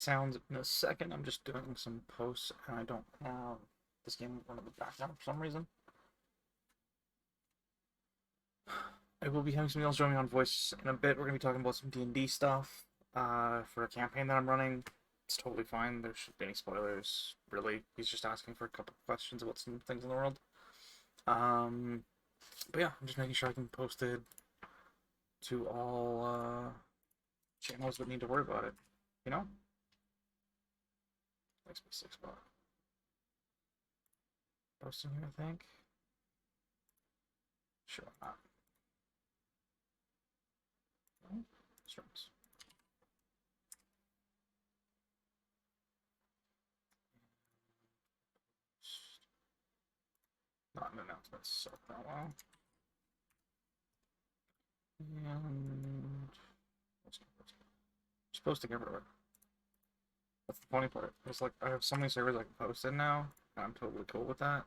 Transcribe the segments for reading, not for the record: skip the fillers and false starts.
sounds in a second. I'm just doing some posts and I don't have this game in front of the background for some reason. I will be having somebody else join me on voice in a bit. We're going to be talking about some D&D stuff for a campaign that I'm running. It's totally fine. There shouldn't be any spoilers, really. He's just asking for a couple of questions about some things in the world. But yeah, I'm just making sure I can post it to all channels that need to worry about it. You know? Makes me 6 bucks. Posting here, I think. Sure, why not. Strings. Not an announcement, so that well. And just posting everywhere. That's the funny part. It's like I have so many servers I can post in now, and I'm totally cool with that.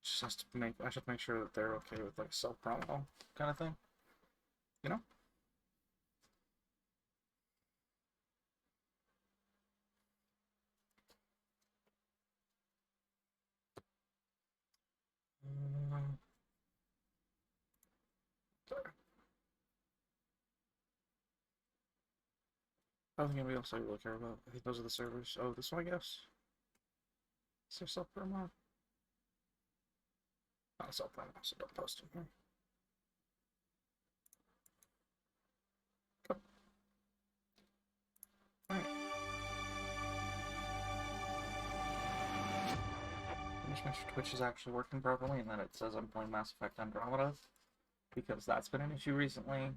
Just has to make I should make sure that they're okay with like self promo kind of thing. You know? Sorry. I don't think anybody else I really care about. I think those are the servers. Oh, this one I guess. Is there self promo? Not self promo, so don't post in here. Go. Alright. Just make sure Twitch is actually working properly and that it says I'm playing Mass Effect Andromeda, because that's been an issue recently.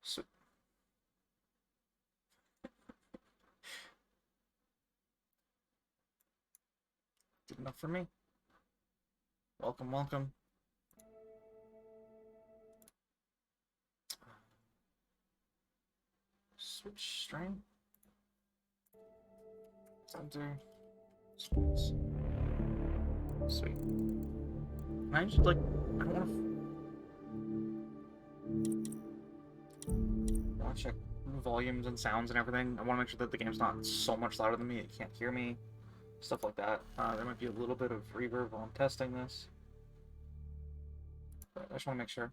So good enough for me. Welcome, welcome. Switch stream. Center. Space. Sweet. I just like I don't want to check volumes and sounds and everything. I want to make sure that the game's not so much louder than me it can't hear me. Stuff like that. There might be a little bit of reverb while I'm testing this. But I just want to make sure.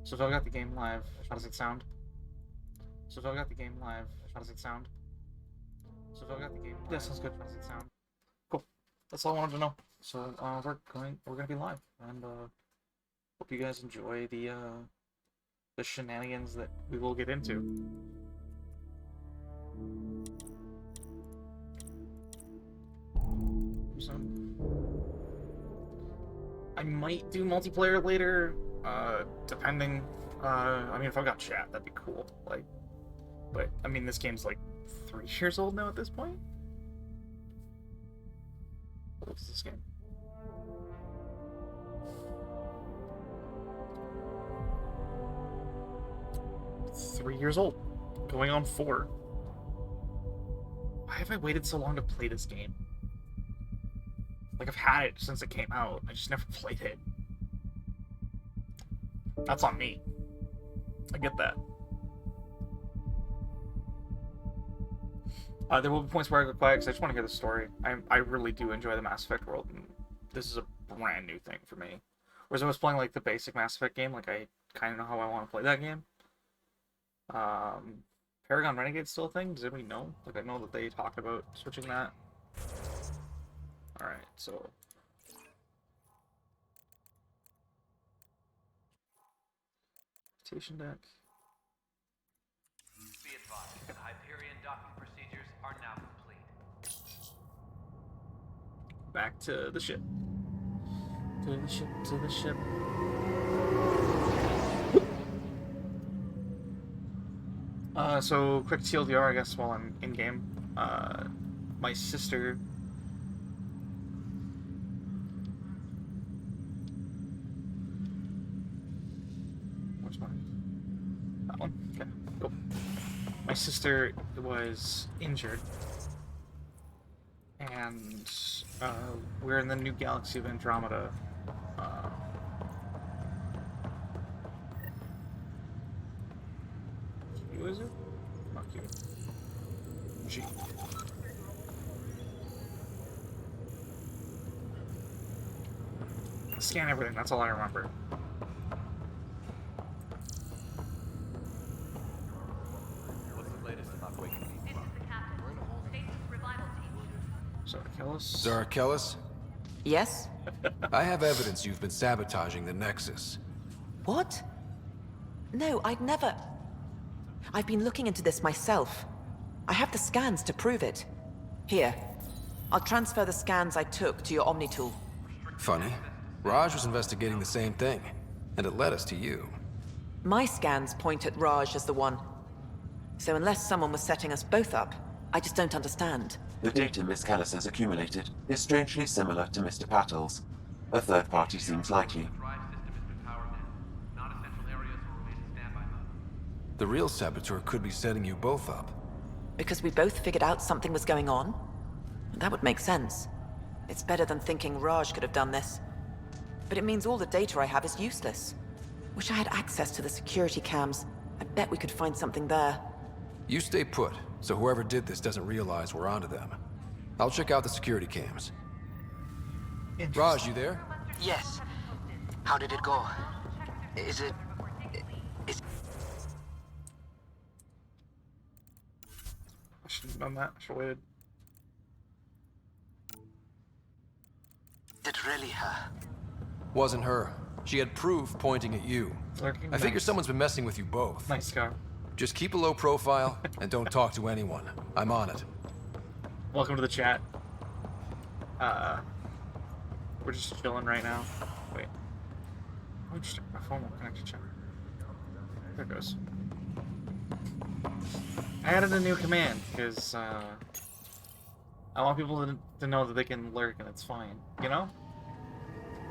So if I've got the game live, how does it sound? So if I've got the game live, how does it sound? So if I've got the game live, yeah, sounds good. How does it sound? Cool. That's all I wanted to know. So we're gonna be live, and hope you guys enjoy the shenanigans that we will get into. So I might do multiplayer later, depending. I mean, if I've got chat, that'd be cool. Like, but I mean, this game's like 3 years old now at this point. What is this game? It's 3 years old, going on 4. Why have I waited so long to play this game? Like, I've had it since it came out. I just never played it. That's on me. I get that. There will be points where I go quiet because I just want to hear the story. I really do enjoy the Mass Effect world, and this is a brand new thing for me. Whereas I was playing like the basic Mass Effect game, like I kind of know how I want to play that game. Paragon Renegade's still a thing. Does anybody know? Like I know that they talked about switching that. All right, so invitation deck. Be advised, the Hyperion docking procedures are now complete. Back to the ship. To the ship. To the ship. So quick TLDR, I guess, while I'm in game. My sister. Where's mine? That one? Okay, cool. My sister was injured, and and we're in the new galaxy of Andromeda. Q is it? Not Q. G. Scan everything, that's all I remember. What's the latest about waking people This is the captain. Status revival team. Zarkellis? Zarkellis? Yes? I have evidence you've been sabotaging the Nexus. What? No, I'd never... I've been looking into this myself. I have the scans to prove it. Here. I'll transfer the scans I took to your Omni tool. Funny. Raj was investigating the same thing, and it led us to you. My scans point at Raj as the one. So unless someone was setting us both up, I just don't understand. The data Miss Callis has accumulated is strangely similar to Mr. Pattle's. A third party seems likely. drive system has been powered down. Non-essential areas will remain in standby mode. The real saboteur could be setting you both up. Because we both figured out something was going on? That would make sense. It's better than thinking Raj could have done this. But it means all the data I have is useless. Wish I had access to the security cams. I bet we could find something there. You stay put, so whoever did this doesn't realize we're onto them. I'll check out the security cams. Raj, you there? Yes. How did it go? Is it... Is... I shouldn't have done that. I should have waited. Is it really her? Wasn't her. She had proof pointing at you. Lurking I figure nice. someone's been messing with you both. Nice car. Just keep a low profile and don't talk to anyone. I'm on it. Welcome to the chat. We're just chilling right now. Wait. Oh, just my phone won't connect to chat. There it goes. I added a new command because I want people to know that they can lurk and it's fine. You know?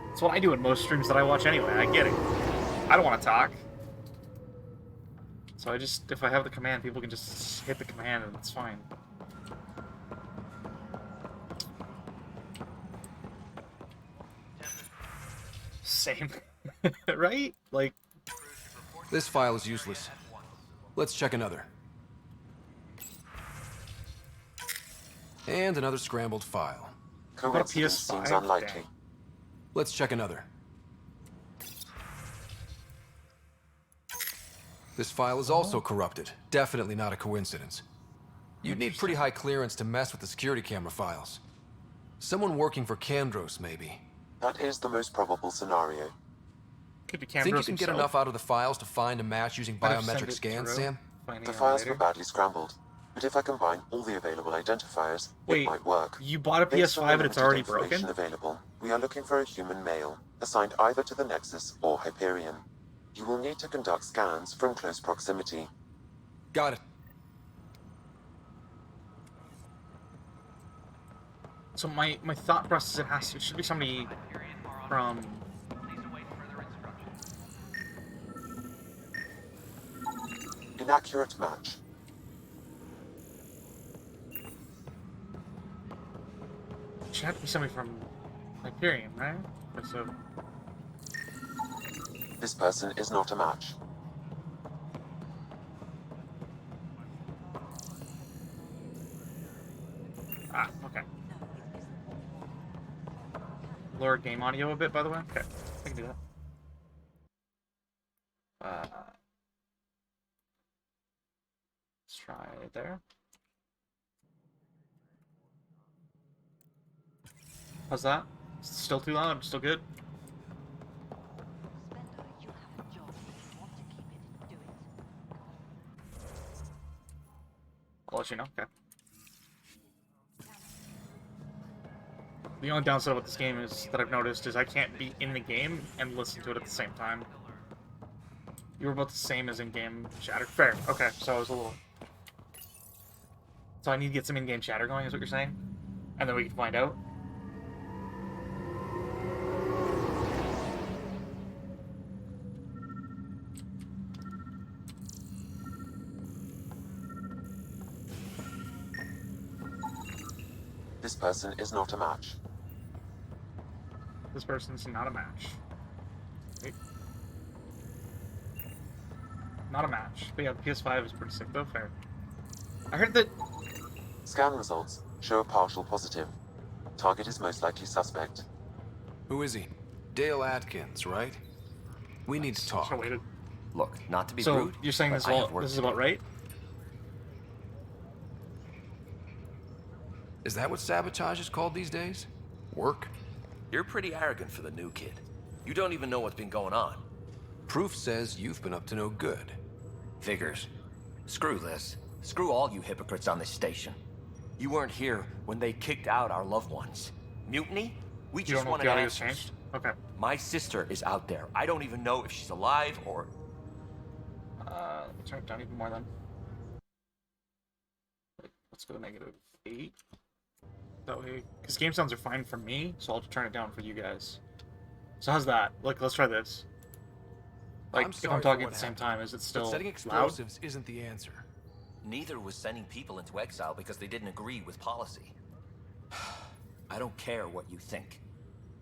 That's what I do in most streams that I watch anyway. I get it. I don't want to talk. So if I have the command, people can just hit the command and it's fine. Same. Right? Like... This file is useless. Let's check another. And another scrambled file. Coincidence PS5? seems unlikely. Damn. Let's check another. This file is also corrupted. Definitely not a coincidence. You'd need pretty high clearance to mess with the security camera files. Someone working for Kandros, maybe. That is the most probable scenario. Could be Think you Cambros can get himself. enough out of the files to find a match using Might have sent biometric it scans, through, Sam? finding The out files later. were badly scrambled, but if I combine all the available identifiers, Wait, it might work. you bought a Based on the PS5 and it's limited already information broken? available, we are looking for a human male, assigned either to the Nexus or Hyperion. You will need to conduct scans from close proximity. Got it. So my thought process, it should be somebody from... Please await further instructions. Inaccurate match. It should have to be somebody from Hyperion, right? So... This person is not a match. Ah, okay. Lower game audio a bit, by the way? Okay, I can do that. Let's try it there. How's that? Still too loud? Still good? I'll let you know. Okay. The only downside with this game is that I've noticed is I can't be in the game and listen to it at the same time. You were both the same as in-game chatter. Fair. Okay, so I was a little... So I need to get some in-game chatter going, is what you're saying? And then we can find out? This person is not a match. This person's not a match. Wait. Not a match. But yeah, the PS5 is pretty sick though, fair. I heard that... Scan results show a partial positive. Target is most likely suspect. Who is he? Dale Atkins, right? We need to Should've talk. waited. Look, not to be So, rude, you're saying but this, I have work this is to do. about right? Is that what sabotage is called these days? Work? You're pretty arrogant for the new kid. You don't even know what's been going on. Proof says you've been up to no good. Figures. Screw this. Screw all you hypocrites on this station. You weren't here when they kicked out our loved ones. Mutiny? We You just don't know if wanted the audio's answers. changed? Okay. My sister is out there. I don't even know if she's alive or... Let me turn it down even more then. Wait, let's go -8. That way, because game sounds are fine for me, so I'll turn it down for you guys. So how's that? Like, let's try this. Like, I'm if sorry I'm for talking what at the same happened, time, is it But still setting loud? explosives isn't the answer. Neither was sending people into exile because they didn't agree with policy. I don't care what you think.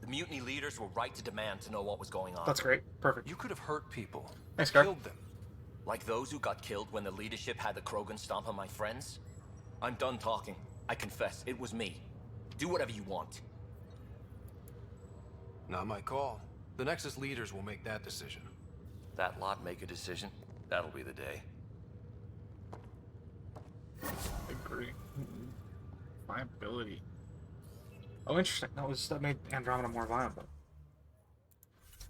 The mutiny leaders were right to demand to know what was going on. That's great. Perfect. You could have hurt people. Nice, Gar. Killed them. Like those who got killed when the leadership had the Krogan stomp on my friends? I'm done talking. I confess, it was me. Do whatever you want. Not my call. The Nexus leaders will make that decision. That lot make a decision. That'll be the day. Agree. Viability. Oh, interesting. That made Andromeda more viable.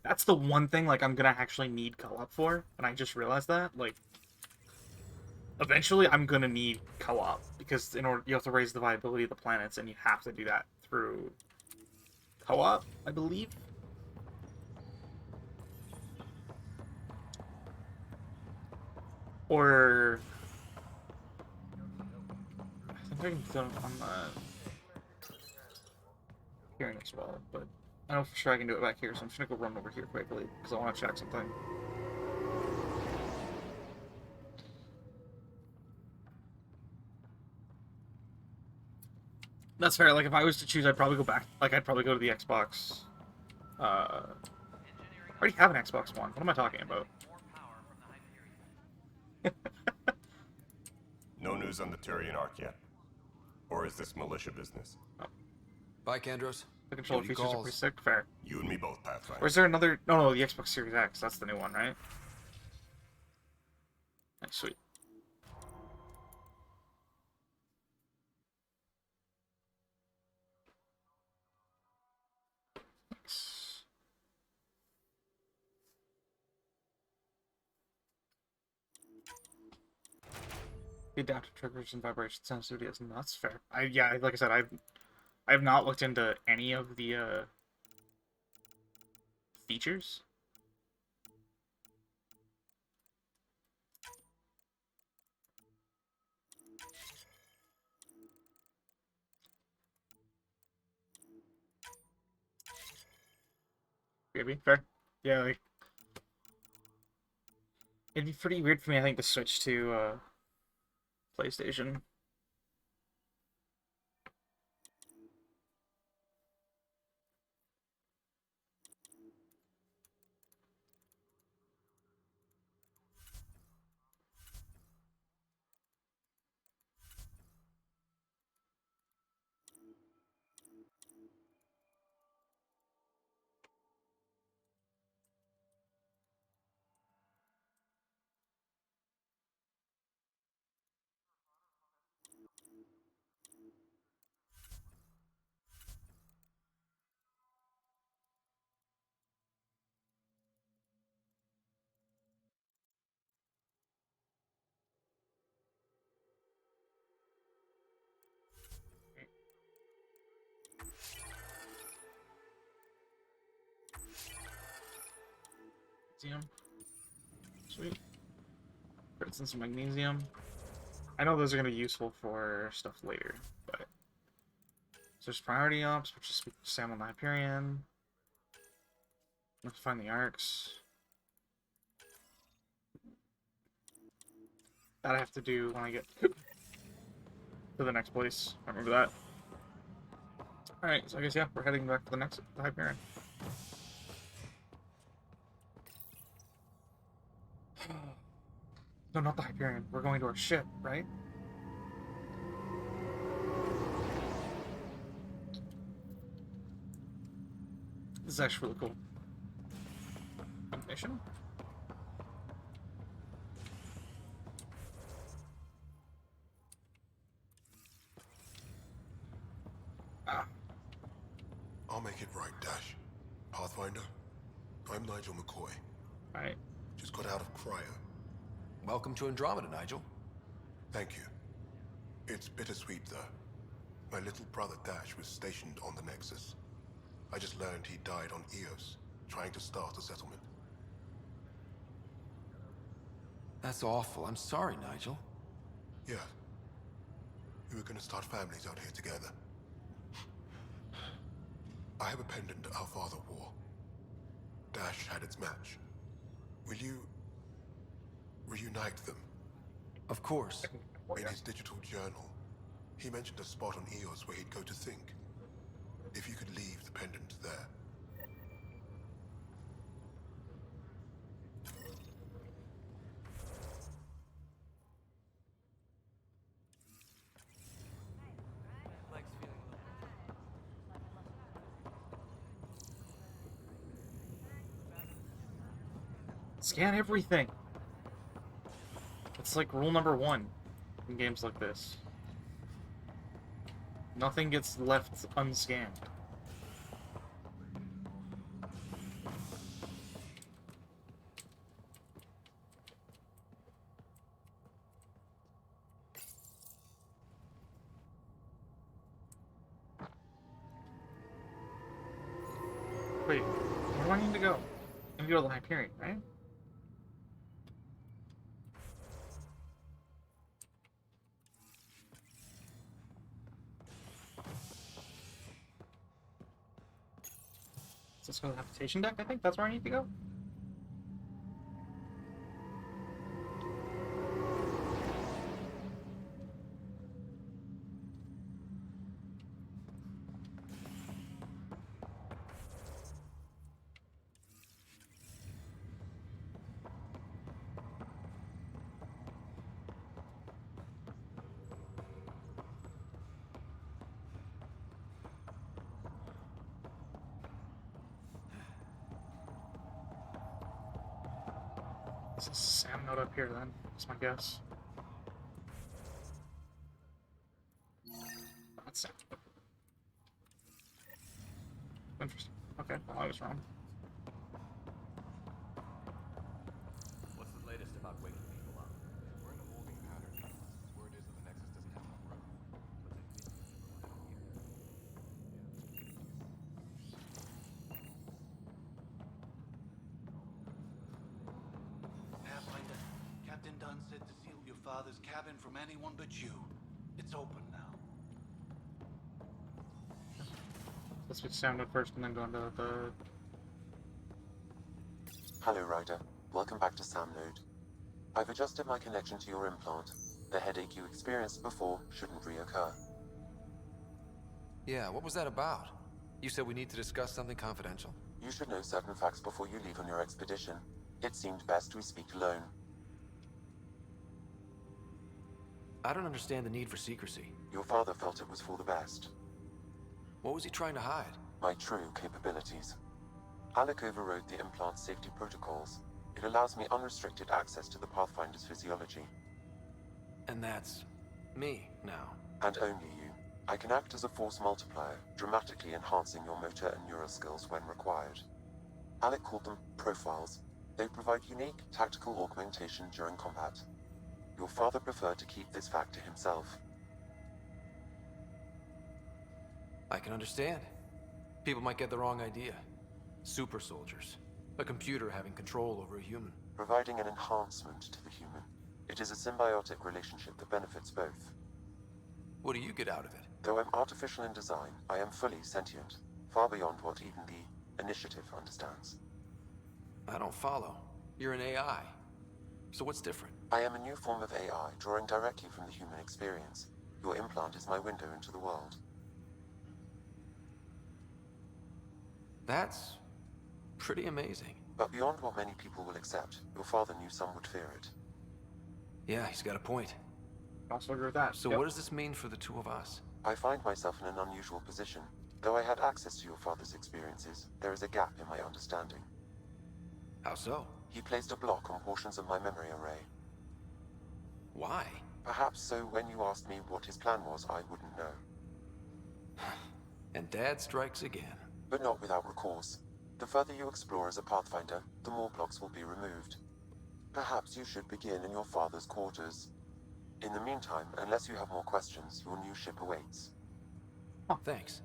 That's the one thing, like, I'm gonna actually need co-op for, and I just realized that, like, eventually I'm gonna need co-op, because in order, you have to raise the viability of the planets, and you have to do that through co-op, I believe. Or... I think I can do it on the... hearing as well, but I know for sure I can do it back here, so I'm just gonna go run over here quickly, because I want to check something. That's fair, like, if I was to choose, I'd probably go back, like, I'd probably go to the Xbox, I already have an Xbox One, what am I talking about? No news on the Turian Arc yet? Or is this militia business? Bye, Kandros. The controller Duty features are calls. pretty sick, fair. You and me both, Pathfinder. Or is there another, no, the Xbox Series X, that's the new one, right? Nice, sweet. Nice. The adaptive triggers and vibration sensitivity is nuts. Fair. Yeah, like I said, I've not looked into any of the features. Maybe fair. Yeah, like it'd be pretty weird for me, I think, to switch to PlayStation. Magnesium. Sweet. Credits and some magnesium. I know those are going to be useful for stuff later, but... So there's priority ops, which is Sam on the Hyperion. Let's find the arcs. That I have to do when I get to the next place. I remember that. Alright, so I guess, yeah, we're heading back to the next Hyperion. No, not the Hyperion. We're going to our ship, right? This is actually really cool. Mission? I'll make it right, Dash. Pathfinder, I'm Nigel McCoy. Alright. Just got out of cryo. Welcome to Andromeda, Nigel. Thank you. It's bittersweet, though. My little brother Dash was stationed on the Nexus. I just learned he died on Eos, trying to start a settlement. That's awful. I'm sorry, Nigel. Yeah. We were gonna start families out here together. I have a pendant our father wore. Dash had its match. Will you reunite them? Of course. In his digital journal, he mentioned a spot on Eos where he'd go to think. If you could leave the pendant there. Scan everything. It's like rule number 1 in games like this. Nothing gets left unscanned. Wait, where do I need to go? I need to go to the Hyperion, right? Let's go to the habitation deck, I think that's where I need to go. There's a Sam note up here then, that's my guess. That's Sam. Interesting. Okay, well, I was wrong. What's the latest about waking people up? We're in a holding pattern. Word is that the Nexus doesn't have enough room. Pathfinder, Captain Dunn said to seal your father's cabin from anyone but you. It's open now. Let's switch Sam note first and then go into the... Hello, Ryder. Welcome back to Sam Node. I've adjusted my connection to your implant. The headache you experienced before shouldn't reoccur. Yeah, what was that about? You said we need to discuss something confidential. You should know certain facts before you leave on your expedition. It seemed best we speak alone. I don't understand the need for secrecy. Your father felt it was for the best. What was he trying to hide? My true capabilities. Alec overrode the implant safety protocols. It allows me unrestricted access to the Pathfinder's physiology. And that's... me, now. And only you. I can act as a force multiplier, dramatically enhancing your motor and neural skills when required. Alec called them profiles. They provide unique tactical augmentation during combat. Your father preferred to keep this fact to himself. I can understand. People might get the wrong idea. Super soldiers. A computer having control over a human. Providing an enhancement to the human. It is a symbiotic relationship that benefits both. What do you get out of it? Though I'm artificial in design, I am fully sentient, far beyond what even the Initiative understands. I don't follow. You're an AI. So what's different? I am a new form of AI, drawing directly from the human experience. Your implant is my window into the world. That's pretty amazing. But beyond what many people will accept, your father knew some would fear it. Yeah, he's got a point. I also agree with that. So Yep. what does this mean for the two of us? I find myself in an unusual position. Though I had access to your father's experiences, there is a gap in my understanding. How so? He placed a block on portions of my memory array. Why? Perhaps so when you asked me what his plan was, I wouldn't know. And Dad strikes again. But not without recourse. The further you explore as a Pathfinder, the more blocks will be removed. Perhaps you should begin in your father's quarters. In the meantime, unless you have more questions, your new ship awaits. Oh, thanks.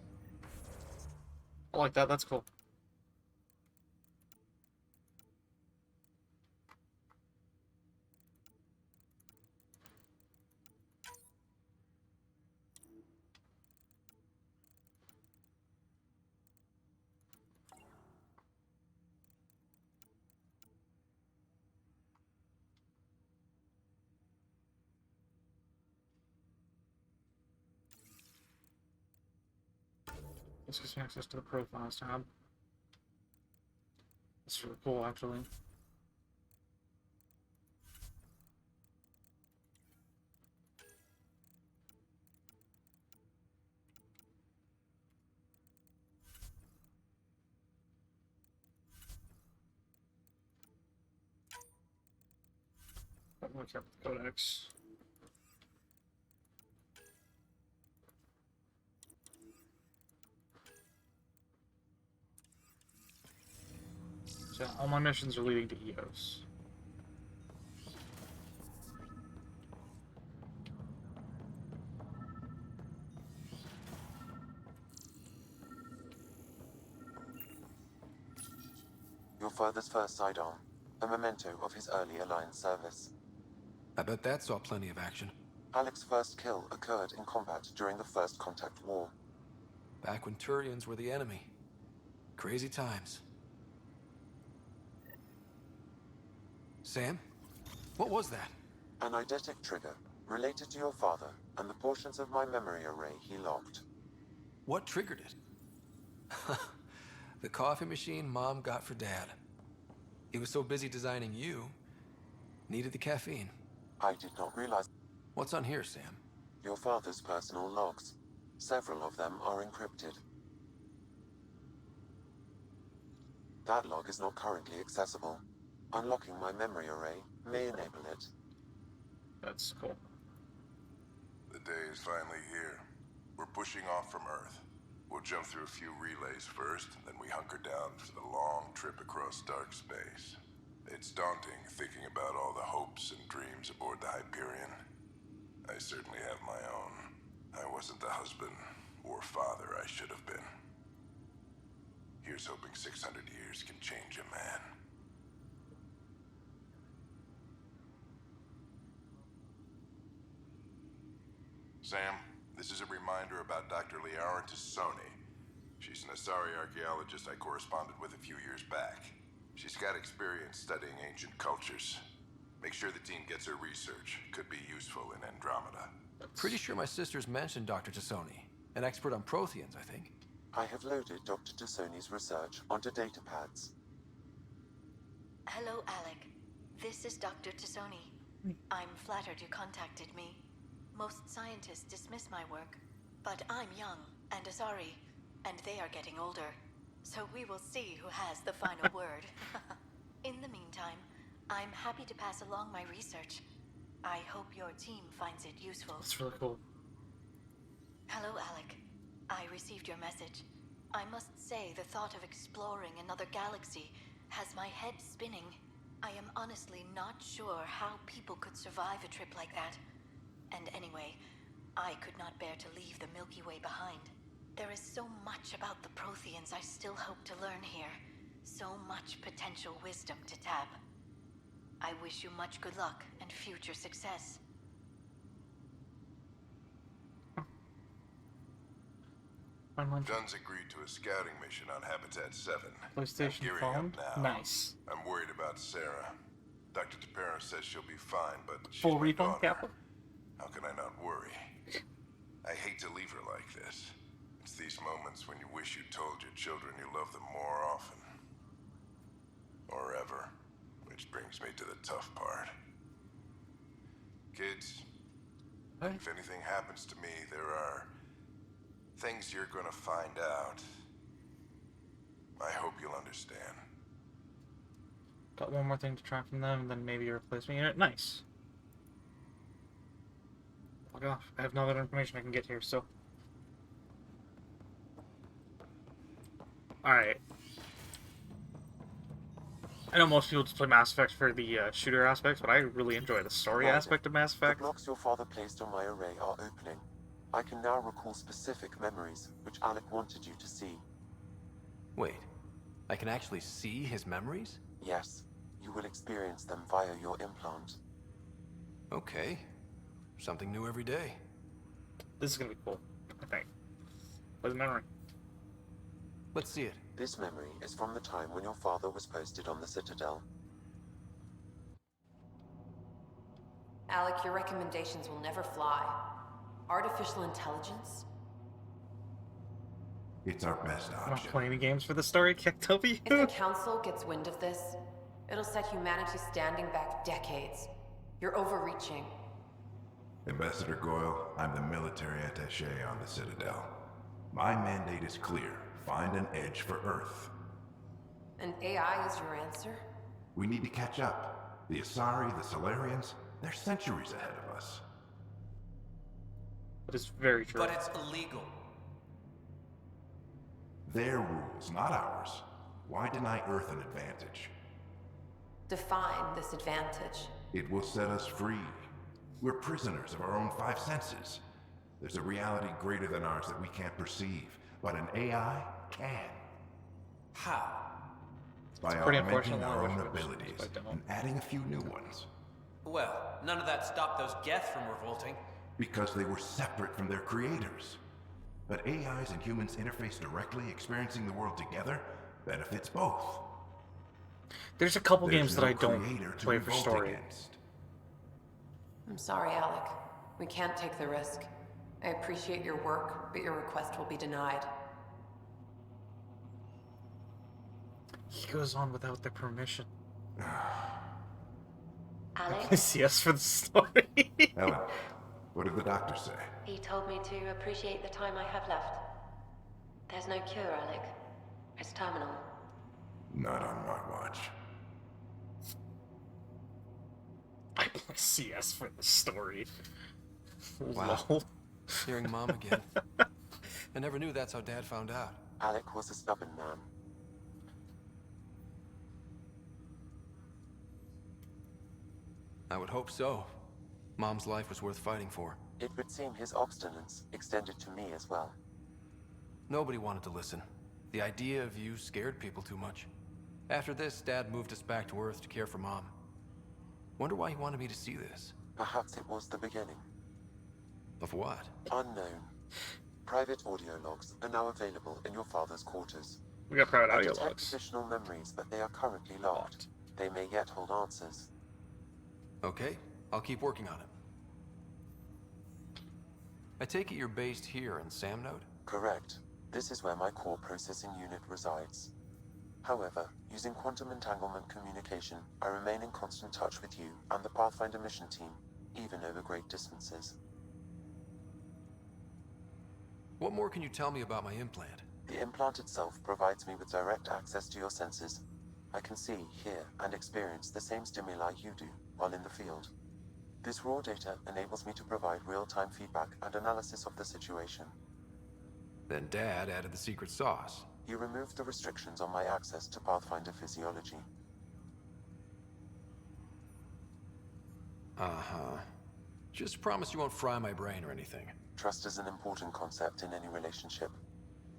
I like that. That's cool. This gives me access to the profiles tab. That's really cool, actually. I'm gonna check the codex. So all my missions are leading to EOS. Your father's first sidearm, a memento of his early Alliance service. I bet that saw plenty of action. Alec's first kill occurred in combat during the First Contact War. Back when Turians were the enemy. Crazy times. Sam? What was that? An eidetic trigger, related to your father and the portions of my memory array he locked. What triggered it? The coffee machine Mom got for Dad. He was so busy designing you, needed the caffeine. I did not realize. What's on here, Sam? Your father's personal logs. Several of them are encrypted. That log is not currently accessible. Unlocking my memory array may enable it. That's cool. The day is finally here. We're pushing off from Earth. We'll jump through a few relays first, then we hunker down for the long trip across dark space. It's daunting thinking about all the hopes and dreams aboard the Hyperion. I certainly have my own. I wasn't the husband or father I should have been. Here's hoping 600 years can change a man. Sam, this is a reminder about Dr. Liara Tassoni. She's an Asari archaeologist I corresponded with a few years back. She's got experience studying ancient cultures. Make sure the team gets her research. Could be useful in Andromeda. Pretty sure my sisters mentioned Dr. Tassoni. An expert on Protheans, I think. I have loaded Dr. Tassoni's research onto datapads. Hello, Alec. This is Dr. Tassoni. I'm flattered you contacted me. Most scientists dismiss my work, but I'm young and Asari, and they are getting older. So we will see who has the final word. In the meantime, I'm happy to pass along my research. I hope your team finds it useful. That's really cool. Hello, Alec. I received your message. I must say the thought of exploring another galaxy has my head spinning. I am honestly not sure how people could survive a trip like that. And anyway, I could not bear to leave the Milky Way behind. There is so much about the Protheans I still hope to learn here. So much potential wisdom to tap. I wish you much good luck and future success. Dunn's agreed to a scouting mission on Habitat 7. PlayStation I'm gearing phone? up now. Nice. I'm worried about Sarah. Dr. Tapera says she'll be fine, but she's Full my refund, daughter. Kappa? How can I not worry? I hate to leave her like this. It's these moments when you wish you told your children you love them more often. Or ever. Which brings me to the tough part. Kids, if anything happens to me, there are things you're gonna find out. I hope you'll understand. Got one more thing to track from them, and then maybe a replacement unit. Nice. Log off. I have no other information I can get here, so. Alright. I know most people just play Mass Effect for the shooter aspects, but I really enjoy the story aspect of Mass The Effect. blocks your father placed on my array are opening. I can now recall specific memories, which Alec wanted you to see. Wait, I can actually see his memories? Yes, you will experience them via your implant. Okay. Something new every day. This is gonna be cool, I think. Where's the memory? Let's see it. This memory is from the time when your father was posted on the Citadel. Alec, your recommendations will never fly. Artificial intelligence? It's our best I'm not option. playing any games for the story, Toby. If the Council gets wind of this, it'll set humanity standing back decades. You're overreaching. Ambassador Goyle, I'm the military attaché on the Citadel. My mandate is clear. Find an edge for Earth. And AI is your answer? We need to catch up. The Asari, the Solarians, they're centuries ahead of us. That is very true. But it's illegal. Their rules, not ours. Why deny Earth an advantage? Define this advantage. It will set us free. We're prisoners of our own five senses. There's a reality greater than ours that we can't perceive, but an AI can. How? By pretty augmenting unfortunate our own language, abilities but don't. and adding a few new ones. Well, none of that stopped those Geth from revolting. Because they were separate from their creators. But AIs and humans interface directly, experiencing the world together, benefits both. There's a couple There's games that no I don't creator to play for revolt story. against. I'm sorry, Alec. We can't take the risk. I appreciate your work, but your request will be denied. He goes on without their permission. Alex, Yes for the story. Ellen, what did the doctor say? he told me to appreciate the time I have left. There's no cure, Alec. It's terminal. Not on my watch. I play CS for the story. Wow. Lol. Hearing Mom again. I never knew that's how Dad found out. Alec was a stubborn man. I would hope so. Mom's life was worth fighting for. It would seem his obstinance extended to me as well. Nobody wanted to listen. The idea of you scared people too much. After this, Dad moved us back to Earth to care for Mom. Wonder why he wanted me to see this. Perhaps it was the beginning. Of what? Unknown. Private audio logs are now available in your father's quarters. We got private I audio detect logs. additional memories, but they are currently locked. They may yet hold answers. Okay, I'll keep working on it. I take it you're based here in Samnode? Correct. This is where my core processing unit resides. However, using quantum entanglement communication, I remain in constant touch with you and the Pathfinder mission team, even over great distances. What more can you tell me about my implant? The implant itself provides me with direct access to your senses. I can see, hear, and experience the same stimuli you do while in the field. This raw data enables me to provide real-time feedback and analysis of the situation. Then Dad added the secret sauce. He removed the restrictions on my access to Pathfinder physiology. Uh-huh. Just promise you won't fry my brain or anything. Trust is an important concept in any relationship.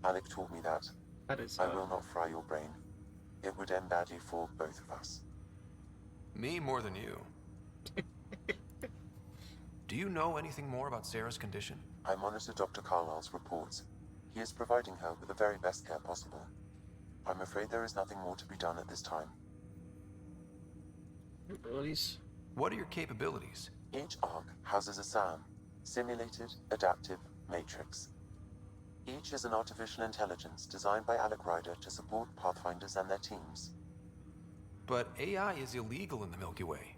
Alec taught me that. That is. I will not fry your brain. It would end badly for both of us. Me more than you. Do you know anything more about Sarah's condition? I monitor Dr. Carlisle's reports. He is providing her with the very best care possible. I'm afraid there is nothing more to be done at this time. Abilities. What are your capabilities? Each arc houses a SAM, Simulated Adaptive Matrix. Each is an artificial intelligence designed by Alec Ryder to support Pathfinders and their teams. But AI is illegal in the Milky Way.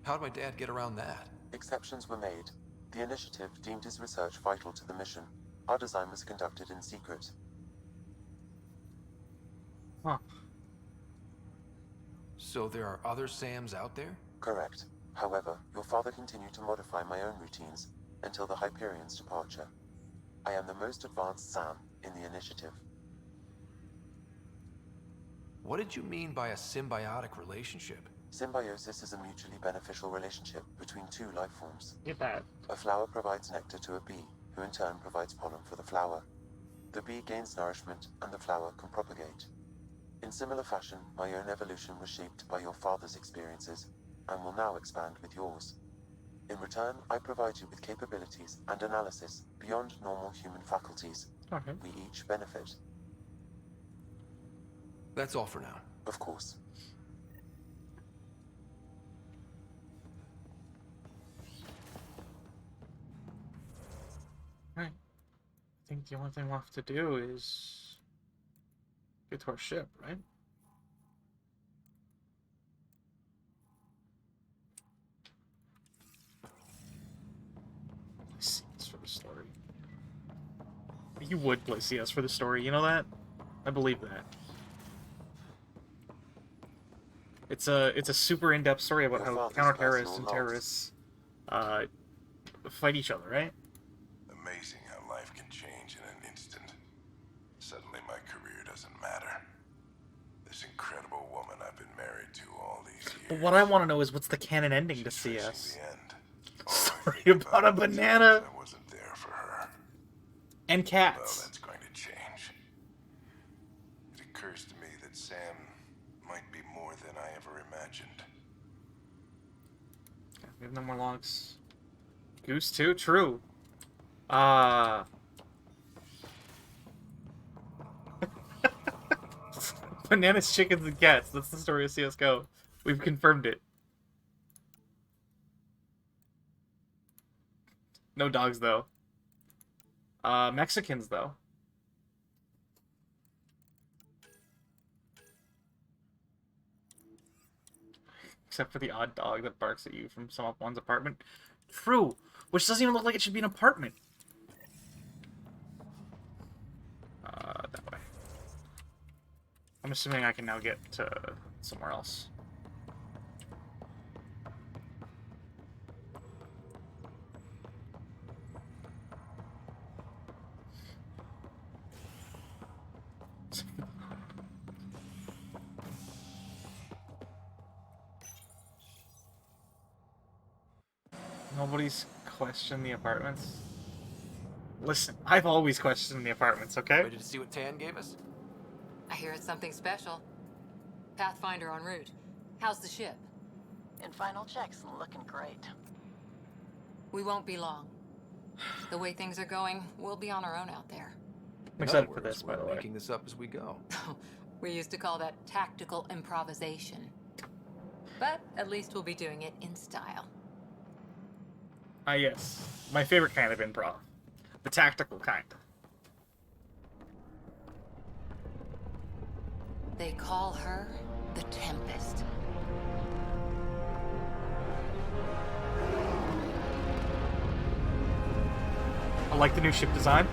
How'd my dad get around that? Exceptions were made. The initiative deemed his research vital to the mission. Our design was conducted in secret. Huh. So there are other Sams out there? Correct. However, your father continued to modify my own routines until the Hyperion's departure. I am the most advanced Sam in the initiative. What did you mean by a symbiotic relationship? Symbiosis is a mutually beneficial relationship between two life forms. Get that. A flower provides nectar to a bee, who in turn provides pollen for the flower. The bee gains nourishment, and the flower can propagate. In similar fashion, my own evolution was shaped by your father's experiences, and will now expand with yours. In return, I provide you with capabilities and analysis beyond normal human faculties. Okay. We each benefit. That's all for now. Of course. Alright. I think the only thing left to do is get to our ship, right? CS for the story. You would play CS for the story, you know that? I believe that. It's a super in-depth story about how counter-terrorists and terrorists fight each other, right? Amazing how life can change in an instant. Suddenly my career doesn't matter. This incredible woman I've been married to all these years. But what I want to know is what's the canon ending to CS? The end. Sorry about a banana. I wasn't there for her. And Well, cats. that's going to change. It occurs to me that Sam might be more than I ever imagined. We have no more logs. Goose too? True. Bananas, chickens, and cats. That's the story of CSGO. We've confirmed it. No dogs, though. Mexicans, though. Except for the odd dog that barks at you from someone's apartment. True. Which doesn't even look like it should be an apartment. That way. I'm assuming I can now get to somewhere else. Nobody's questioned the apartments. Listen, I've always questioned the apartments, okay? Ready to see what Tan gave us? I hear it's something special. Pathfinder en route. How's the ship? In final checks, looking great. We won't be long. The way things are going, we'll be on our own out there. I'm excited for this, by the way. Making this up as we go. We used to call that tactical improvisation. But at least we'll be doing it in style. Ah, yes. My favorite kind of improv. The tactical kind. They call her the Tempest. I like the new ship design.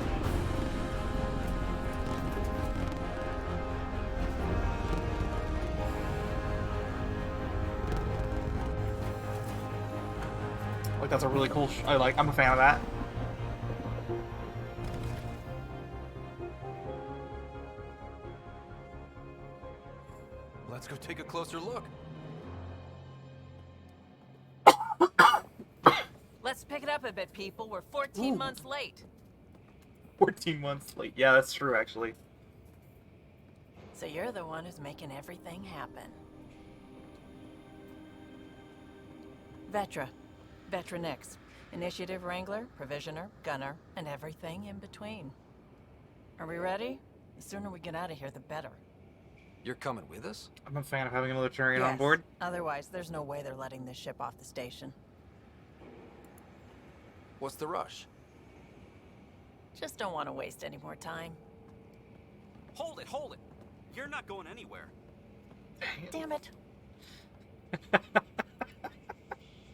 Like, that's a really cool I'm a fan of that. Let's go take a closer look. Let's pick it up a bit, people. We're 14 months late. 14 months late. Yeah, that's true, actually. So you're the one who's making everything happen. Vetra. Vetra Nix. Initiative Wrangler, Provisioner, Gunner, and everything in between. Are we ready? The sooner we get out of here, the better. You're coming with us? I'm a fan of having another Turian on board. Otherwise, there's no way they're letting this ship off the station. What's the rush? Just don't want to waste any more time. Hold it, hold it! You're not going anywhere. Damn it.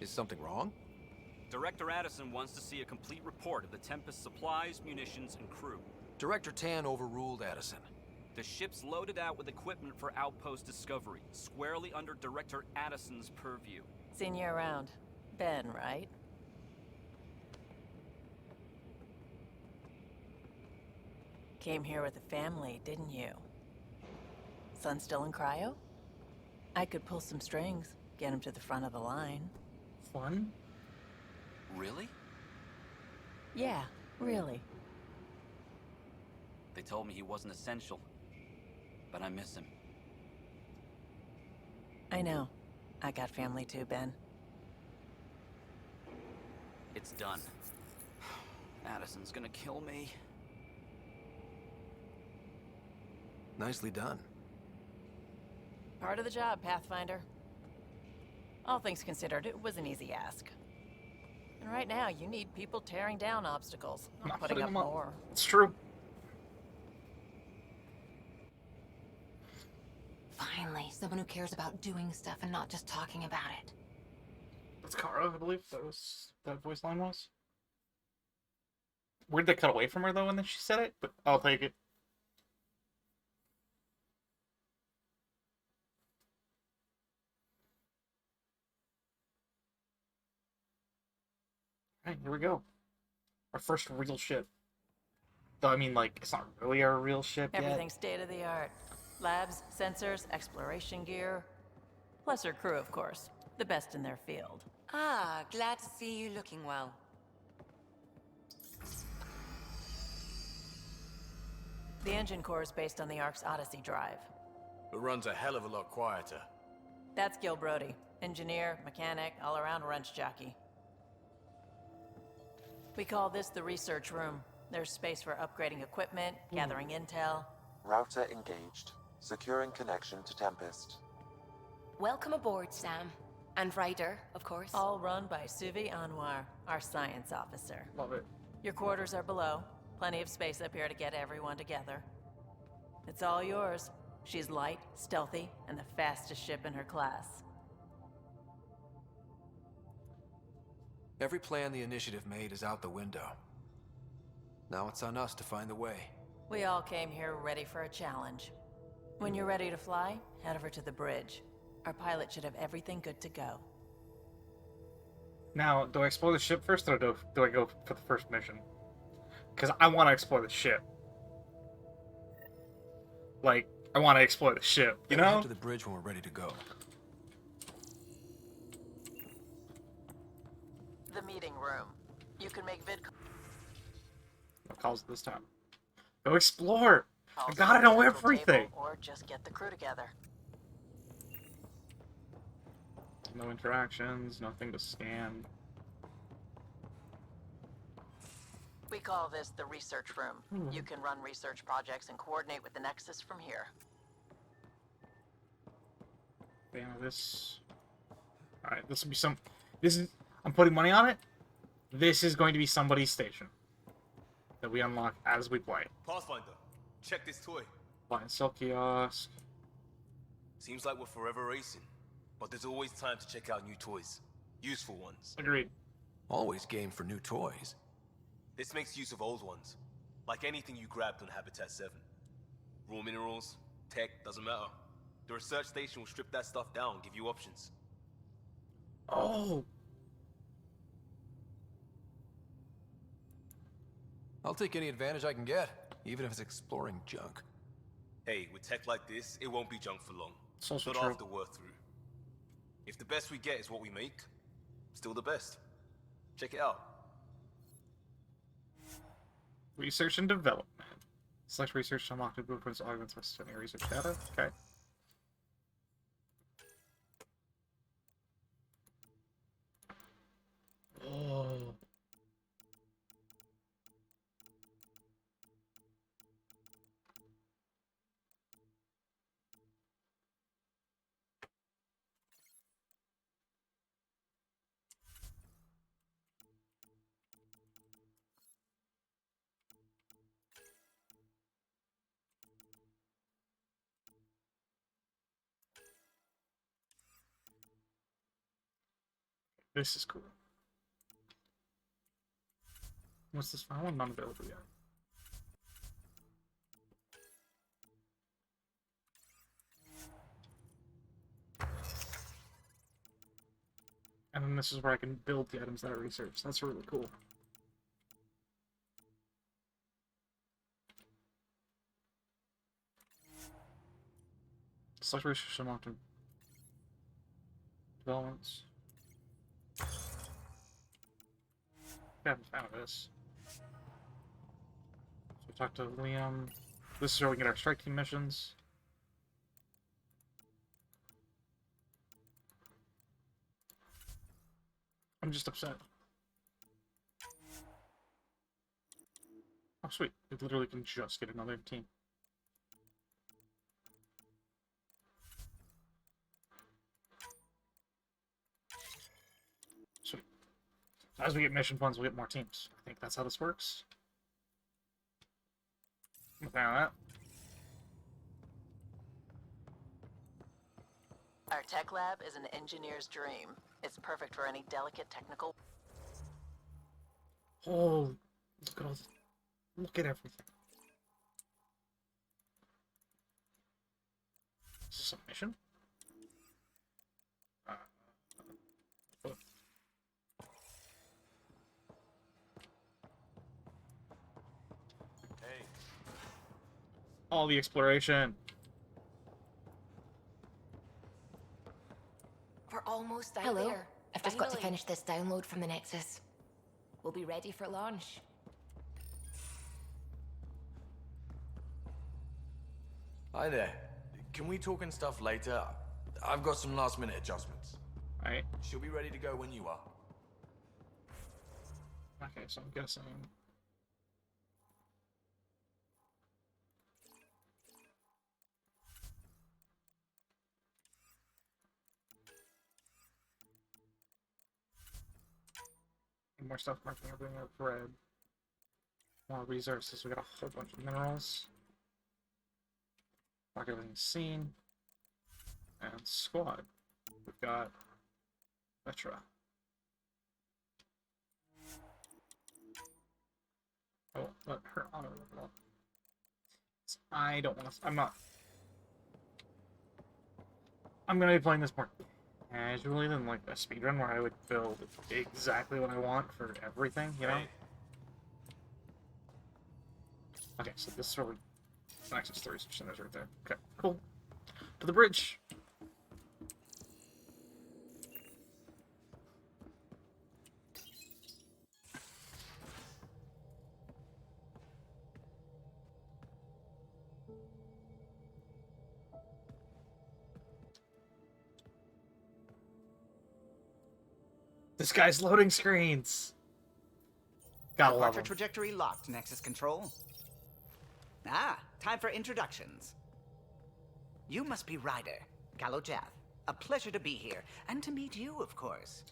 Is something wrong? Director Addison wants to see a complete report of the Tempest's supplies, munitions, and crew. Director Tan overruled Addison. The ship's loaded out with equipment for outpost discovery, squarely under Director Addison's purview. Seen you around. Ben, right? Came here with a family, didn't you? Son still in cryo? I could pull some strings, get him to the front of the line. Fun? Really? Yeah, really. They told me he wasn't essential, but I miss him. I know. I got family too, Ben. It's done. Addison's gonna kill me. Nicely done. Part of the job, Pathfinder. All things considered, it was an easy ask. And right now, you need people tearing down obstacles, not putting up more. It's true. Finally, someone who cares about doing stuff and not just talking about it. That's Kara, I believe that voice line was. Where'd they cut away from her though when she said it? But I'll take it. Alright, here we go. Our first real ship. Though, I mean, like, it's not really our real ship yet. Everything's state-of-the-art. Labs, sensors, exploration gear. Plus her crew, of course. The best in their field. Ah, glad to see you looking well. The engine core is based on the Ark's Odyssey drive. It runs a hell of a lot quieter. That's Gil Brody. Engineer, mechanic, all-around wrench jockey. We call this the research room. There's space for upgrading equipment, gathering intel. Router engaged. Securing connection to Tempest. Welcome aboard, Sam. And Ryder, of course. All run by Suvi Anwar, our science officer. Love it. Your quarters are below. Plenty of space up here to get everyone together. It's all yours. She's light, stealthy, and the fastest ship in her class. Every plan the Initiative made is out the window. Now it's on us to find the way. We all came here ready for a challenge. When you're ready to fly, head over to the bridge. Our pilot should have everything good to go. Now, do I explore the ship first, or do I go for the first mission? Because I want to explore the ship. Like, I want to explore the ship, you know? Head to the bridge when we're ready to go. The meeting room. You can make vid. What calls it this time? Go explore! I gotta know everything! Or just get the crew together. No interactions, nothing to scan. We call this the research room. You can run research projects and coordinate with the Nexus from here. Yeah, this... Alright, this will be some... This is... I'm putting money on it. This is going to be somebody's station. That we unlock as we play. Pathfinder, check this toy. Buy and sell kiosk. Seems like we're forever racing, but there's always time to check out new toys. Useful ones. Agreed. Always game for new toys. This makes use of old ones. Like anything you grabbed on Habitat 7. Raw minerals, tech, doesn't matter. The research station will strip that stuff down and give you options. Oh! I'll take any advantage I can get, even if it's exploring junk. Hey, with tech like this, it won't be junk for long. It's also Not true. after we're through. If the best we get is what we make, still the best. Check it out. Research and development. Select research to unlock new blueprints, augments necessary research data. Okay. Oh. This is cool. What's this file? Not available yet. And then this is where I can build the items that I researched. That's really cool. Select research unlocked developments. I haven't found this. So we talked to Liam. This is where we get our strike team missions. I'm just upset. Oh, sweet. We literally can just get another team. Sweet. As we get mission points, we'll get more teams. I think that's how this works. I'm a fan of that. Our tech lab is an engineer's dream. It's perfect for any delicate technical... Oh, look at all this. Look at everything. Is this a mission? Hey. All the exploration. We're almost out Hello. there. I've just got to Finally. finish this download from the Nexus. We'll be ready for launch. Hi there. Can we talk and stuff later? I've got some last minute adjustments. Alright. She'll be ready to go when you are. Okay, so I'm guessing. More stuff marking everything up red. More resources. We got a whole bunch of minerals. Mark everything seen. And squad. We've got Petra. Oh, let her auto level up. I don't want to. I'm not. I'm gonna be playing this more casually than like a speedrun where I would build exactly what I want for everything, you know? Okay, so this is where we... Nexus 3 centers right there. Okay, cool. To the bridge! This guy's loading screens! Gotta love Departure him. trajectory locked, Nexus Control. Ah, time for introductions. You must be Ryder, Kalojath. A pleasure to be here, and to meet you, of course.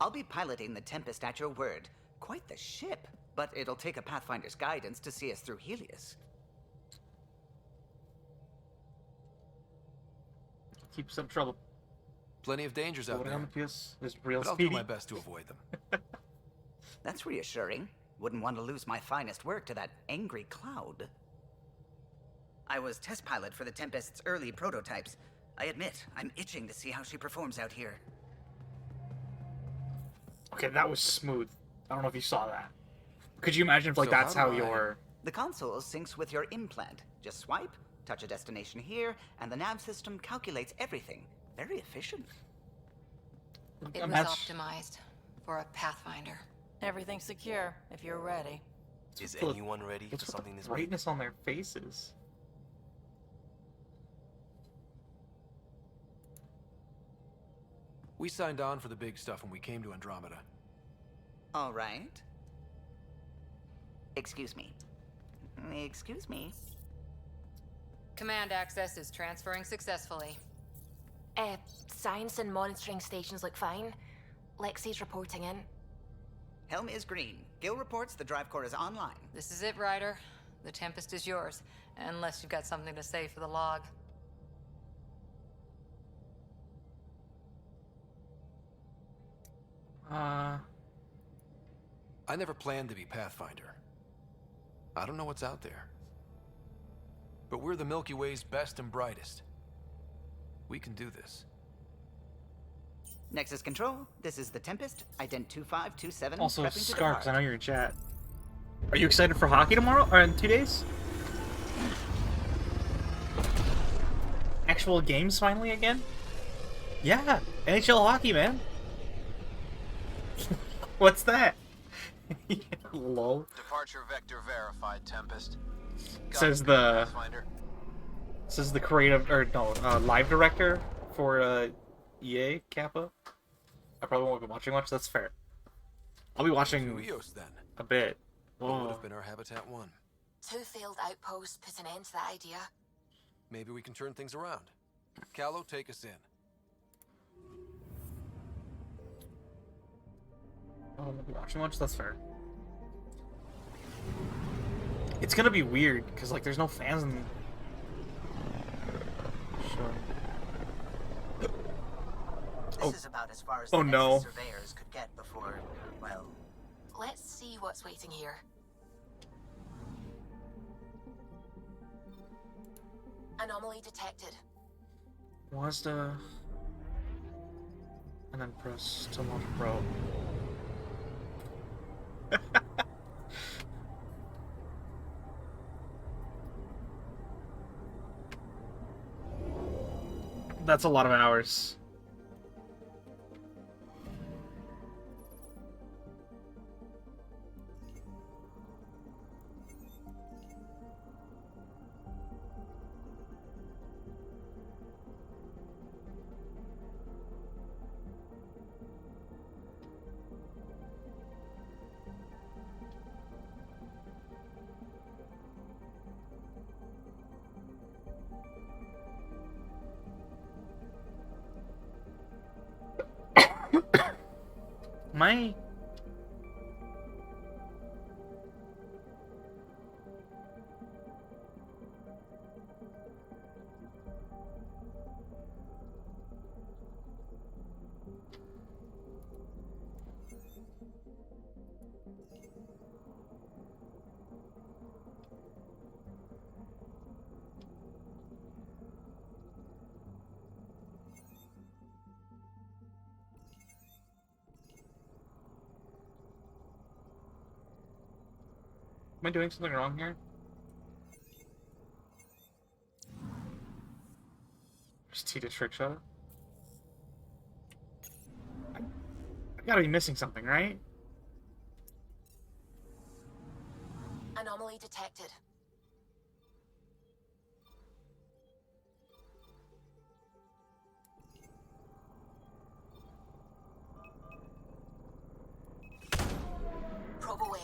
I'll be piloting the Tempest at your word. Quite the ship, but it'll take a Pathfinder's guidance to see us through Helios. Keeps up trouble. Plenty of dangers out Loading there. on the PS is real But I'll speedy. do my best to avoid them. That's reassuring. Wouldn't want to lose my finest work to that angry cloud. I was test pilot for the Tempest's early prototypes. I admit, I'm itching to see how she performs out here. Okay, that was smooth. I don't know if you saw that. Could you imagine if, like, So that's how how do your... The console syncs with your implant. Just swipe, touch a destination here, and the nav system calculates everything. Very efficient. It was optimized for a Pathfinder. Everything's secure, if you're ready. Is Look, anyone ready for what's with something the this big? brightness on their faces? We signed on for the big stuff when we came to Andromeda. All right. Excuse me. Excuse me. Command access is transferring successfully. Science and monitoring stations look fine. Lexi's reporting in. Helm is green. Gil reports the drive core is online. This is it, Ryder. The Tempest is yours, unless you've got something to say for the log. I never planned to be Pathfinder. I don't know what's out there. But we're the Milky Way's best and brightest. We can do this. Nexus Control, this is the Tempest, ident 2527. Also, prepping to Scar, because I depart. know you're in chat. Are you excited for hockey tomorrow? Or in 2 days? Actual games finally again? Yeah, NHL hockey, man. What's that? Lol. Departure vector verified, Tempest. Says the creative or no live director for EA Kappa. I probably won't be watching much. That's fair. I'll be watching then. a bit. What would Whoa. have been our Habitat 1? 2 failed outposts put an end to that idea. Maybe we can turn things around. Callow, take us in. I won't be watching much. That's fair. It's gonna be weird because like there's no fans in. Sure. This is about as far as Oh, the no. Nexus surveyors could get before, well, Let's see what's waiting here. Anomaly detected. WASDA. And then press to launch probe. That's a lot of hours. My Am I doing something wrong here? Just Tita trick shot. I gotta be missing something, right? Anomaly detected. Probe away.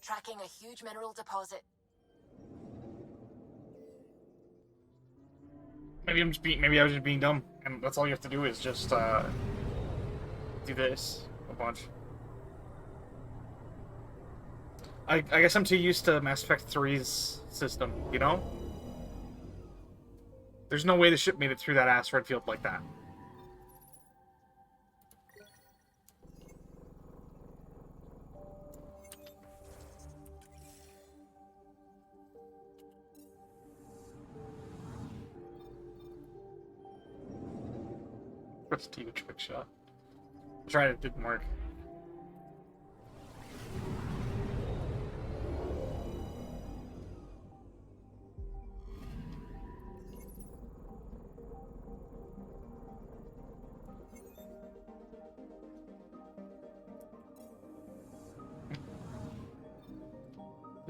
Tracking a huge mineral deposit. Maybe maybe I was just being dumb, and that's all you have to do is just do this a bunch. I guess I'm too used to Mass Effect 3's system, you know? There's no way the ship made it through that asteroid field like that. Let's do a trick shot. Tried it, didn't work.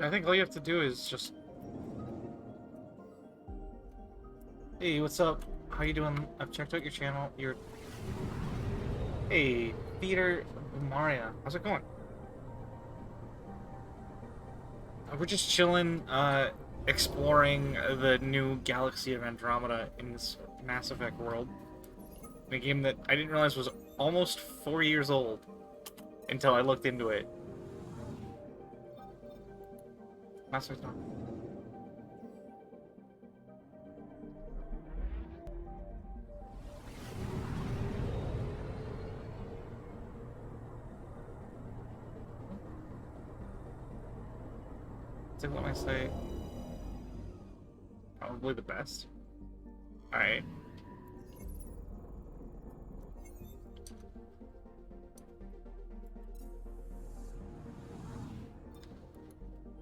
I think all you have to do is just... Hey, what's up? How you doing? I've checked out your channel. Hey, Theater Maria. How's it going? We're just chilling, exploring the new galaxy of Andromeda in this Mass Effect world. In a game that I didn't realize was almost 4 years old until I looked into it. Mass Effect 1. Realistically, let me say probably the best. Alright.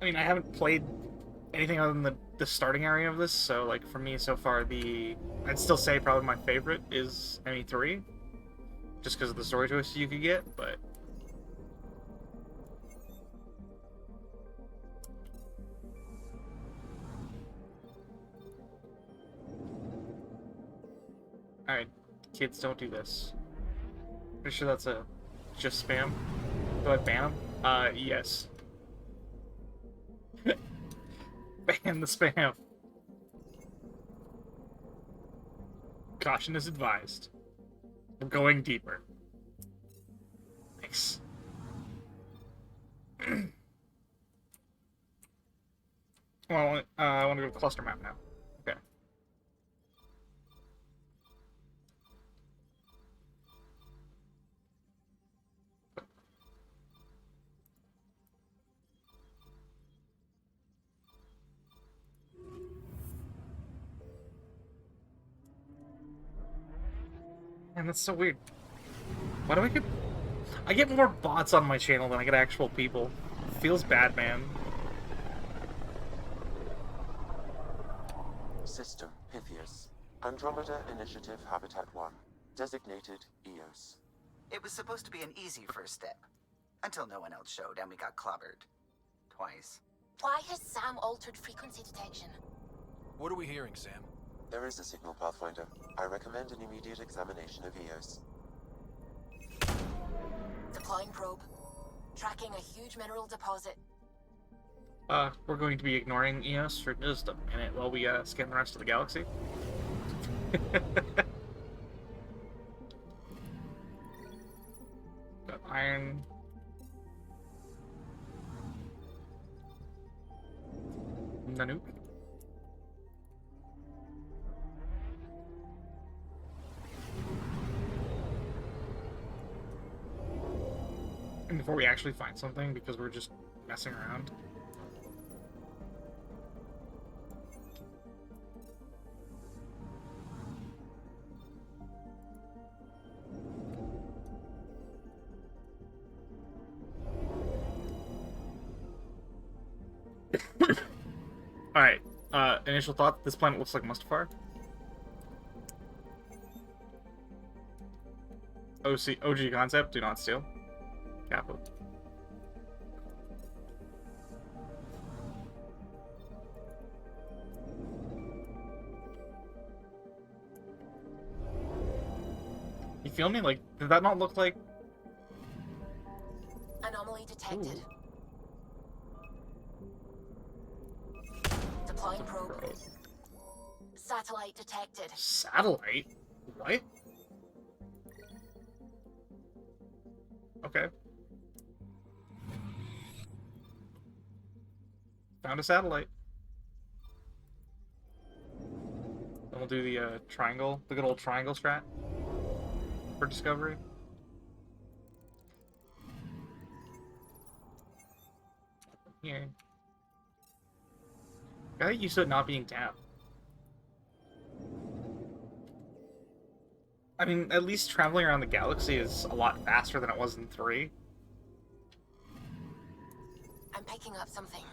I mean, I haven't played anything other than the starting area of this, so, like, for me so far, I'd still say probably my favorite is ME3, just because of the story choices you could get, but... Alright, kids, don't do this. Pretty sure that's a just spam. Do I ban him? Yes. Ban the spam. Caution is advised. We're going deeper. Thanks. Well, I want to go to cluster map now. Okay. Man, that's so weird. Why do I get more bots on my channel than I get actual people. It feels bad, man. System Pythias. Andromeda Initiative Habitat 1. Designated EOS. It was supposed to be an easy first step. Until no one else showed and we got clobbered. Twice. Why has Sam altered frequency detection? What are we hearing, Sam? There is a signal, Pathfinder. I recommend an immediate examination of EOS. Deploying probe. Tracking a huge mineral deposit. We're going to be ignoring EOS for just a minute while we scan the rest of the galaxy. Got iron. Nanook. And before we actually find something, because we're just messing around. Alright, initial thought, this planet looks like Mustafar. OG concept, do not steal. Capo. You feel me? Like, did that not look like... Anomaly detected. Ooh. Deploying probe. Satellite detected. Satellite? What? Okay. Found a satellite. Then we'll do the triangle, the good old triangle strat for discovery. Here. I got used to it not being tapped. I mean, at least traveling around the galaxy is a lot faster than it was in 3. I'm picking up something.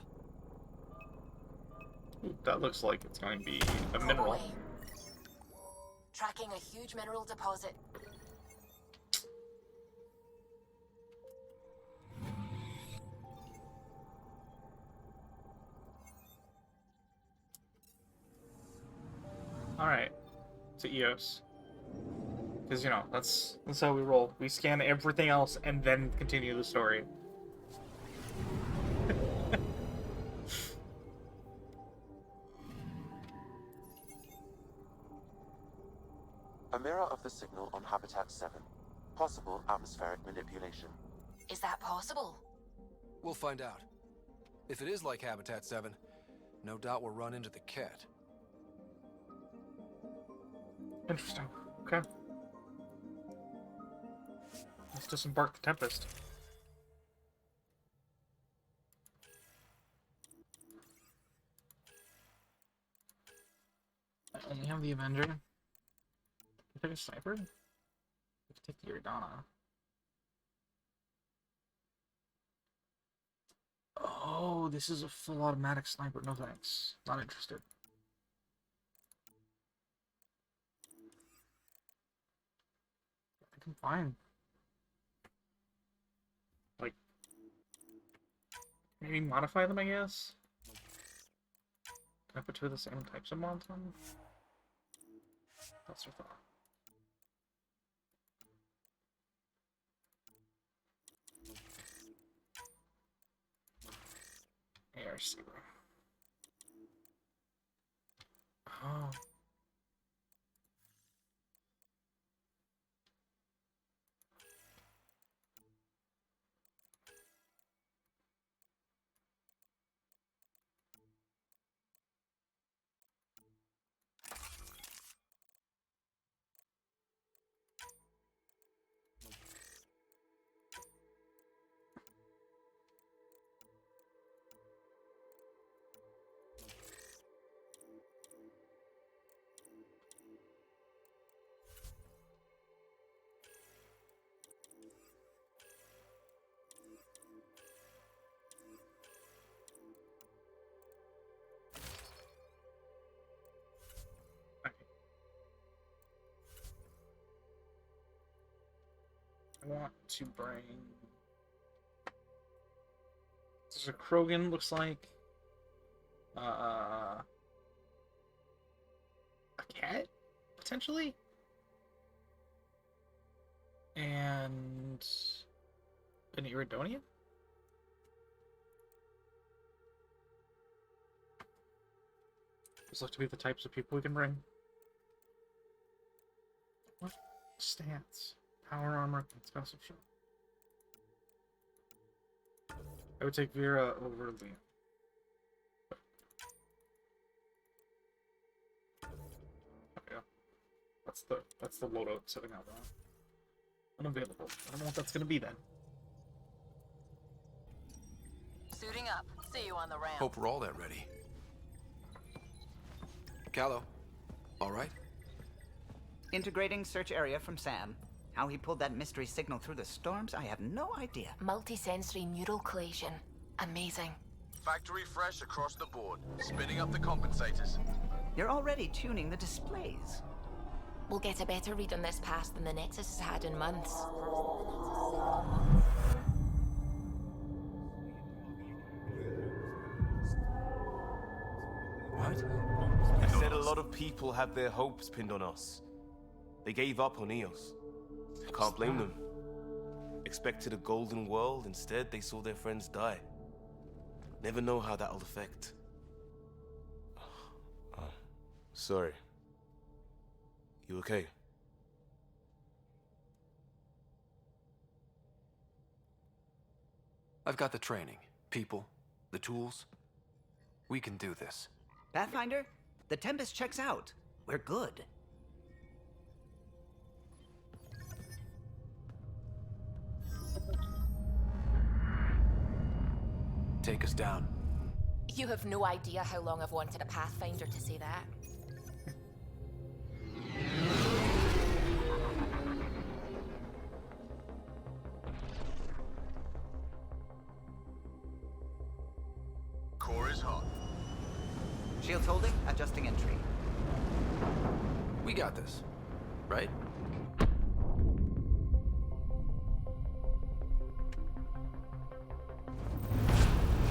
Ooh, that looks like it's going to be a mineral. Away. Tracking a huge mineral deposit. Alright. To EOS. Because, you know, that's how we roll. We scan everything else and then continue the story. A mirror of the signal on Habitat 7. Possible atmospheric manipulation. Is that possible? We'll find out. If it is like Habitat 7, no doubt we'll run into the cat. Interesting. Okay. Let's disembark the Tempest. only have the Avenger. Can I take a sniper? I could take the Iridana. Oh, this is a full automatic sniper. No thanks. Not interested. I can find. Like, maybe modify them, I guess? Can I put two of the same types of mods on them? That's your thought. Air saber. Oh. I want to bring... There's a Krogan, looks like. A cat, potentially? And... an Iridonian? Those look to be the types of people we can bring. What stats? Power armor, expensive shot. I would take Vera over Liam. Yeah. That's the loadout sitting out there. Unavailable. I don't know what that's gonna be then. Suiting up. See you on the ramp. Hope we're all that ready. Callow, all right? Integrating search area from Sam. How he pulled that mystery signal through the storms, I have no idea. Multisensory neural collation. Amazing. Factory fresh across the board. Spinning up the compensators. You're already tuning the displays. We'll get a better read on this pass than the Nexus has had in months. What? I said a lot of people have their hopes pinned on us. They gave up on Eos. I can't blame them. Expected a golden world, instead they saw their friends die. Never know how that'll affect. Sorry. You okay? I've got the training, people, the tools. We can do this. Pathfinder, the Tempest checks out. We're good. Take us down. You have no idea how long I've wanted a Pathfinder to say that. Core is hot. Shields holding, adjusting entry. We got this, right?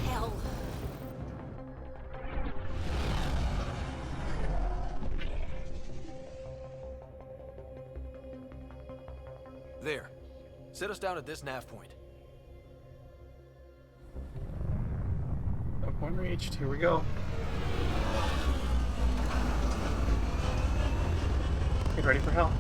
Hell. There. Set us down at this nav point. No point reached. Here we go. Get ready for hell.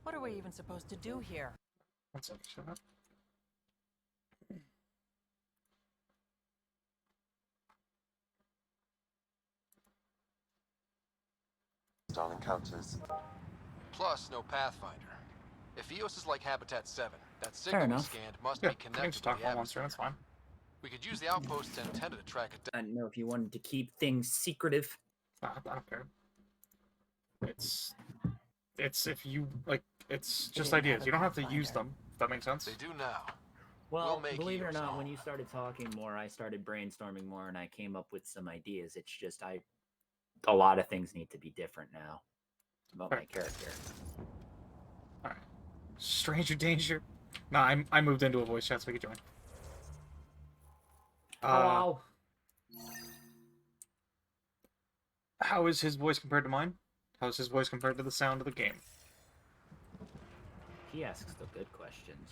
What are we even supposed to do here? One second, shut up. hostile encounters. Plus, no Pathfinder. If EOS is like Habitat 7, that Fair signal we enough. scanned must Yeah, be I can connected just to talk the about monster. atmosphere. That's fine. We could use the outpost's antenna to track it down. I don't know if you wanted to keep things secretive. I don't care. It's if you like. It's just didn't ideas. have a You don't have to use Pathfinder. them. If that makes sense. They do now. Well, make believe it or EOS not, home. when you started talking more, I started brainstorming more, and I came up with some ideas. It's just a lot of things need to be different now about my character. All right. Stranger danger. No, I moved into a voice chat so we could join. Hello. How is his voice compared to mine? How is his voice compared to the sound of the game? He asks the good questions.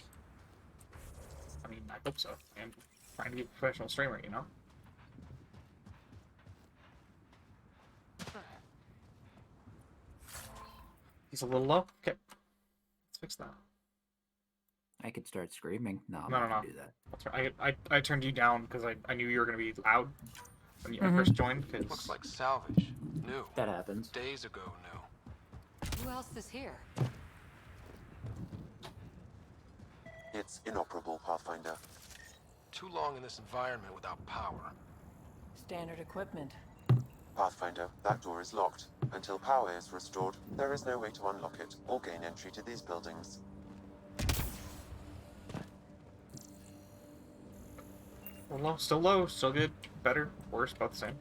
I mean, I hope so. I'm trying to be a professional streamer, you know? He's a little low? Okay. Let's fix that. I could start screaming. No, I'm No, not no, gonna no. do that. That's right. I turned you down because I knew you were going to be loud when you Mhm. first joined. Cause... Looks like salvage. New. That happens. Days ago, new. Who else is here? It's inoperable, Pathfinder. Too long in this environment without power. Standard equipment. Pathfinder, that door is locked. Until power is restored, there is no way to unlock it or gain entry to these buildings. Well, low, still good, better, worse, about the same.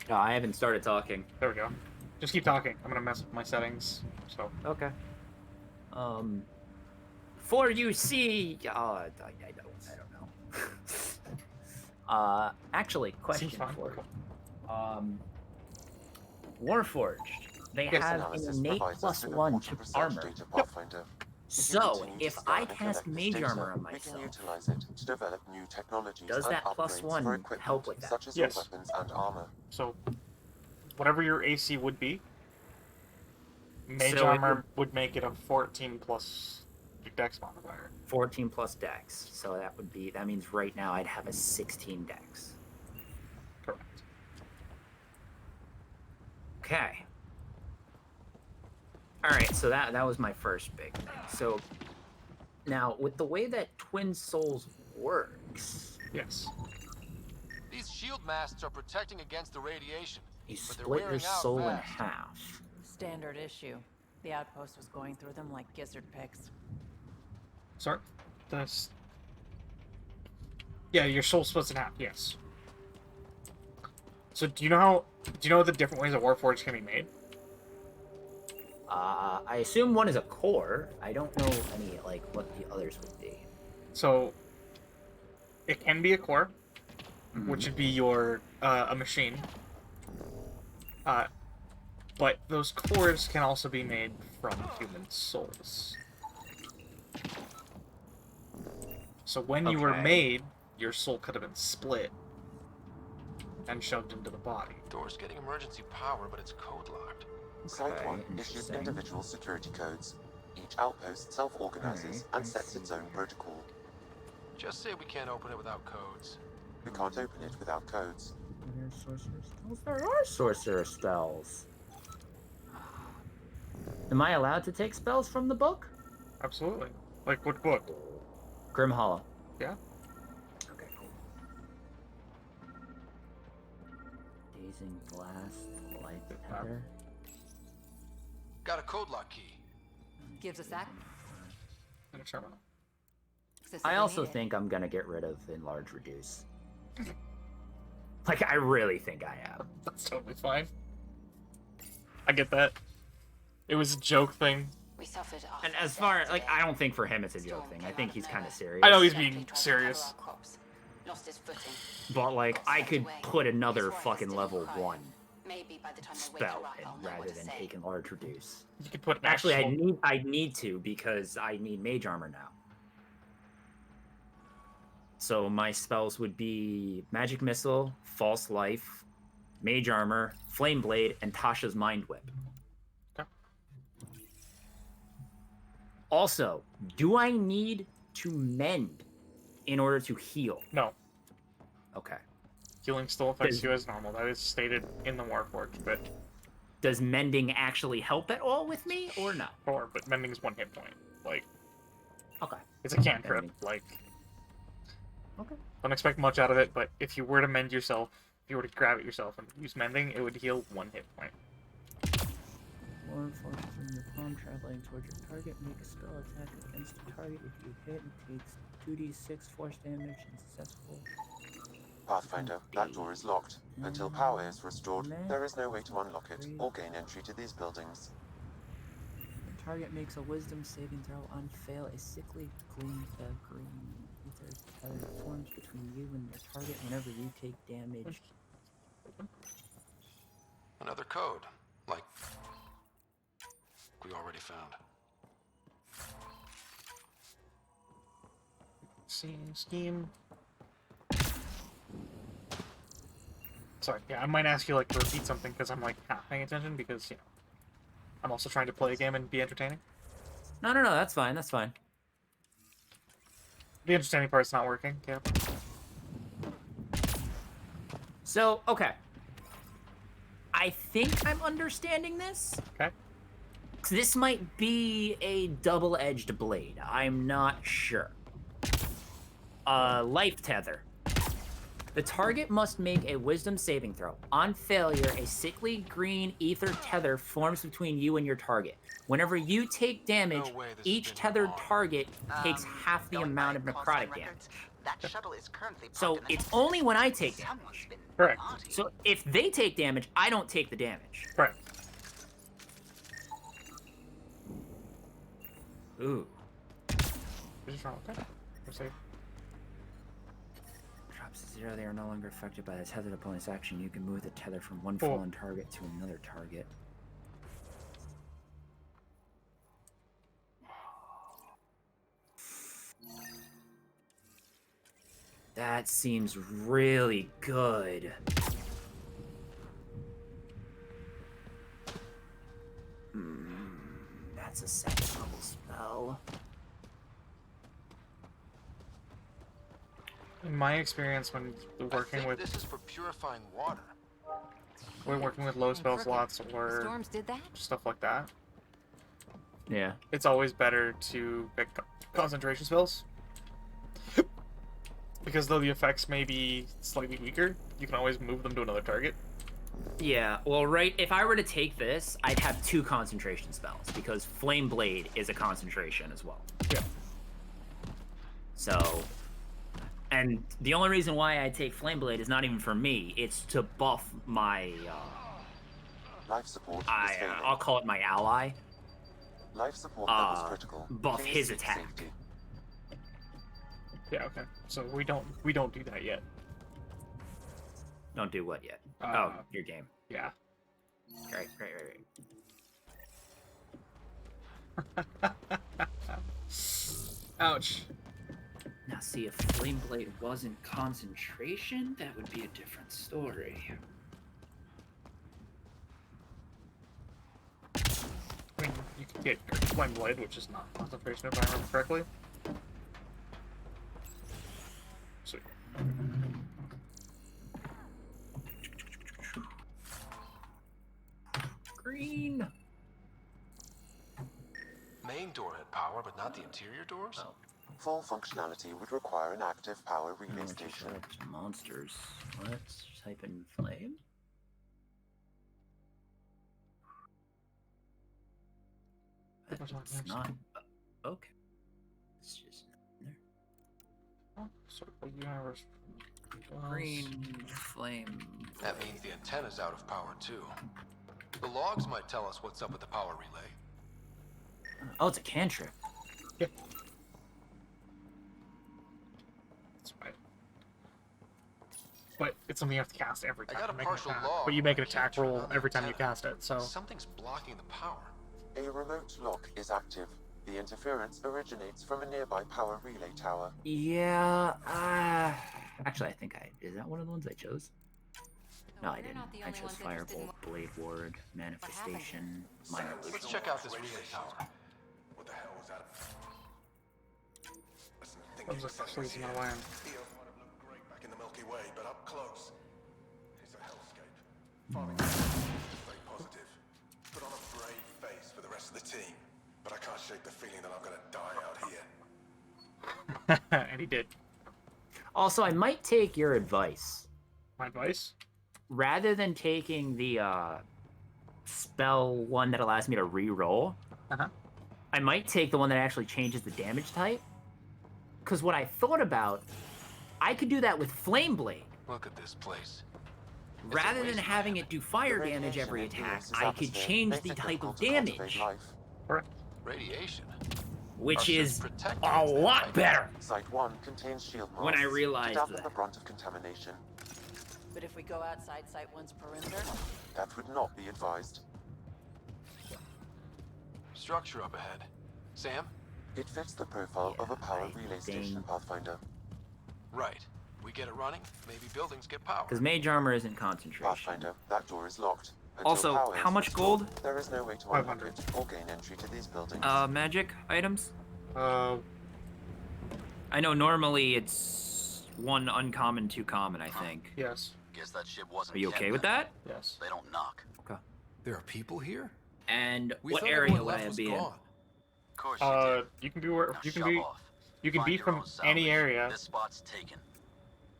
No, I haven't started talking. There we go. Just keep talking. I'm gonna mess with my settings, so. Okay. For you see, I don't know. Actually, question fun. for you. Warforged. They This have an analysis innate provides us with +1 important to research armor. data, Pathfinder. So, continue to if scan I and cast collect this mage data, armor on we can myself, utilize it to develop new technologies does and that upgrades +1 for equipment, help with that? such as Yes. your weapons and armor. So, whatever your AC would be, mage So it armor would make it a 14 plus dex modifier. 14 plus dex. So that means right now I'd have a 16 dex. Correct. Okay. Alright, so that was my first big thing. So now with the way that Twin Souls works, yes. These shield masts are protecting against the radiation. you but they're split your wearing out soul in fast. half. Standard issue. The outpost was going through them like gizzard picks. Sorry? That's... Yeah, your soul splits in half, yes. So do you know the different ways a Warforged can be made? I assume one is a core. I don't know any, like, what the others would be. So, it can be a core, which would be your, a machine. But those cores can also be made from human souls. So when you were Okay. made, your soul could have been split and shoved into the body. Door's getting emergency power, but it's code locked. Site 1 issues interesting. individual security codes. Each outpost self-organizes and sets its own protocol. Just say we can't open it without codes. We can't open it without codes. There are sorcerer spells. Am I allowed to take spells from the book? Absolutely. Like what book? Grim Hollow. Yeah. Okay, cool. Dazing Blast, Light Tether. Got a code lock key. Gives us that. And a terminal. I also think I'm gonna get rid of Enlarge Reduce. Like, I really think I am. That's totally fine. I get that. It was a joke thing. We suffered our And as far, like, I don't think for him it's a joke thing. I think he's kind of serious. I know he's being serious. lost his footing. But, like, I could put another fucking level 1 Maybe by the time they wake spell up, in I'll know rather what to than say. take Enlarge Reduce. You could put an Actually, actual... I need to because I need mage armor now. So my spells would be Magic Missile, False Life, Mage Armor, Flame Blade, and Tasha's Mind Whip. Okay. Also, do I need to mend in order to heal? No. Okay. Healing still affects you as normal. That is stated in the Warforged bit. does mending actually help at all with me, or no? Or, but mending's 1 hit point. Like, okay, it's a cantrip. Like, okay, don't expect much out of it. But if you were to mend yourself, if you were to grab it yourself and use mending, it would heal 1 hit point. More forces in your palm traveling towards your target. Make a spell attack against the target. If you hit, it takes 2d6 force damage and successful. Pathfinder, that door is locked. Until power is restored, there is no way to unlock it or gain entry to these buildings. The target makes a wisdom saving throw on fail. A sickly green ether tether forms between you and your target whenever you take damage. Another code, like we already found. Scheme. Sorry, yeah, I might ask you like to repeat something because I'm like not paying attention because, you know, I'm also trying to play a game and be entertaining. No, that's fine. That's fine. The entertaining part's not working. Yeah. So, okay. I think I'm understanding this. Okay. This might be a double-edged blade. I'm not sure. Life tether. The target must make a wisdom saving throw. On failure, a sickly green ether tether forms between you and your target. Whenever you take damage, each tethered target takes half the amount of necrotic damage. That shuttle is currently So it's only when I take damage. Correct. So if they take damage, I don't take the damage. Correct. Ooh. Is wrong with that? We're safe. Drops to 0, they are no longer affected by the tethered opponent's action. You can move the tether from one fallen target to another target. That seems really good. That's a 2nd level spell. In my experience, when working with this is for purifying water. We're working with low spell slots or Storms did that? stuff like that, yeah, it's always better to pick concentration spells. Because though the effects may be slightly weaker, you can always move them to another target. Yeah, well, right, if I were to take this, I'd have 2 concentration spells, because Flame Blade is a concentration as well. Yeah. So, and the only reason why I take Flame Blade is not even for me, it's to buff my, Life support I'll call it my ally. Life support that was critical. Buff Please his seek attack. safety. Yeah, okay. So we don't do that yet. Don't do what yet? Oh, your game. Yeah. Right. Ouch. Now, see, if Flame Blade wasn't concentration, that would be a different story. I mean, you can get Flame Blade, which is not concentration if I remember correctly. Sweet. Green. Main door had power, but not the interior doors? Oh. Full functionality would require an active power relay station. Monsters. Let's type in flame. It's not. Okay. It's just there. Oh, circle universe. Green flame. That means the antenna's out of power, too. The logs might tell us what's up with the power relay. Oh, it's a cantrip. Yeah. That's right. But it's something you have to cast every time. I got a to make an partial attack. log. But you make an attack roll every time you cast it, so... Something's blocking the power. A remote lock is active. The interference originates from a nearby power relay tower. Yeah, actually, I think is that one of the ones I chose? No, I didn't. I chose Firebolt, Blade Ward, Manifestation, Minor Illusion. Let's check out this relay tower. What the hell was that? That was like freezing my land. Eos might have looked great back in the Milky Way, but up close, it's a hellscape. Stay positive. for the rest of the team, but I can't shake the feeling that I'm gonna die out here. And he did. Also, I might take your advice. My advice? Rather than taking the spell one that allows me to re-roll, I might take the one that actually changes the damage type. Because what I thought about, I could do that with Flame Blade. Look at this place. Rather than having it do fire damage every attack, I could change the type of damage. Radiation. Which is a lot better. Site 1 contains shield When I masts realized to dampen that. the brunt of contamination. But if we go outside Site 1's perimeter, That would not be advised. Structure up ahead. Sam? It fits the profile of a power relay station, Pathfinder. Right. We get it running, maybe buildings get power. Because mage armor isn't concentration. Pathfinder, that door is locked. Until Also, power how is much restored, gold? There is no way to unlock it or gain entry to these buildings. Magic items? I know normally it's 1 uncommon, 2 common, I think. Yes. Guess that ship wasn't Are you okay with that? Yes. They don't knock. Okay. There are people here? And We what thought area everyone would left I was be in? gone. Of course You can be where you can be. off. You can Find be your from own salvage. any area, This spot's taken.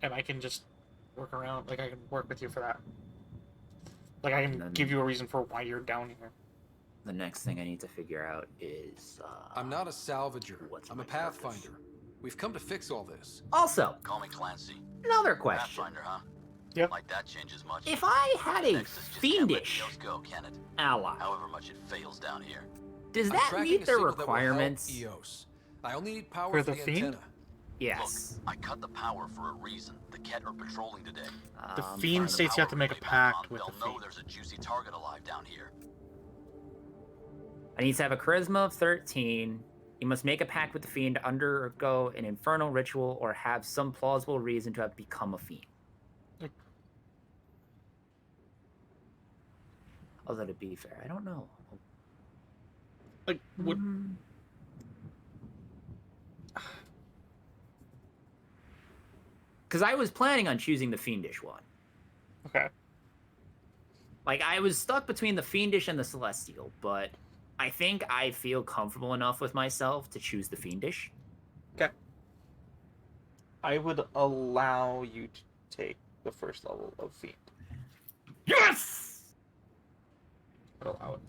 and I can just work around. Like I can work with you for that. Like I can give you a reason for why you're down here. The next thing I need to figure out is. I'm not a salvager. I'm a pathfinder. We've come to fix all this. Also, Call me Clancy. another question. Pathfinder, huh? Yep. Like that changes much. If I had a Nexus just can't let fiendish Eos go, can it? ally, However much it fails down here. does I'm that tracking meet a the signal that will help requirements? Eos. I only need power For for the the Fiend? antenna. Yes. Look, I cut the power for a reason. The Ket are patrolling today. The Um, Fiend Turn the states you have power to make a relay back pact on, with the they'll know Fiend. there's a juicy target alive down here. I need to have a charisma of 13. You must make a pact with the fiend to undergo an infernal ritual or have some plausible reason to have become a fiend. Although to be fair, I don't know. Like what? Because I was planning on choosing the fiendish one. Okay. Like, I was stuck between the fiendish and the celestial, but I think I feel comfortable enough with myself to choose the fiendish. Okay. I would allow you to take the first level of Fiend. Yes! I'd allow it.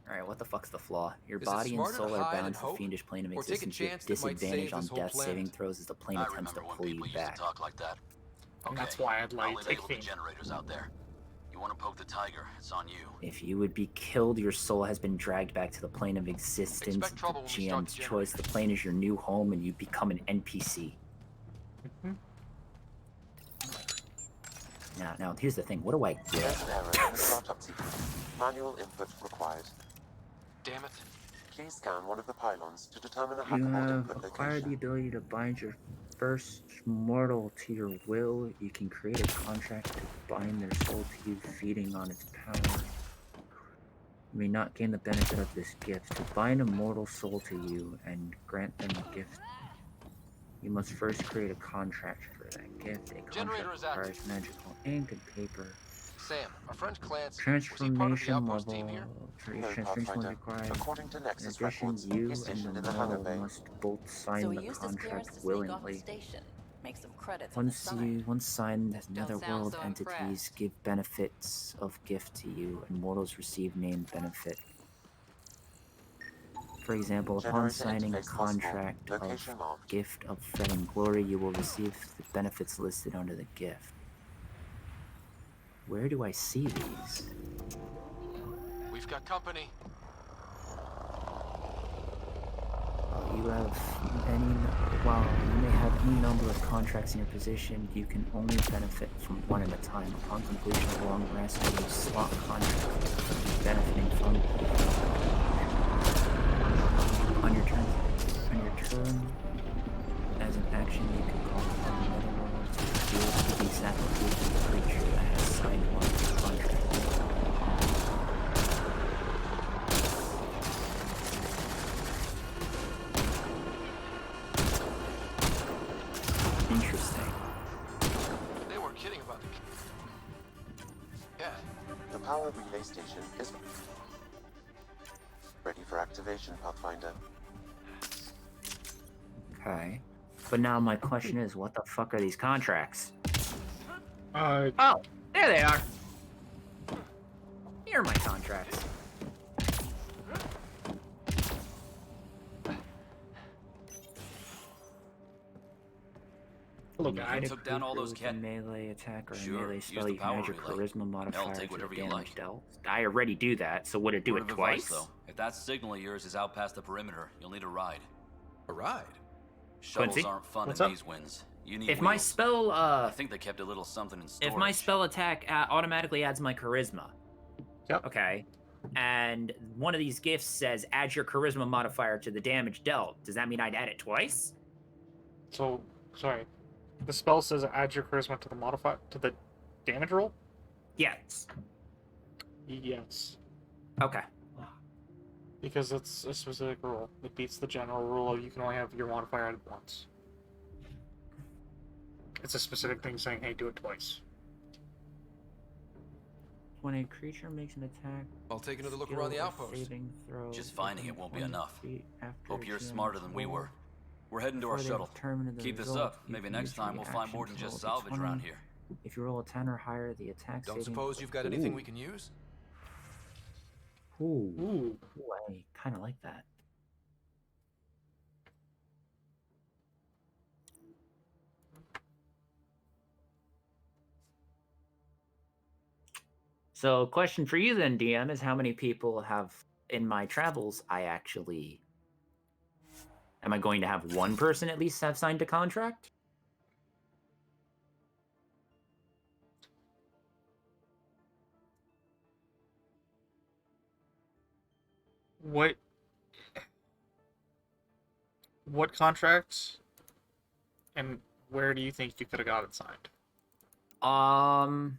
Alright, what the fuck's the flaw? Your Is it body and smarter to soul are hide bound and to the hope, fiendish plane of or take a existence with chance that might disadvantage save on this whole death saving planet? throws as the plane I attempts to remember when pull you people used back. to talk like that. And that's why I'd I'll like to take enable the Fiend. generators out there. You want to poke the tiger? It's on you. If you would be killed, your soul has been dragged back to the plane of existence. Expect The trouble when we start GM's the choice. The plane is your new home, and you become an NPC. Now, here's the thing. What do I get? There's an error in the startup sequence. Manual input required. Damn it. Please scan one of the pylons to determine a You hackable have input acquired the location. ability to bind your first mortal to your will. You can create a contract to bind their soul to you, feeding on its power. You may not gain the benefit of this gift. To bind a mortal soul to you and grant them a gift, you must first create a contract for that gift. A Generator contract is active. requires magical ink and paper. Sam, our friend Clancy, was he part of the Transformation outpost level. team here? No, Transformation Pathfinder. required. According to In Nexus addition, records, you he's stationed and in the the hangar mortal bay. must both sign so the he used his clearance contract to sneak off the willingly. station. Make some credits on the Once signed, sound netherworld so entities impressed. give benefits of gift to you, and mortals receive named benefit. For example, upon Generator signing a interface possible. contract Location of marked. gift of fred and glory, you will receive the benefits listed under the gift. Where do I see these? We've got company. You have while you may have any number of contracts in your position, you can only benefit from one at a time. Upon completion of a long rest, you slot contracts benefiting from on your turn, as an action, you can call upon the netherworld to deal with the application of the creature that has signed one of your contracts. Interesting. They weren't kidding about the... Yeah. The power relay station is... copy for activation, Pathfinder. Okay. But now my question is, what the fuck are these contracts? Oh, there they are. Here are my contracts. Look, I took down all those cat melee attack or Sure, melee use spell. the You can add your power relay. charisma modifier Hell, take to whatever the you damage like. dealt. I already do that, so would it do Word it of advice, twice? though. If that signal of yours is out past the perimeter, you'll need a ride. A ride? Shuttles Quincy? aren't fun What's in up? these winds. You need If my wheels. spell, I think they kept a little something in storage. if my spell attack automatically adds my charisma. Yep. Okay. And one of these gifts says add your charisma modifier to the damage dealt. Does that mean I'd add it twice? So, sorry. The spell says add your charisma to the modifier to the damage roll? Yes. Yes. Okay. Because it's a specific rule. It beats the general rule of you can only have your modifier added once. It's a specific thing saying, hey, do it twice. When a creature makes an attack, I'll take another look skill around the or outpost. saving throw Just finding it within won't be 20 enough. feet after Hope you're GM smarter than we roll. were. We're heading to our Before they shuttle. determine the Keep this result, up. you Maybe can next use time we'll find reaction more than to just roll salvage d20. around here. If you roll a 10 or higher, the attack Don't saving... suppose you've got anything we can use? Ooh. Ooh, I kind of like that. So, question for you then, DM, is how many people have, in my travels, am I going to have one person at least have signed a contract? What contracts and where do you think you could have got it signed? I'm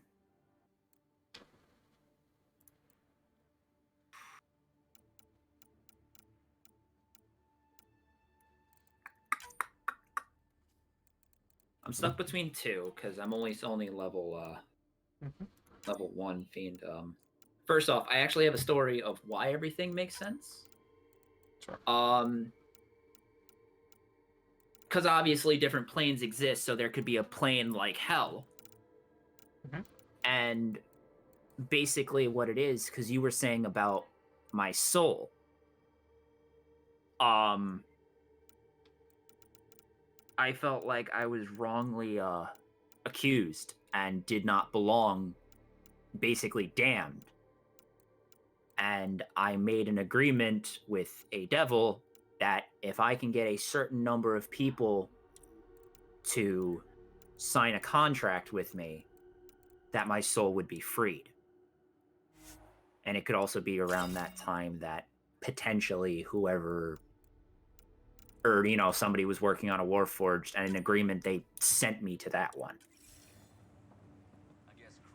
stuck between two because I'm only level level 1 fiend. First off, I actually have a story of why everything makes sense. Sure. Because obviously different planes exist, so there could be a plane like hell. Mhm. And basically what it is, because you were saying about my soul. I felt like I was wrongly accused and did not belong, basically damned. And I made an agreement with a devil that if I can get a certain number of people to sign a contract with me, that my soul would be freed. And it could also be around that time that potentially whoever, or, you know, somebody was working on a Warforged and an agreement, they sent me to that one.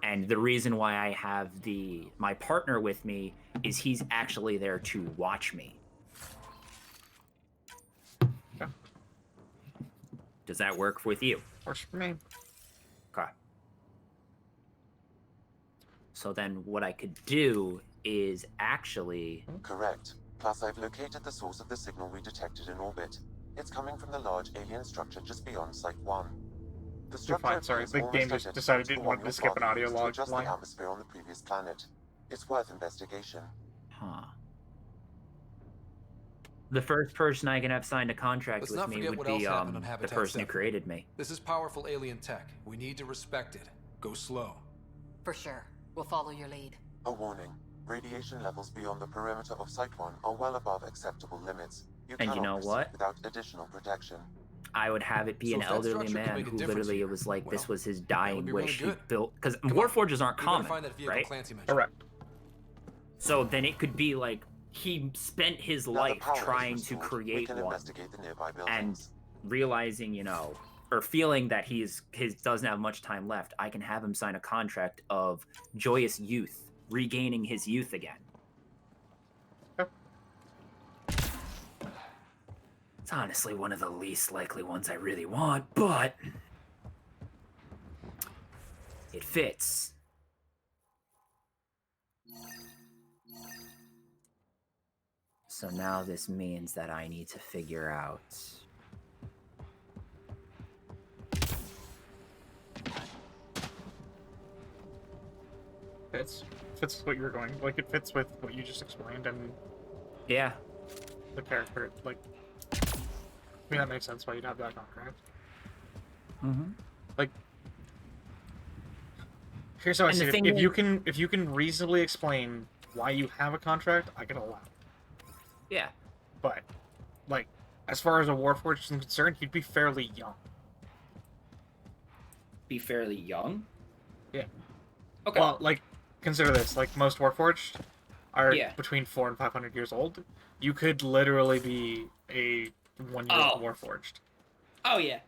And the reason why I have my partner with me is he's actually there to watch me. Okay. Does that work with you? Works for me. Okay. So then what I could do is actually... Correct. Plus, I've located the source of the signal we detected in orbit. It's coming from the large alien structure just beyond Site 1. The You're structure fine, sorry. appears The almost game just identical decided to it the didn't one want your to skip an father audio used to log adjust line. the atmosphere on the previous planet. It's worth investigation. Huh. The first person I can have signed a contract Let's with not me forget would what be else happened on the Habitat person who 7. created me. This is powerful alien tech. We need to respect it. Go slow. For sure. We'll follow your lead. A warning. Radiation levels beyond the perimeter of Site 1 are well above acceptable limits. You And you cannot know proceed what? without additional protection. I would have it be So an if that elderly structure could man make a who difference literally here, it was like this well, was his that dying would be wish. really He good. built because Come on, Warforges aren't we better common, find that vehicle right? Clancy mentioned. Correct. So then it could be like he spent his Now the life power is trying to restored. We create can one, investigate the nearby and buildings. realizing, you know, or feeling that his doesn't have much time left, I can have him sign a contract of joyous youth, regaining his youth again. It's honestly one of the least likely ones I really want, but it fits. So now this means that I need to figure out... Fits with what you're going. Like, it fits with what you just explained and... Yeah. The character, like... I mean, that makes sense why you'd have that contract. Mm-hmm. Like... Here's how I see it. If you can reasonably explain why you have a contract, I can allow it. Yeah. But, like, as far as a Warforged is concerned, he'd be fairly young. Be fairly young? Yeah. Okay. Well, like, consider this. Like, most Warforged are Yeah. between 400 and 500 years old. You could literally be a 1 year old Warforged. Oh, yeah.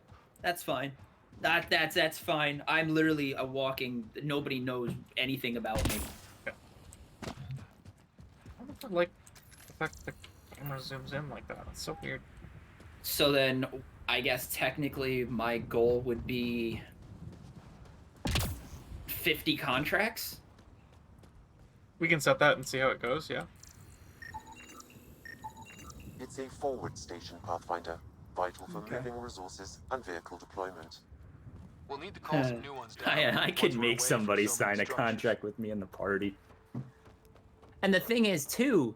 That's fine. That's fine. I'm literally a walking... Nobody knows anything about me. Yeah. I don't like the fact that the camera zooms in like that. It's so weird. So then, I guess technically my goal would be 50 contracts? We can set that and see how it goes, yeah. It's a forward station, Pathfinder, vital for moving resources and vehicle deployment. We'll need to call some new ones down. I could make somebody sign a contract with me in the party. And the thing is, too,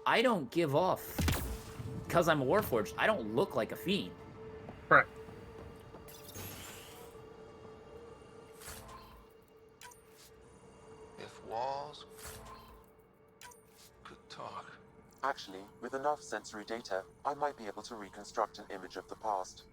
I don't give off... Because I'm a Warforged, I don't look like a fiend. Correct. If walls could talk. Actually, with enough sensory data, I might be able to reconstruct an image of the past.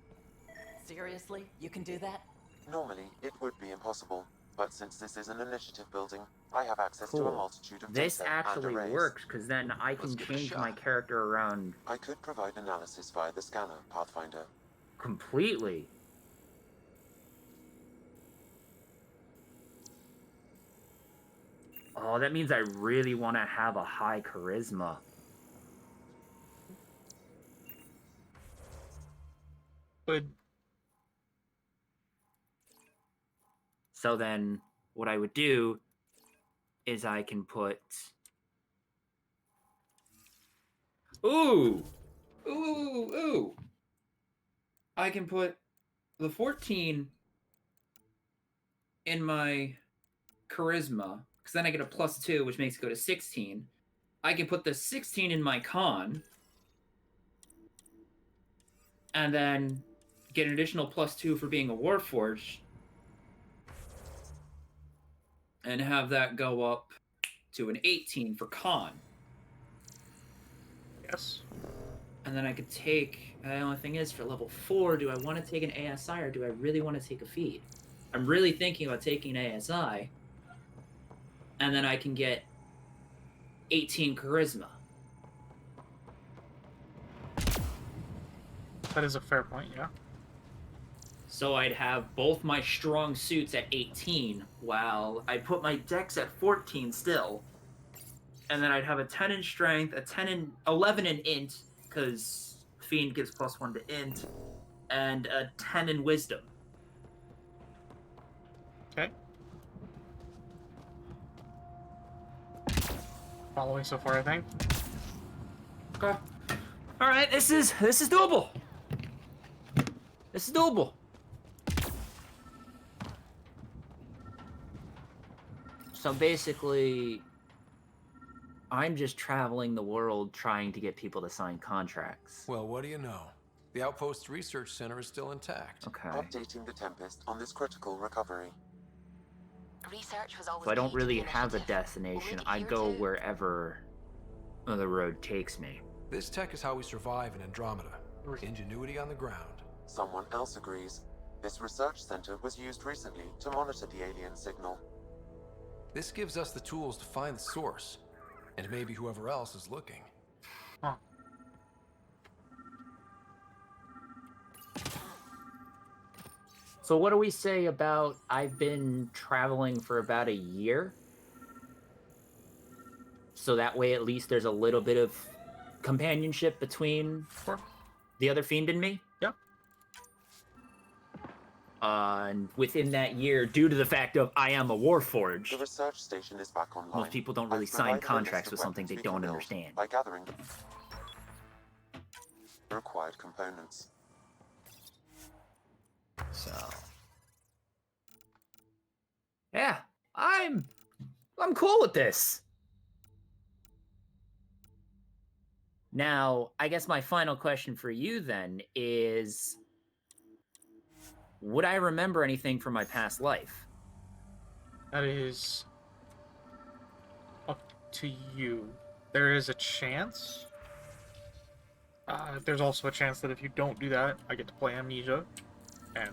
Seriously? You can do that? Normally, it would be impossible, but since this is an initiative building, I have access to a multitude of This data actually and arrays. works, because then I can change my character around... I could provide analysis via the scanner, Pathfinder. Completely. Oh, that means I really want to have a high charisma. Good. So then, what I would do is I can put... Ooh! Ooh! I can put the 14 in my charisma, because then I get a +2, which makes it go to 16. I can put the 16 in my con, and then get an additional +2 for being a Warforged, and have that go up to an 18 for con. Yes. And then I could take... The only thing is, for level 4, do I want to take an ASI, or do I really want to take a feed? I'm really thinking about taking an ASI, and then I can get 18 charisma. That is a fair point, yeah. So I'd have both my strong suits at 18, while I put my dex at 14 still. And then I'd have a 10 in strength, a 10 in 11 in int, because Fiend gives +1 to int, and a 10 in wisdom. Okay. Following so far, I think. Okay. All right, this is doable. This is doable. So basically, I'm just traveling the world trying to get people to sign contracts. Well, what do you know? The Outpost Research Center is still intact. Okay. Updating the Tempest on this critical recovery. Research was always So I don't key to the really have a initiative. destination. We'll I leave it go here to- wherever the road takes me. This tech is how we survive in Andromeda. Ingenuity on the ground. Someone else agrees. This research center was used recently to monitor the alien signal. This gives us the tools to find the source, and maybe whoever else is looking. Huh. So what do we say about I've been traveling for about a year? So that way at least there's a little bit of companionship between the other fiend and me? Yep. And within that year, due to the fact of I am a Warforged, The research station is back online. most people don't really I've sign provided a list contracts of with something weapons they we can don't build understand. by gathering the required components. So, yeah, I'm cool with this. Now, I guess my final question for you then is, would I remember anything from my past life? That is up to you. There is a chance. There's also a chance that if you don't do that, I get to play Amnesia. And,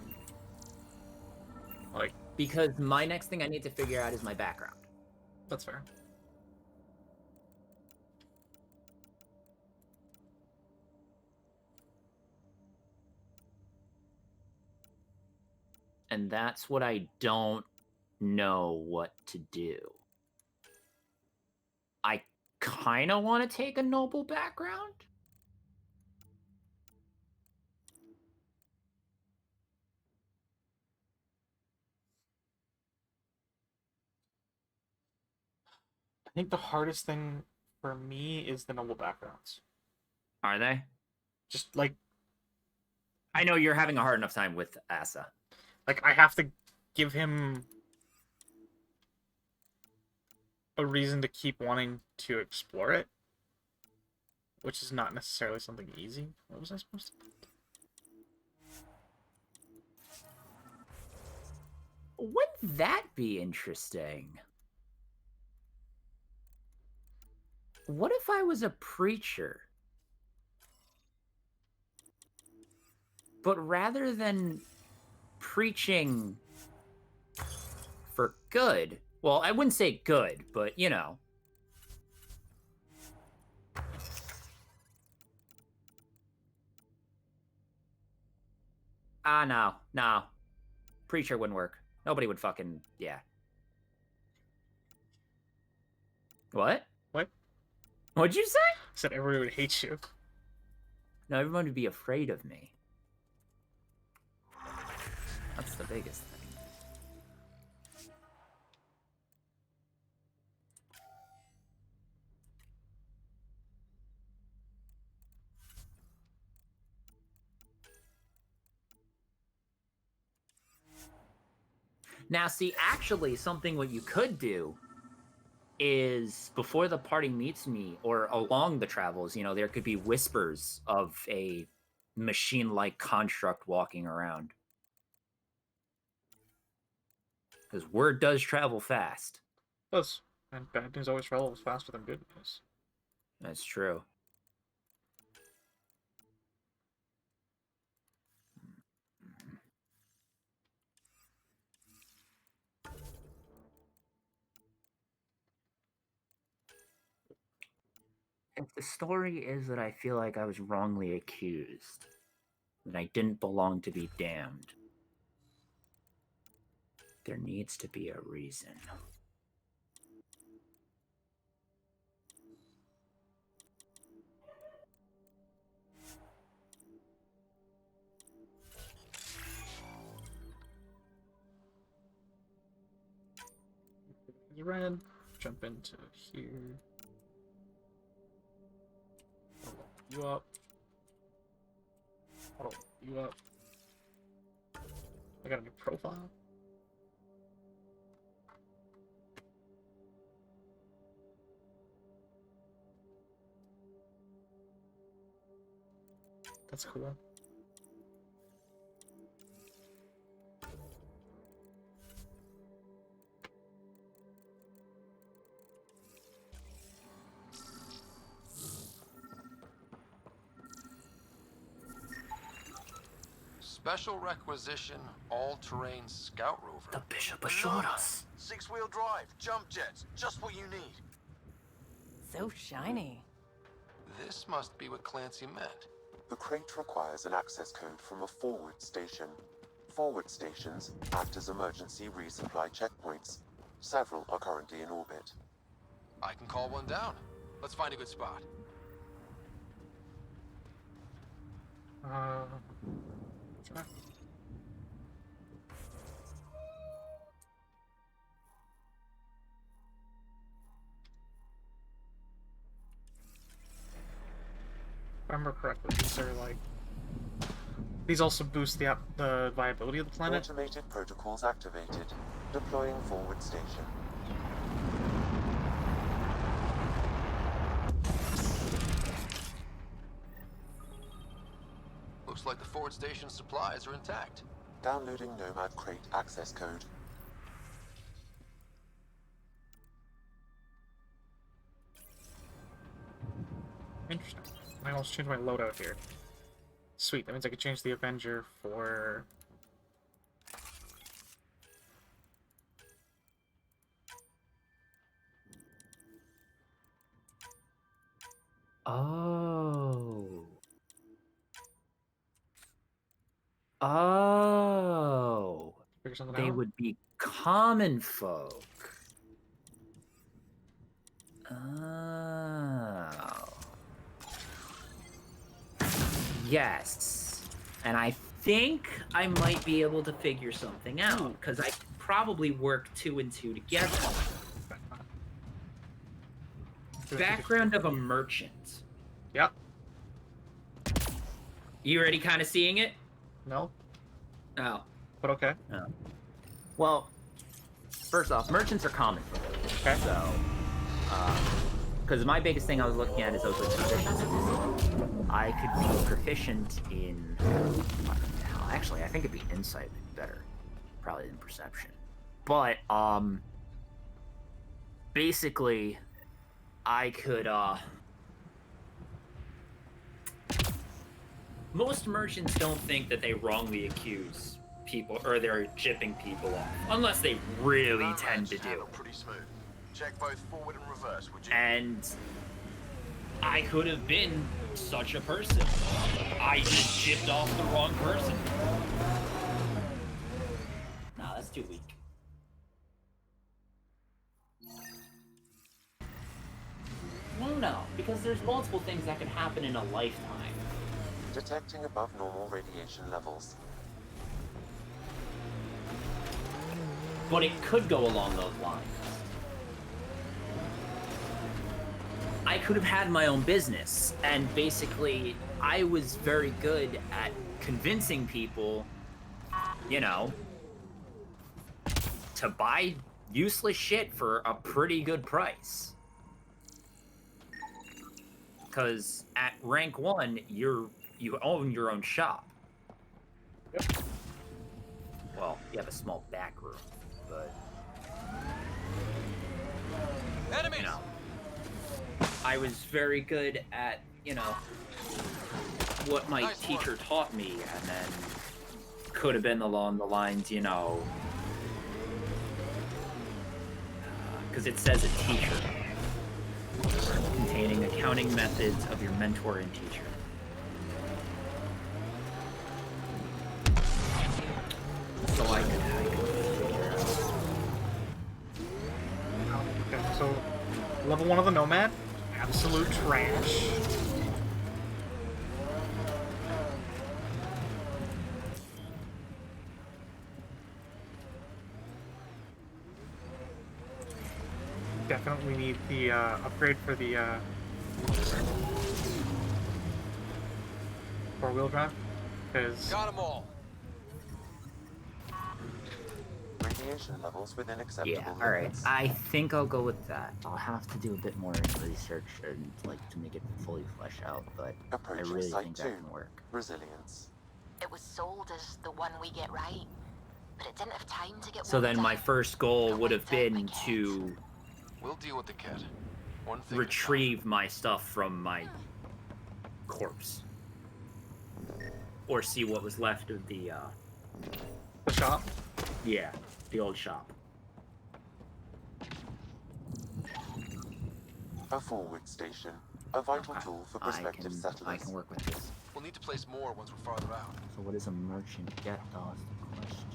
like... Because my next thing I need to figure out is my background. That's fair. And that's what I don't know what to do. I kind of want to take a noble background. I think the hardest thing for me is the noble backgrounds. Are they? Just, like... I know you're having a hard enough time with Asa. Like, I have to give him a reason to keep wanting to explore it, which is not necessarily something easy. What was I supposed to do? Wouldn't that be interesting? What if I was a preacher? But rather than preaching for good, well, I wouldn't say good, but you know. No. Preacher wouldn't work. Nobody would fucking, yeah. What? What? What'd you say? I said everybody would hate you. No, everyone would be afraid of me. That's the biggest thing. Now, see, actually, something what you could do is before the party meets me or along the travels, you know, there could be whispers of a machine-like construct walking around. Because word does travel fast. It does. And bad news always travels faster than good news. That's true. If the story is that I feel like I was wrongly accused, that I didn't belong to be damned, there needs to be a reason. Red, jump into here. I'll you up. I'll you up. I got a new profile. That's cool. Special requisition, all-terrain scout rover. The Bishop assured us. 6-wheel drive, jump jets, just what you need. So shiny. This must be what Clancy meant. The crate requires an access code from a forward station. Forward stations act as emergency resupply checkpoints. Several are currently in orbit. I can call one down. Let's find a good spot. Sure. I remember correctly, these are like... These also boost the viability of the planet. Automated protocols activated. Deploying forward station. Looks like the forward station supplies are intact. Downloading Nomad Crate access code. Interesting. I can also change my loadout here. Sweet, that means I can change the Avenger for... Oh. Oh. Figure something They out? would be common folk. Oh. Yes. And I think I might be able to figure something out, because I could probably work 2 and 2 together. Background of a merchant. Yep. You already kind of seeing it? No. Oh. But okay. Oh. Well, first off, merchants are common. Okay. So, because my biggest thing I was looking at is those proficiencies. I could be proficient in... Actually, I think it'd be insight better, probably than perception. But, basically, I could, most merchants don't think that they wrongly accuse people, or they're chipping people off, unless they really tend to do. Pretty smooth. Check both forward and reverse, would you? And I could have been such a person. I just chipped off the wrong person. Nah, that's too weak. Well, no, because there's multiple things that could happen in a lifetime. Detecting above normal radiation levels. But it could go along those lines. I could have had my own business, and basically, I was very good at convincing people, you know, to buy useless shit for a pretty good price. Because at rank 1, you own your own shop. Yep. Well, you have a small back room, but... Enemies! You know, I was very good at, you know, what my teacher taught me, and then could have been along the lines, you know, because it says a teacher, containing accounting methods of your mentor and teacher. So I could figure out. Okay, so level 1 of the Nomad, absolute trash. Definitely need the upgrade for the 4-wheel drive, because got them all. Radiation levels within acceptable Yeah, alright. limits. I think I'll go with that. I'll have to do a bit more research and like to make it fully flesh out, but Approaching I really site think 2. that can work. Resilience. It was sold as the one we get right, but it didn't have time to get So then my first goal would have been to We'll deal with the cat. One thing retrieve my stuff from my corpse. Or see what was left of the shop? Yeah, the old shop. A forward station. A vital tool for prospective settlers. I can work with this. We'll need to place more once we're farther out. So what does a merchant get, though, is the question.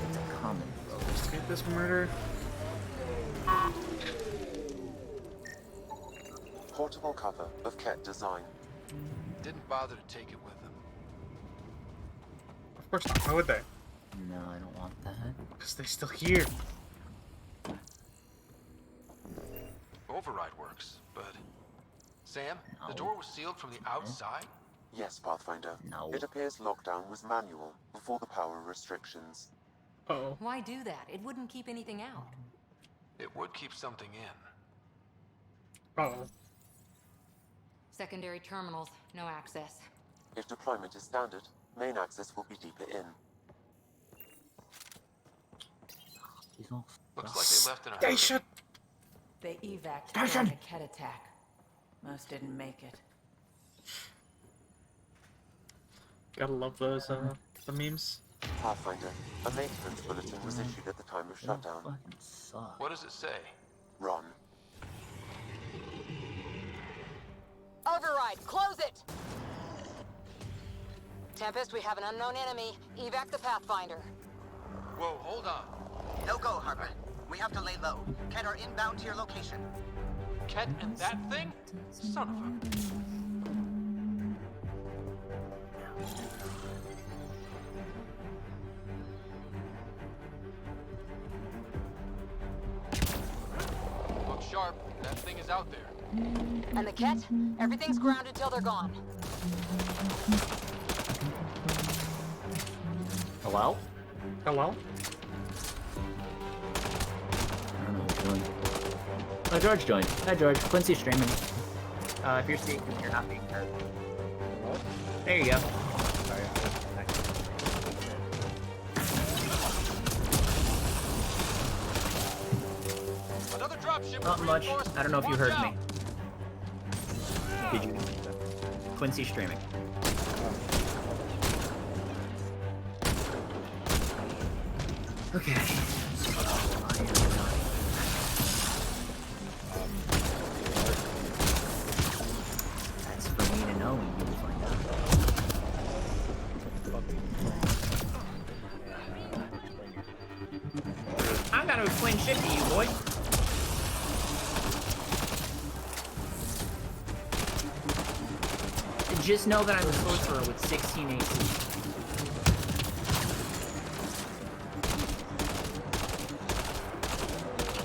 It's a common throw. Investigate this murder. Portable cover of Ket design. Didn't bother to take it with them. Of course not. How would they? No, I don't want that. Because they're still here. override works, but... Sam, the door was sealed from the outside? Yes, Pathfinder. No. It appears lockdown was manual before the power restrictions. Uh-oh. Why do that? It wouldn't keep anything out. It would keep something in. Uh-oh. Secondary terminals, no access. If deployment is standard, main access will be deeper in. Looks like they left in a hurry. Station! They evac'd Station! during a Ket attack. Most didn't make it. Gotta love those, the memes. Pathfinder, a maintenance bulletin was issued at the time of shutdown. What does it say? Run. Override, close it! Tempest, we have an unknown enemy. Evac the Pathfinder. Whoa, hold on. No go, Harper. We have to lay low. Ket are inbound to your location. Ket and that thing? Son of a... Look sharp. That thing is out there. And the Ket? Everything's grounded till they're gone. Hello? Hello? I don't know who's doing. Oh, George joined. Hi, George. Quincy's streaming. If you're speaking, you're not being heard. There you go. Sorry, Another dropship. Not much. I don't know if you heard me. Did you? Quincy's streaming. Okay. That's for me to know, and you will find out. I'm gonna explain shit to you, boy. Just know that I'm a sorcerer with 16 AC.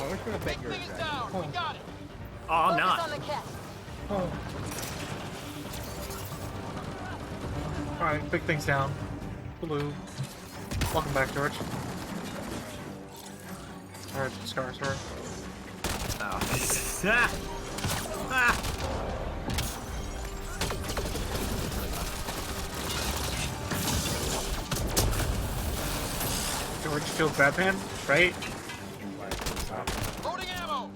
I wish we would bet yours, right? We got it. Oh, I'm Focus not. on the Ket. Oh. Alright, big things down. Blue. Welcome back, George. Alright, Scar, sorry. Oh. Ah. Ah. George killed Batman, right? Loading ammo.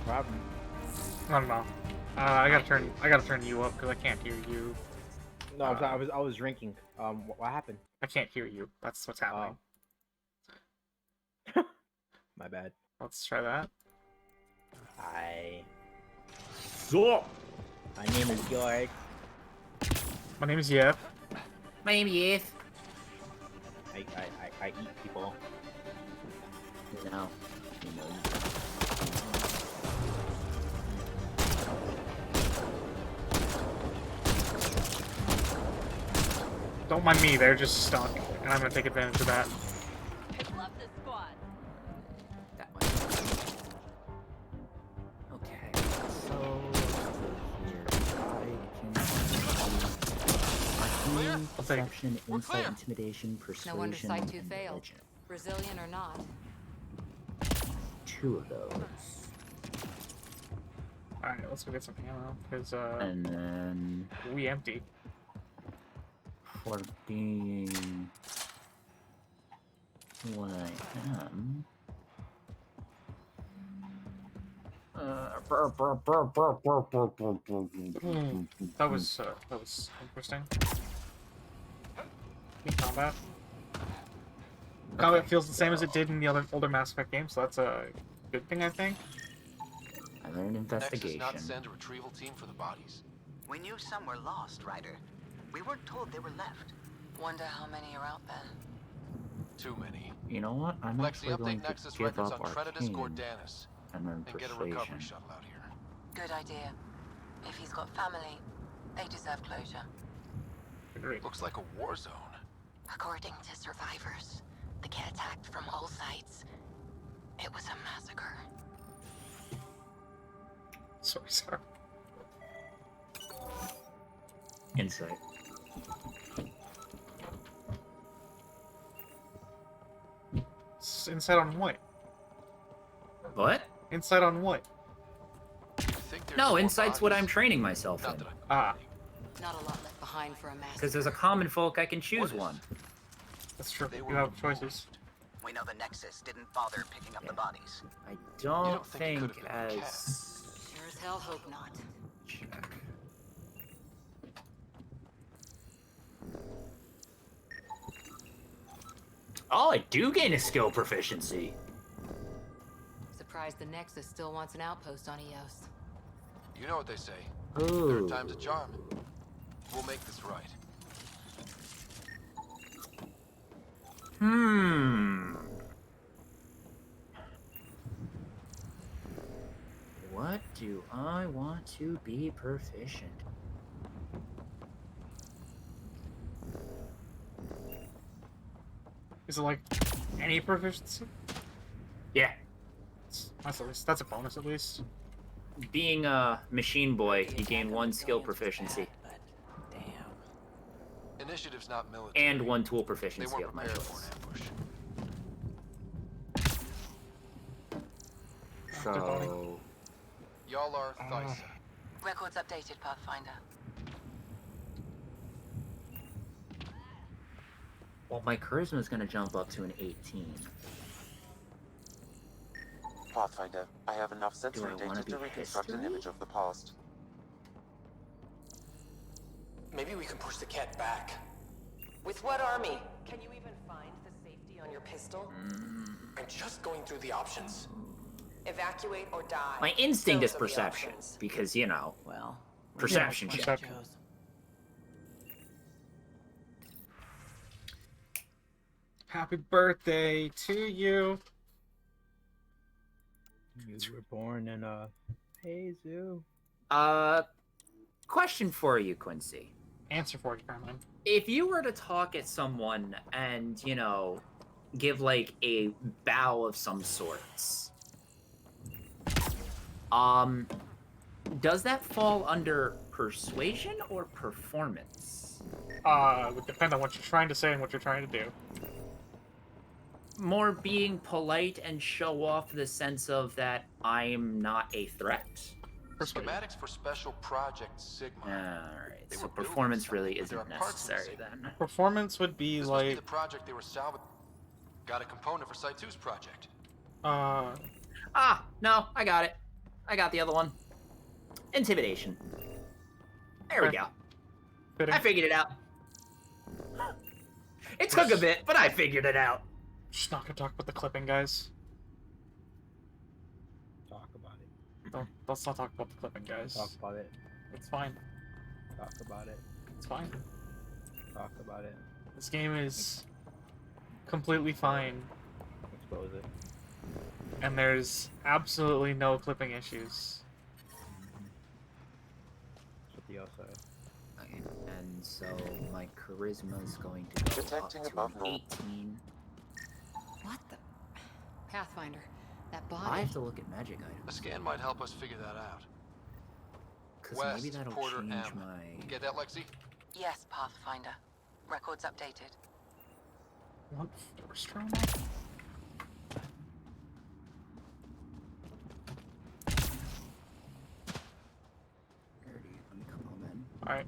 Problem. I don't know. I gotta turn you up because I can't hear you. No, I was drinking. What happened? I can't hear you. That's what's happening. My bad. Let's try that. Hi. So. My name is George. My name is Yep. My name is Yeth. I eat people. No. You know. Don't mind me, they're just stuck, and I'm gonna take advantage of that. I love this squad. That one. Okay. So here Arcane, perception, insight, intimidation, persuasion, No wonder Side 2 and failed. religion. Brazilian or not. 2 of those. Alright, let's go get some ammo, because, And then we empty. for being what I am. That was interesting. Combat. Combat feels the same as it did in the other older Mass Effect games, so that's a good thing, I think. I learned investigation. Nexus not send a retrieval team for the bodies. We knew some were lost, Ryder. We weren't told they were left. Wonder how many are out there. Too many. You know what? I'm Lexi, actually going update to Nexus give records up on Trinitas Arcane Gordanis. and then And get a recovery persuasion. shuttle out here. Good idea. If he's got family, they deserve closure. Agreed. Looks like a war zone. According to survivors, the Ket attacked from all sides. It was a massacre. Sorry. Insight. Insight on what? What? Insight on what? No, insight's what I'm training myself in. Ah. Not a lot left behind for a master. Because as a common folk, I can choose one. That's true. You have choices. We know the Nexus didn't bother picking up the bodies. I don't think as... Sure as hell hope not. Check. Oh, I do gain a skill proficiency. Surprised the Nexus still wants an outpost on Eos. You know what they say. Ooh. Third time's a charm. We'll make this right. What do I want to be proficient? Is it like any proficiency? Yeah. That's a bonus at least. Being a machine boy, you gain 1 skill proficiency. Initiative's not military. And 1 tool proficiency of my For an choice. ambush. So... Y'all are Thysa. Records updated, Pathfinder. Well, my charisma is going to jump up to an 18. Pathfinder, I have enough sensory Do I wanna data to be reconstruct an history? image of the past. Maybe we can push the cat back. With what army? Can you even find the safety on your pistol? I'm just going through the options. Evacuate or die. My instinct Those is are the perception, options. because, you know, Well, perception. Yeah, perception. Happy birthday to you. You were born in a zoo. Question for you, Quincy. Answer for it, Carmine. If you were to talk at someone and, you know, give like a bow of some sorts, does that fall under persuasion or performance? Would depend on what you're trying to say and what you're trying to do. More being polite and show off the sense of that I'm not a threat. Schematics for Special Project Sigma. Alright, so performance really isn't necessary then. Performance would be This like... must be the project they were salvaging. Got a component for Site 2's project. Ah, no, I got it. I got the other one. Intimidation. There we go. Fitting. I figured it out. It took a bit, but I figured it out. Just not gonna talk about the clipping, guys. Talk about it. Let's not talk about the clipping, guys. Talk about it. It's fine. Talk about it. It's fine. Talk about it. This game is completely fine. Expose it. And there's absolutely no clipping issues. With the outside. Okay, and so my charisma is going to go Detecting up above to normal. 18. What the? Pathfinder, that body. I have to look at magic items. A scan might help us figure that out. Because West, maybe that'll Porter, change M. my... Get that, Lexi? Yes, Pathfinder. Records updated. What force trauma? Let me come home in. Alright.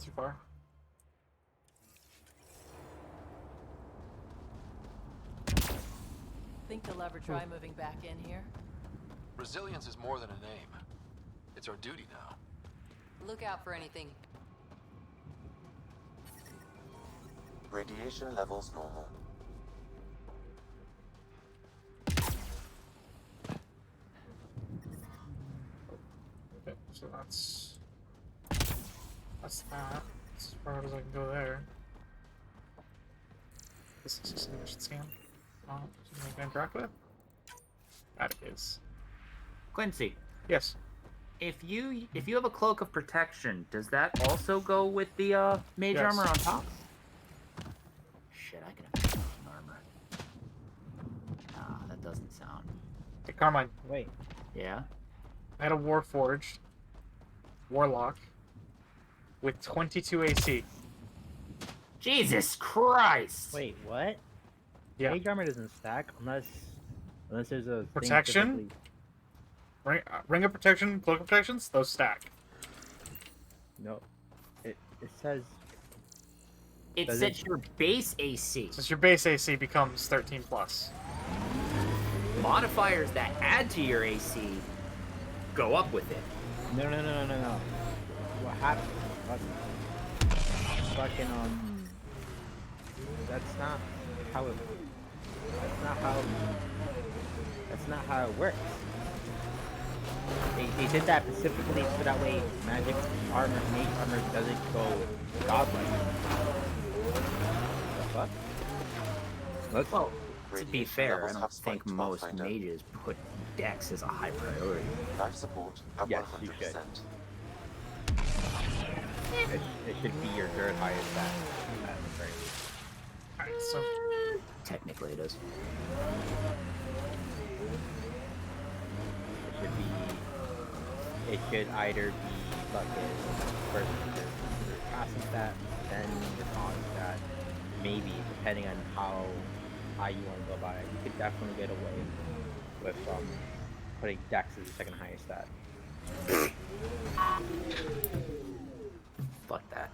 Too far. Think they'll ever try moving back in here? Resilience is more than a name. It's our duty now. Look out for anything. Radiation levels normal. Okay, so that's that. As far as I can go there. This is just a mission scan. Something I can interact with? That is. Quincy. Yes. If you have a cloak of protection, does that also go with the mage Yes. armor on top? Shit, I can have fucking armor. Ah, that doesn't sound. Hey, Carmine. Wait. Yeah. I had a Warforged Warlock with 22 AC. Jesus Christ! Wait, what? Yeah. Mage armor doesn't stack unless there's a thing Protection? Ring of protection, cloak of protections, those stack. No, it says. It sets your base AC. Since your base AC becomes 13 plus. Modifiers that add to your AC go up with it. No. What happened? Fucking That's not how it. That's not how it works. They did that specifically so that way magic armor, mage armor doesn't go godlike. The fuck? Well, to be fair, I don't think most mages put Dex as a high priority. Life support at Yes, you 100%. should. It should be your third highest stat. Alright, so technically it is. It should either be fucking first your passing stat, then your con stat, maybe depending on how high you want to go about it. You could definitely get away with putting Dex as the second highest stat. Fuck that.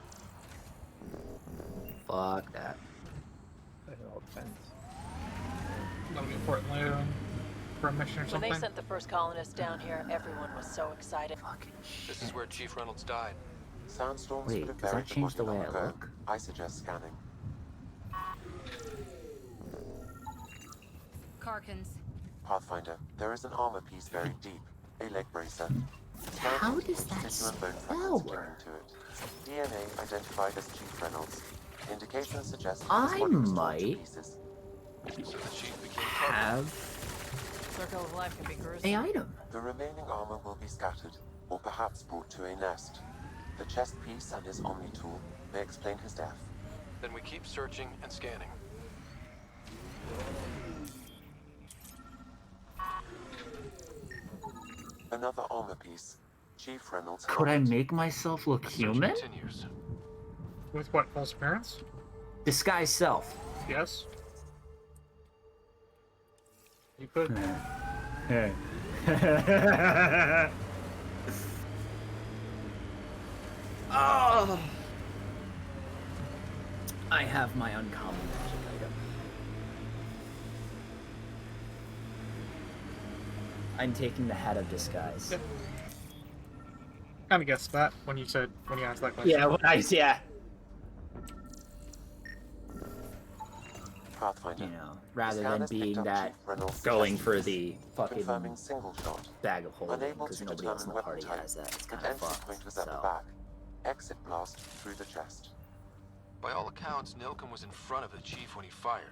Fuck that. It all depends. that'll be important later on for a mission or When something. they sent the first colonists down here, everyone was so excited. Fucking shit. This is where Chief Reynolds died. Sandstorms Wait, could have does that buried the change the body way I long ago. look? I suggest scanning. Karkins. Pathfinder, there is an armor piece buried deep. A leg bracer. How does that Tissue and bone spell fragments work? clinging to it. DNA identified as Chief Reynolds. Indications suggest his I body was torn to might pieces. So the Chief became have Circle of life can be gruesome. a item. The remaining armor will be scattered, or perhaps brought to a nest. The chest piece and his Omni tool may explain his death. Then we keep searching and scanning. Another armor piece. Chief Reynolds. Could I helmet. make myself look The search human? continues. With what, false appearance? Disguise self. Yes. You could. Oh! I have my uncommon magic item. I'm taking the hat of disguise. Kind of guessed that when you asked that question. Yeah, yeah. Pathfinder. You know, rather Scan than has picked being up that Chief Reynolds' going chest for piece, the fucking confirming single shot. bag of holding Unable because to nobody else in the determine party weapon type, has that. It's the kind of entry fucked. point was at the So back. Exit blast through the chest. By all accounts, Nilkin was in front of the Chief when he fired.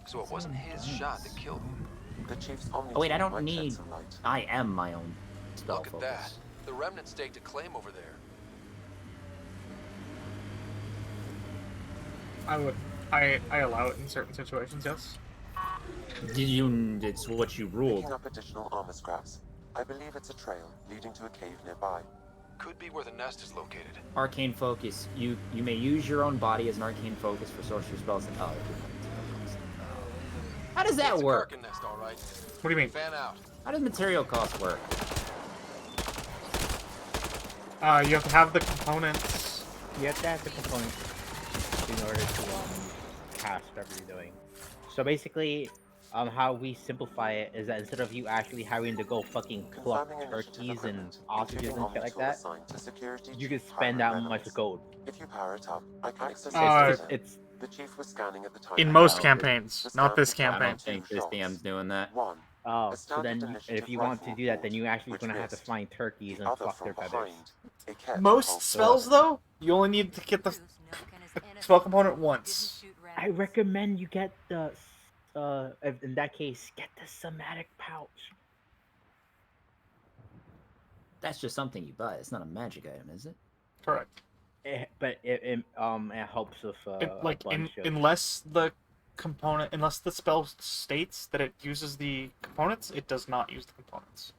So it wasn't his shot that killed him. The Chief's Omni oh wait, I tool don't might shed need. some light. I am my own spell Look at focus. that. The Remnant staked a claim over there. I allow it in certain situations, yes. It's what you ruled. Picking up additional armor scraps. I believe it's a trail leading to a cave nearby. Could be where the nest is located. Arcane focus. You may use your own body as an arcane focus for sorcery spells and how does that It's work? a Karkin nest, all right. What do you mean? Fan out. How does material cost work? You have to have the components. You have to have the components in order to cast whatever you're doing. So basically, how we simplify it is that instead of you actually having to go fucking pluck Confirming initiative turkeys and equipment, ostriches including and shit like Omni tool that, assigned to security you chief can spend Hiram that much Reynolds. gold. If you power it up, I can access It's the chief was scanning at the time. In I most found campaigns, the not this scan I campaign. don't think this DM's doing that. One. oh, A so standard then initiative if you want to rifle do that, then bolt, you actually which gonna have to missed. find turkeys The and other fuck from their feathers. behind. A cat Most pulse spells, weapon. though, you only need to get the spell component once. I recommend you get the, in that case, get the somatic pouch. That's just something you buy. It's not a magic item, is it? Correct. But it helps with a bunch of... Unless the spell states that it uses the components, it does not use the components.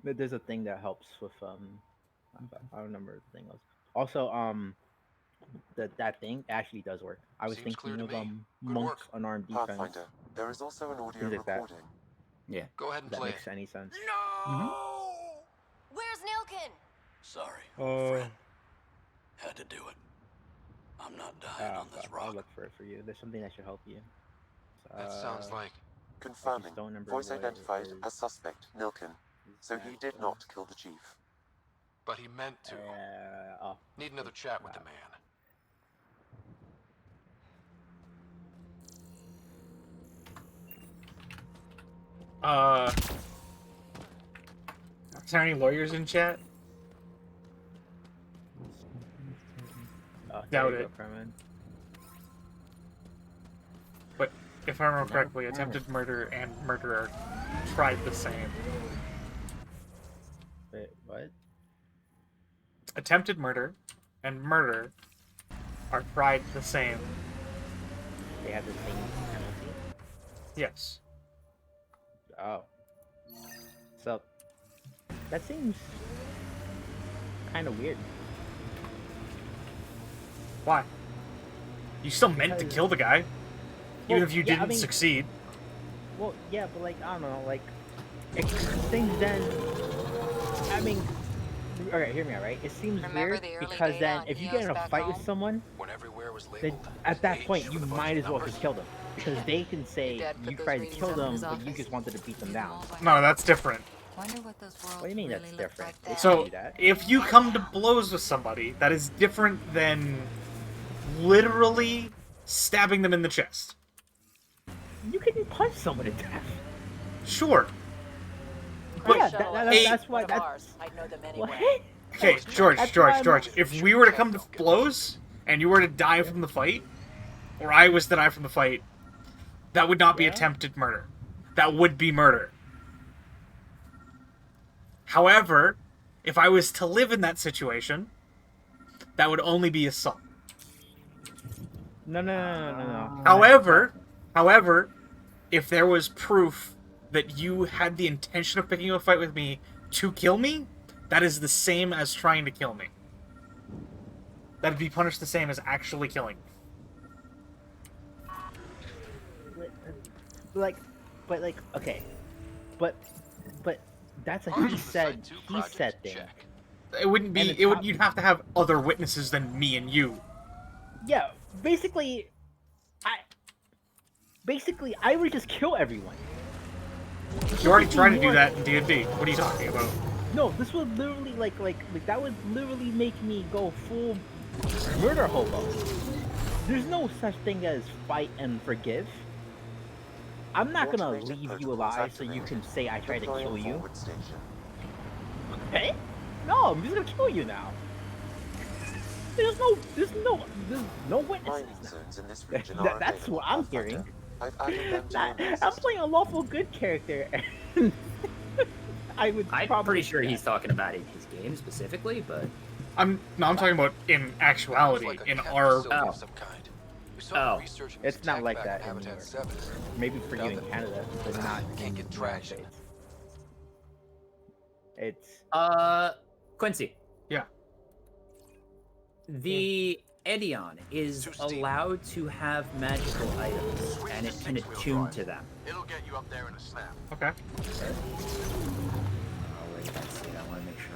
But there's a thing that helps with I don't remember what the thing was. Also, that thing actually does work. I was Seems clear thinking to of me. Good monks work. unarmed defense. Pathfinder, there is also an audio Things like that. recording. Yeah. Go ahead and That play makes it. any sense. Where's Nilkin? Sorry, Oh. had to do it. I'm not dying on this rock. I'll look for it for you. There's something that should help you. That sounds like... Confirming. stone number Voice wood identified is- as suspect, Nilkin. So he did not kill the chief. But he meant to. Need another chat with the man. Are there any lawyers in chat? Doubt it. But if I remember correctly, attempted murder and murder are tried the same. Wait, what? Attempted murder and murder are tried the same. They have the same penalty? Yes. Oh. So, that seems kind of weird. Why? You still meant to kill the guy, even if you yeah, didn't succeed. Well, yeah, but like, I don't know, like, things then, I mean, alright, hear me out, right? It seems weird because then if you get in a fight with someone, then at that point you might as well just kill them. Because they can say you tried to kill them, but you just wanted to beat them down. No, that's different. What do you mean that's different? They can So, do that. if you come to blows with somebody, that is different than literally stabbing them in the chest. You can punch someone to death. Sure. But yeah, that's why that's... I'd know them What? anyway. Okay, George, if we were to come to blows, and you were to die from the fight, or I was to die from the fight, that would not be attempted murder. That would be murder. However, if I was to live in that situation, that would only be assault. No. However, if there was proof that you had the intention of picking a fight with me to kill me, that is the same as trying to kill me. That'd be punished the same as actually killing me. Okay, but that's a he said thing. It wouldn't be. You'd have to have other witnesses than me and you. Yeah, basically, I would just kill everyone. You already tried to do that in D&D. What are you talking about? No, this would literally like that would literally make me go full murder hobo. There's no such thing as fight and forgive. I'm not gonna leave you alive so you can say I tried to kill you. Okay? No, I'm just gonna kill you now. There's no witnesses. That's what I'm hearing. I'm playing a lawful good character. I'm pretty sure he's talking about in his game specifically, but I'm talking about in actuality in our. Oh, it's not like that in New York. Maybe for you in Canada, but not in the United States. It's Quincy. Yeah. The Edion is allowed to have magical items, and it can attune to them. It'll get you up there in a snap. Okay. Oh wait, that's it. I want to make sure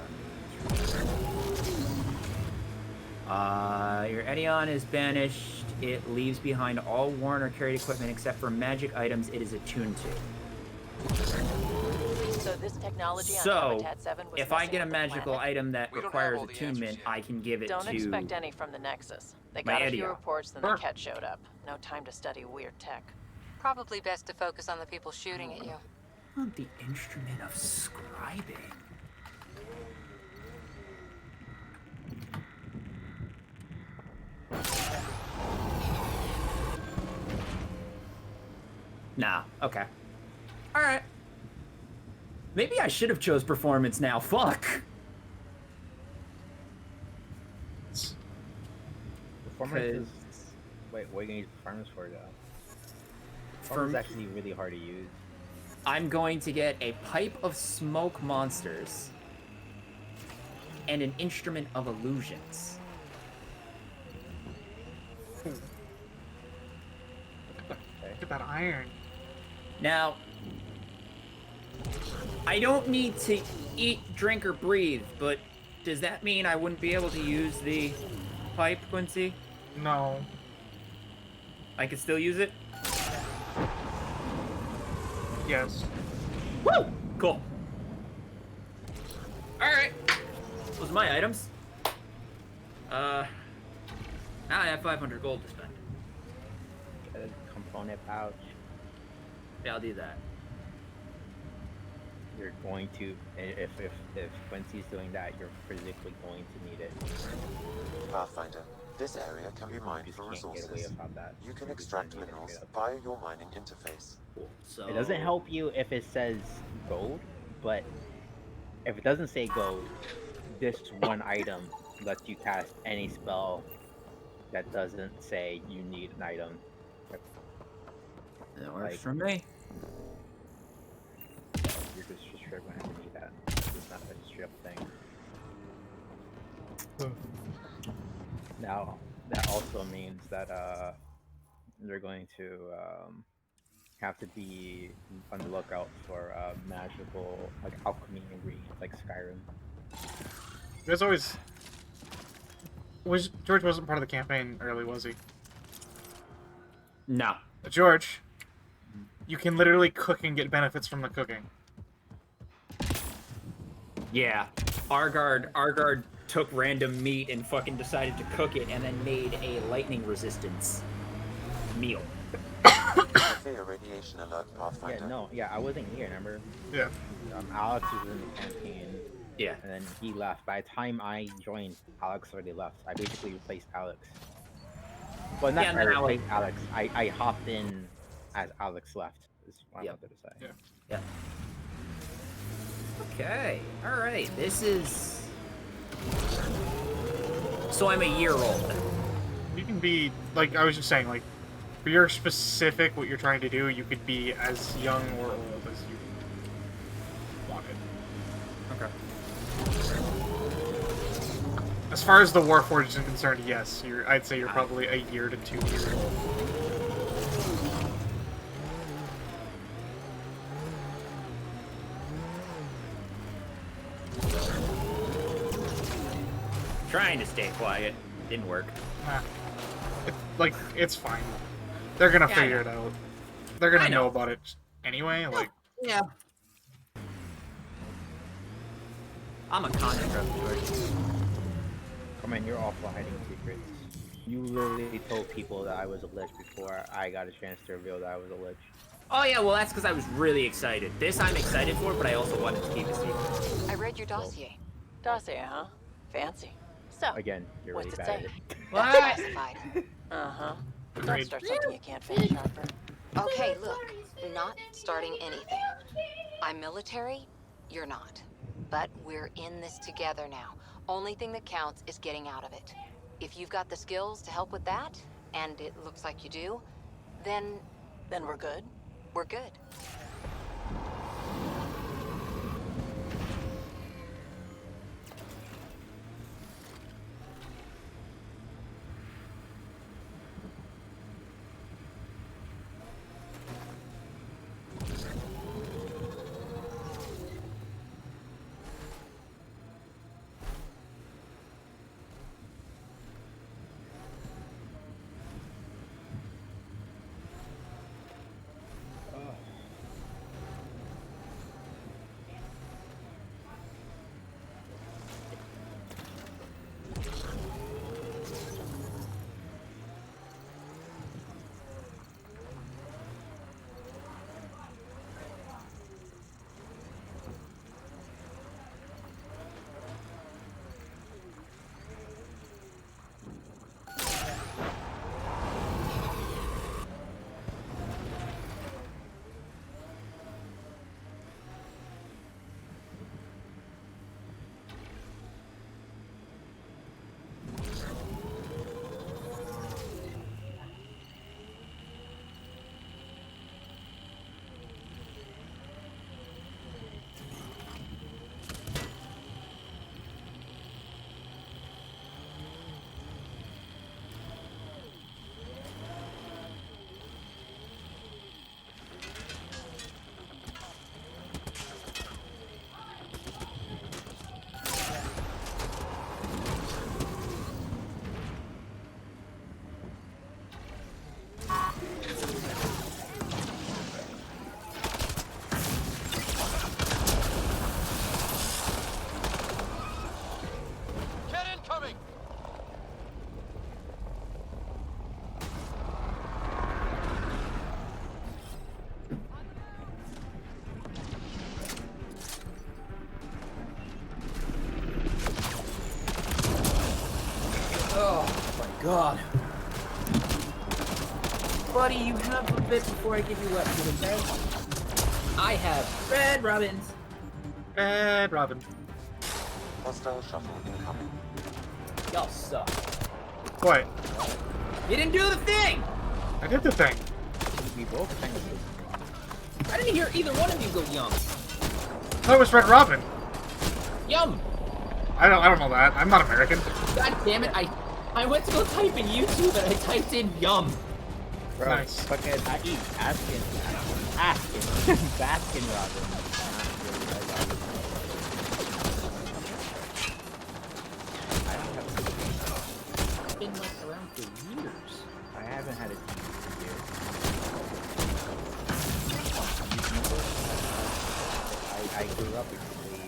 I'm. Your Edion is banished. It leaves behind all worn or carried equipment except for magic items it is attuned to. So this technology on So, Habitat 7 was if I messing get a with the magical planet. item that requires attunement, I can give it Don't to expect any from the Nexus. They my got a few Edion. reports, then the Ket showed up. No time to study weird tech. Probably best to focus on the people shooting at you. On the instrument of scribing. Nah, okay. Alright. Maybe I should have chose performance now, fuck! Performance is... Wait, what are you gonna use performance for, though? Performance is actually really hard to use. I'm going to get a pipe of smoke monsters and an instrument of illusions. Look at that iron. Now, I don't need to eat, drink, or breathe, but does that mean I wouldn't be able to use the pipe, Quincy? No. I can still use it? Yes. Woo! Cool. Alright. Those are my items. Now I have 500 gold to spend. Get a component pouch. Yeah, I'll do that. You're going to, if Quincy's doing that, you're physically going to need it. Pathfinder, this area can be mined for resources. You can extract minerals via your mining interface. Cool. So It doesn't help you if it says gold, but if it doesn't say gold, this one item lets you cast any spell that doesn't say you need an item. That works for me. You're just straight going to have to need that. It's not a straight up thing. Now, that also means that they're going to have to be on the lookout for magical, like alchemy ingredients, like Skyrim. There's always... George wasn't part of the campaign early, was he? No. George, you can literally cook and get benefits from the cooking. Yeah. Argard took random meat and fucking decided to cook it and then made a lightning resistance meal. Fear radiation alert, Pathfinder. Yeah, I wasn't here, remember? Yeah. Alex was in the campaign. Yeah. And then he left. By the time I joined, Alex already left. I basically replaced Alex. Well, not I replaced Alex. I hopped in as Alex left, is what I wanted to say. Yeah. Okay. Alright. This is... So I'm a year old. You can be, like, I was just saying, like, for your specific, what you're trying to do, you could be as young or old as you wanted. Okay. As far as the Warforged is concerned, yes, I'd say you're probably a year to 2 years old. Trying to stay quiet. Didn't work. It's fine. They're gonna figure it out. They're gonna know about it anyway, like... Yeah. I'm a construct, George. Come on, you're awful hiding secrets. You literally told people that I was a lich before I got a chance to reveal that I was a lich. Oh yeah, well that's because I was really excited. This I'm excited for, but I also wanted to keep it secret. I read your dossier. Dossier, huh? Fancy. So, again, you're really what's it bad say? at it. What? Classified. Uh-huh. Don't start something you can't finish, Harper. Okay, look. Not starting anything. I'm military, you're not. But we're in this together now. Only thing that counts is getting out of it. If you've got the skills to help with that, and it looks like you do, then we're good? We're good. Oh my god. Buddy, you have a bit before I give you what food, okay? I have red robins. Red robin. Hostile shuttle incoming. Y'all suck. What? You didn't do the thing! I did the thing. We both kind of did. I didn't hear either one of you go yum. That was Red Robin. Yum! I don't know that. I'm not American. God damn it, I went to go type in YouTube and I typed in yum. Bro, Nice. Fucking, I eat Baskin Robbins. It's been like around for years. I haven't had a TV for years. I grew up actually.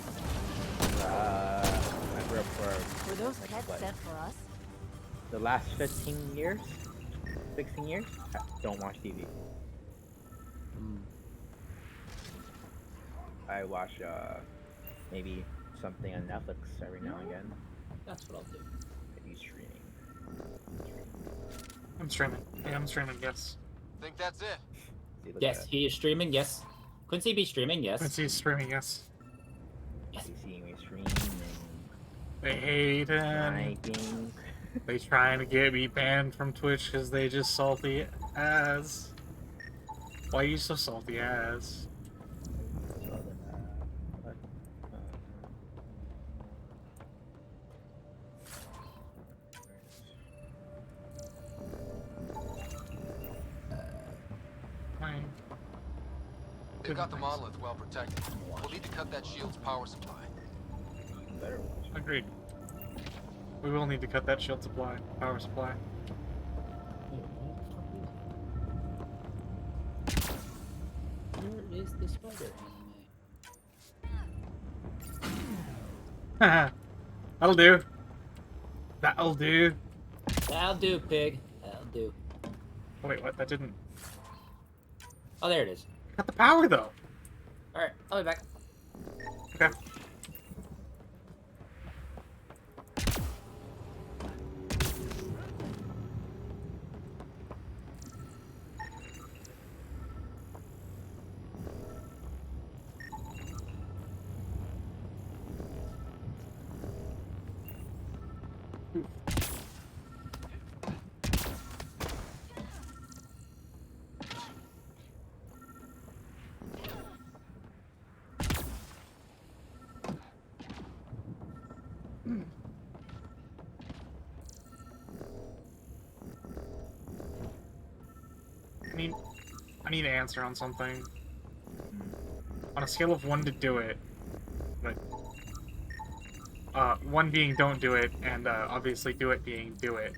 I grew up for. Were those like, pets what, sent for us? the last 15 years? 16 years? I don't watch TV. I watch maybe something on Netflix every now and again. That's what I'll do. Maybe streaming. I'm streaming. Yeah, I'm streaming, yes. Think that's it? See, look Yes, at he is streaming, yes. Quincy be streaming, yes. Quincy's streaming, yes. that. You see me streaming. They hate him. Sniping. They trying to get me banned from Twitch because they just salty ass. Why are you so salty ass? Fine. They've got the monolith well protected. We'll need to cut that shield's power supply. Better watch. Agreed. We will need to cut that shield supply, power supply. Where is the spider Haha. That'll do. That'll do. That'll do, pig. That'll do. Oh, wait, what? That didn't. Oh, there it is. Cut the power, though. Alright, I'll be back. Okay. I need an answer on something. On a scale of 1 to do it, but 1 being don't do it, and obviously do it being do it.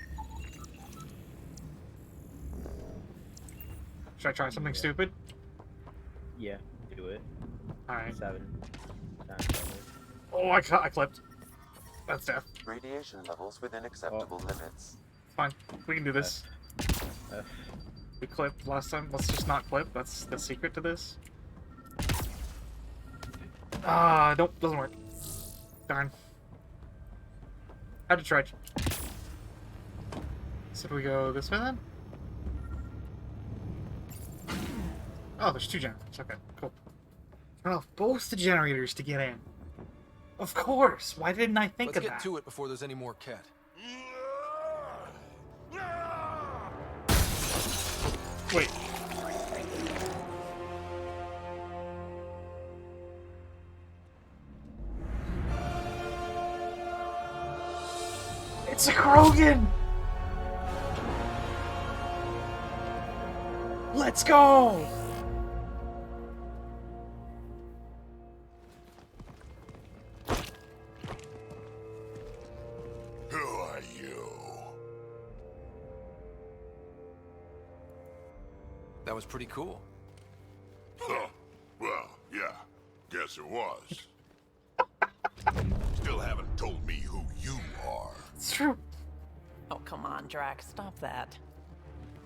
Should I try something stupid? Yeah, do it. Alright. 7 times 7. Oh, I clipped. That's death. Radiation levels within acceptable limits. Fine. We can do this. We clipped last time. Let's just not clip. That's the secret to this. Nope, doesn't work. Darn. Had to try. So do we go this way then? Oh, there's 2 generators. Okay, cool. Turn off both the generators to get in. Of course! Why didn't I think of that? Let's get to it before there's any more cat. Wait. It's a Krogan! Let's go! Who are you? That was pretty cool. Huh. Well, yeah. Guess it was. Still haven't told me who you are. It's true. Oh, come on, Drax. Stop that.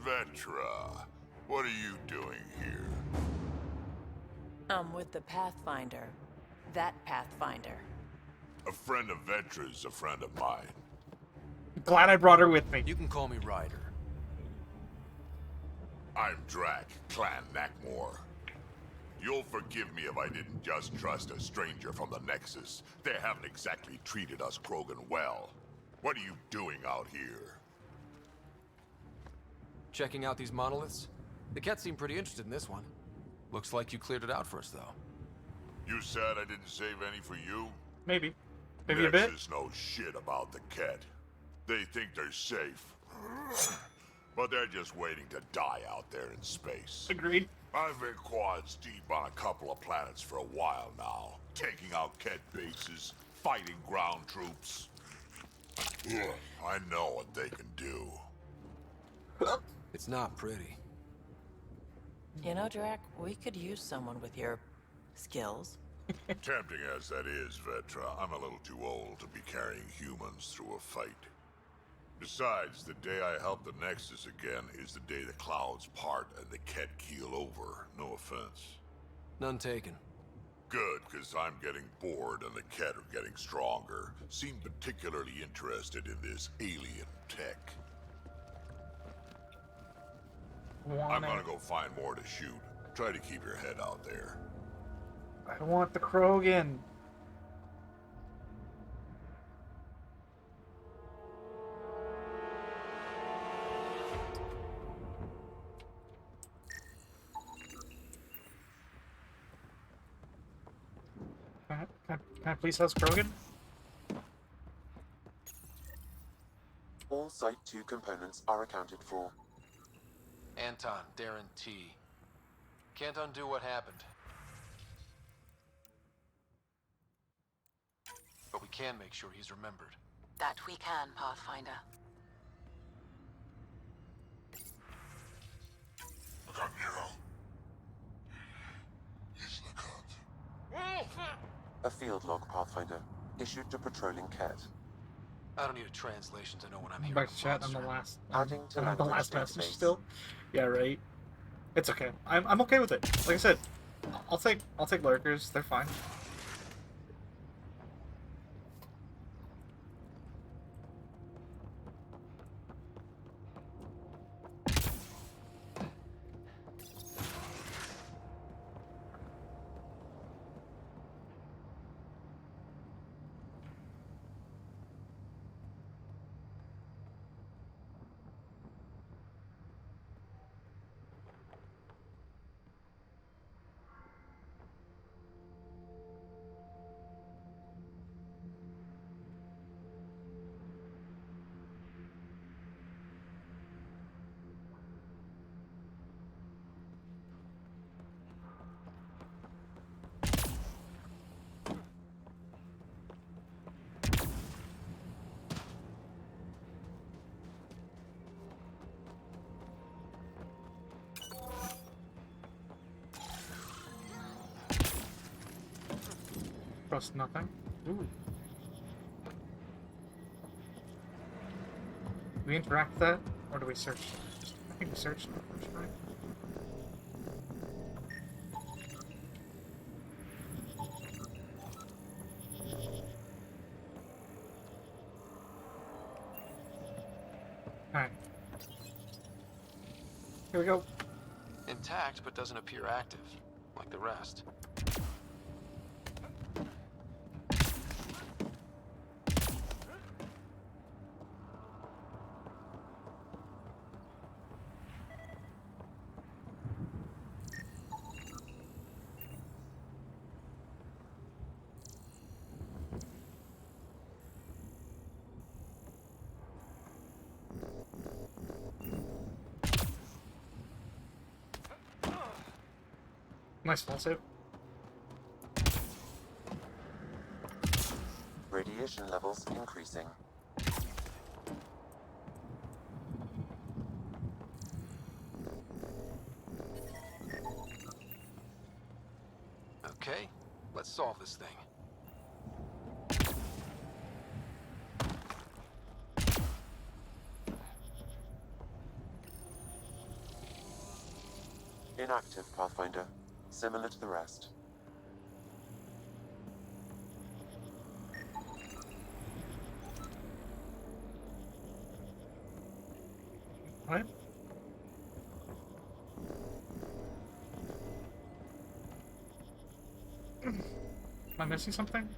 Vetra, what are you doing here? I'm with the Pathfinder. That Pathfinder. A friend of Vetra's a friend of mine. glad I brought her with me. You can call me Ryder. I'm Drac, Clan Nakmor. You'll forgive me if I didn't just trust a stranger from the Nexus. They haven't exactly treated us Krogan well. What are you doing out here? Checking out these monoliths? The Ket seemed pretty interested in this one. Looks like you cleared it out for us, though. You said I didn't save any for you? Maybe. Maybe a bit? Nexus knows shit about the Ket. They think they're safe. But they're just waiting to die out there in space. Agreed. I've been quads deep on a couple of planets for a while now. Taking out Ket bases, fighting ground troops. I know what they can do. It's not pretty. You know, Drac, we could use someone with your skills. Tempting as that is, Vetra, I'm a little too old to be carrying humans through a fight. Besides, the day I help the Nexus again is the day the clouds part and the Ket keel over. No offense. None taken. Good, because I'm getting bored and the Ket are getting stronger. Seem particularly interested in this alien tech. I'm gonna go find more to shoot. Try to keep your head out there. I want the Krogan. Can I please house Krogan? All Site 2 components are accounted for. Anton, Darren T. Can't undo what happened. But we can make sure he's remembered. That we can, Pathfinder. A field log, Pathfinder, issued to patrolling Ket. I don't need a translation to know when I'm here. Back to chat on the last, Adding to the language last message database. still. Yeah, right. It's okay. I'm okay with it. Like I said, I'll take lurkers. They're fine. Trust nothing. Ooh. Do we interact with that, or do we search? I think we searched, right? Alright. Here we go. Intact, but doesn't appear active, like the rest. Nice small save. Radiation levels increasing. Okay, let's solve this thing. Inactive, Pathfinder. Similar to the rest. What? Am I missing something?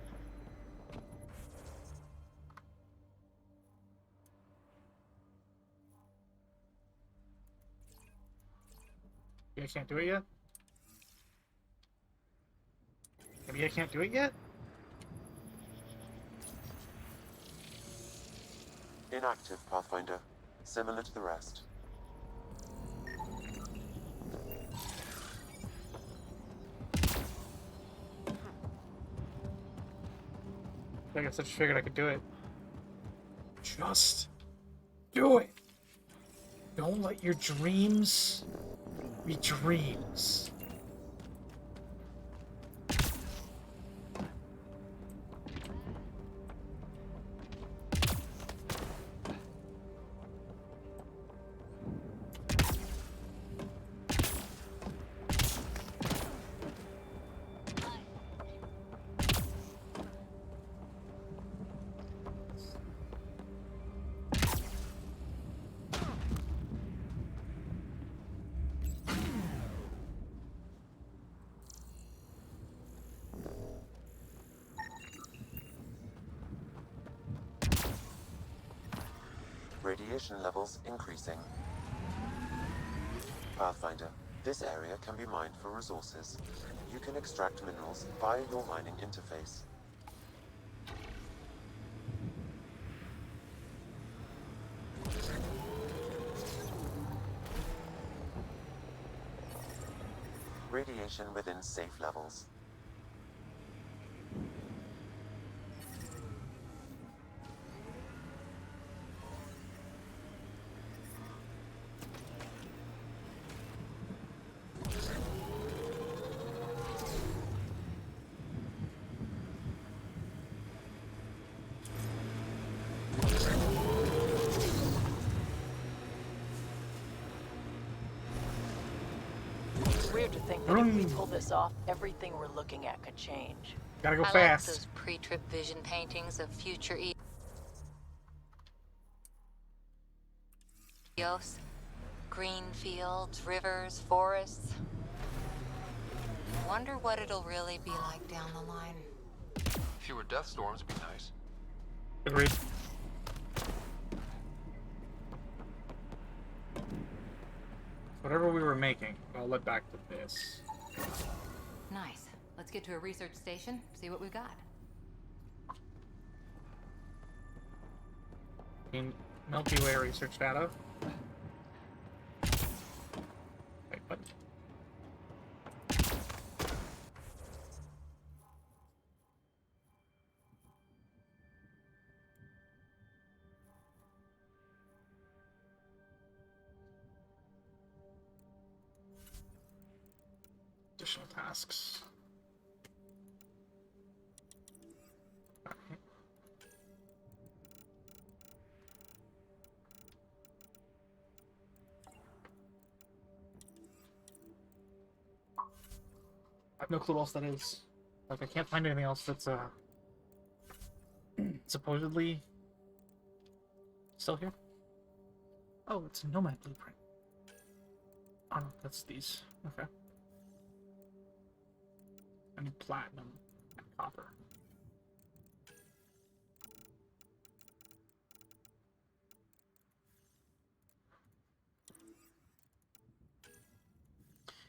Maybe I can't do it yet? Maybe I can't do it yet? Inactive, Pathfinder. Similar to the rest. I guess I just figured I could do it. Just do it! Don't let your dreams be dreams. Radiation levels increasing. Pathfinder, this area can be mined for resources. You can extract minerals via your mining interface. Radiation within safe levels. It's weird to think that if we pull this off, everything we're looking at could change. Gotta go I fast. like those pre-trip vision paintings of future Eos. Green fields, rivers, forests. Wonder what it'll really be like down the line. Fewer death storms would be nice. Agreed. Whatever we were making, I'll let back to this. Nice. Let's get to a research station, see what we've got. In Milky Way research data. Wait, what? Additional tasks. Alright. I have no clue what else that is. Like, I can't find anything else that's, supposedly still here. Oh, it's a Nomad blueprint. Oh, no, that's these. Okay. I need platinum and copper.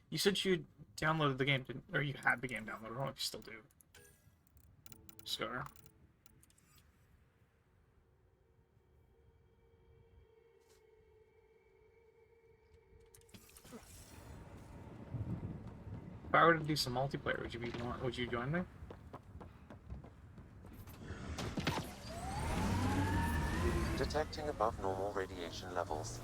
You said you downloaded the game, didn't, or you had the game downloaded. I don't know if you still do. Scar. If I were to do some multiplayer, would you join me? Detecting above normal radiation levels.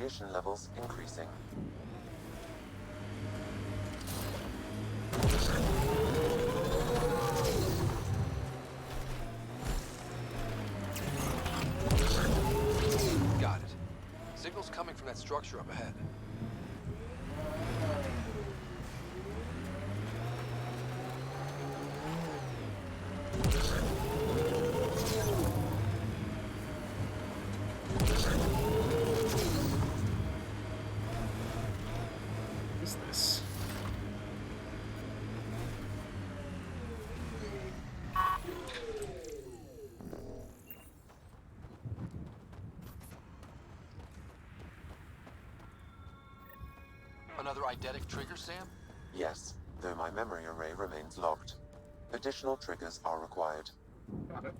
Radiation levels increasing. Got it. Signal's coming from that structure up ahead. What is this? Another eidetic trigger, Sam? Yes, though my memory array remains locked. Additional triggers are required. Got it.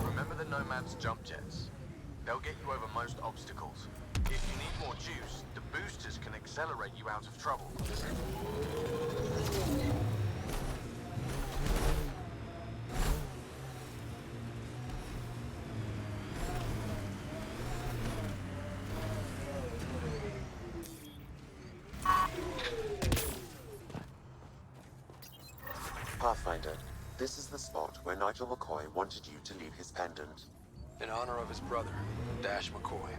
Remember the Nomad's jump jets. They'll get you over most obstacles. If you need more juice, the boosters can accelerate you out of trouble. Pathfinder, this is the spot where Nigel McCoy wanted you to leave his pendant. In honor of his brother, Dash McCoy.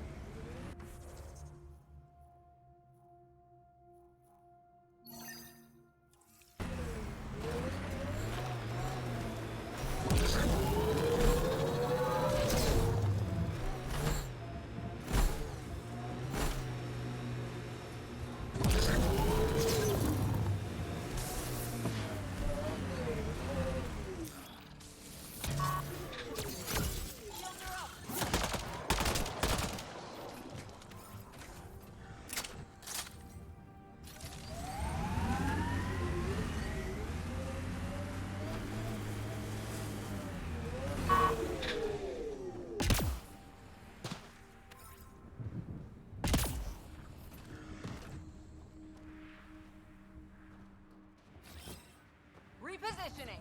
Repositioning.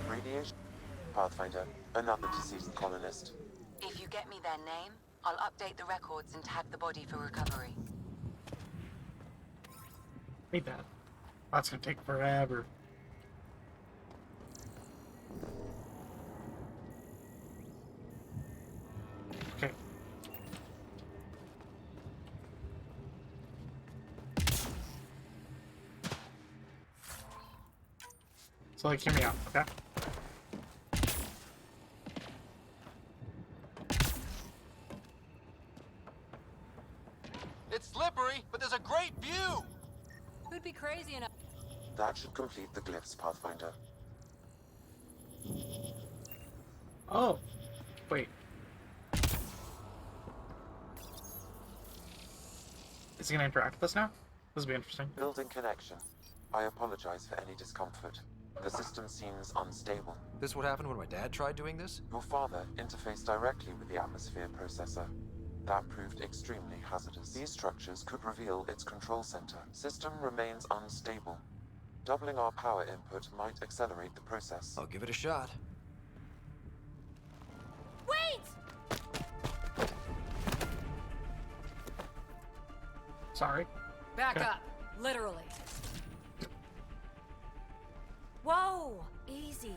Radiation. Pathfinder, another deceased colonist. If you get me their name, I'll update the records and tag the body for recovery. Need that. That's gonna take forever. Okay. So, like, hear me out, okay? It's slippery, but there's a great view! Who'd be crazy enough? That should complete the glyphs, Pathfinder. Oh. Wait. Is he gonna interact with us now? This will be interesting. Building connection. I apologize for any discomfort. The system seems unstable. This what happened when my dad tried doing this? Your father interfaced directly with the atmosphere processor. That proved extremely hazardous. These structures could reveal its control center. System remains unstable. Doubling our power input might accelerate the process. I'll give it a shot. Wait! Sorry. Back Okay. up. Literally. Whoa! Easy.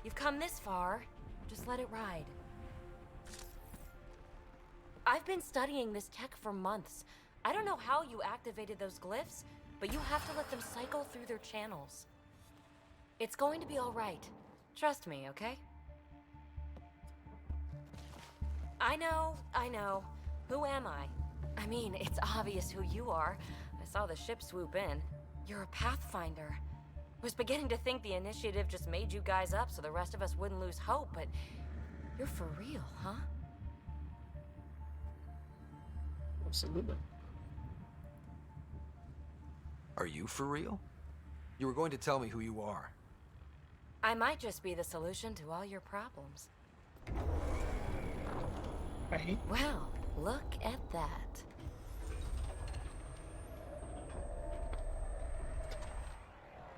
You've come this far. Just let it ride. I've been studying this tech for months. I don't know how you activated those glyphs, but you have to let them cycle through their channels. It's going to be all right. Trust me, okay? I know. Who am I? I mean, it's obvious who you are. I saw the ship swoop in. You're a Pathfinder. Was beginning to think the initiative just made you guys up so the rest of us wouldn't lose hope, but you're for real, huh? Absolutely. Are you for real? You were going to tell me who you are. I might just be the solution to all your problems. Right. Well, look at that.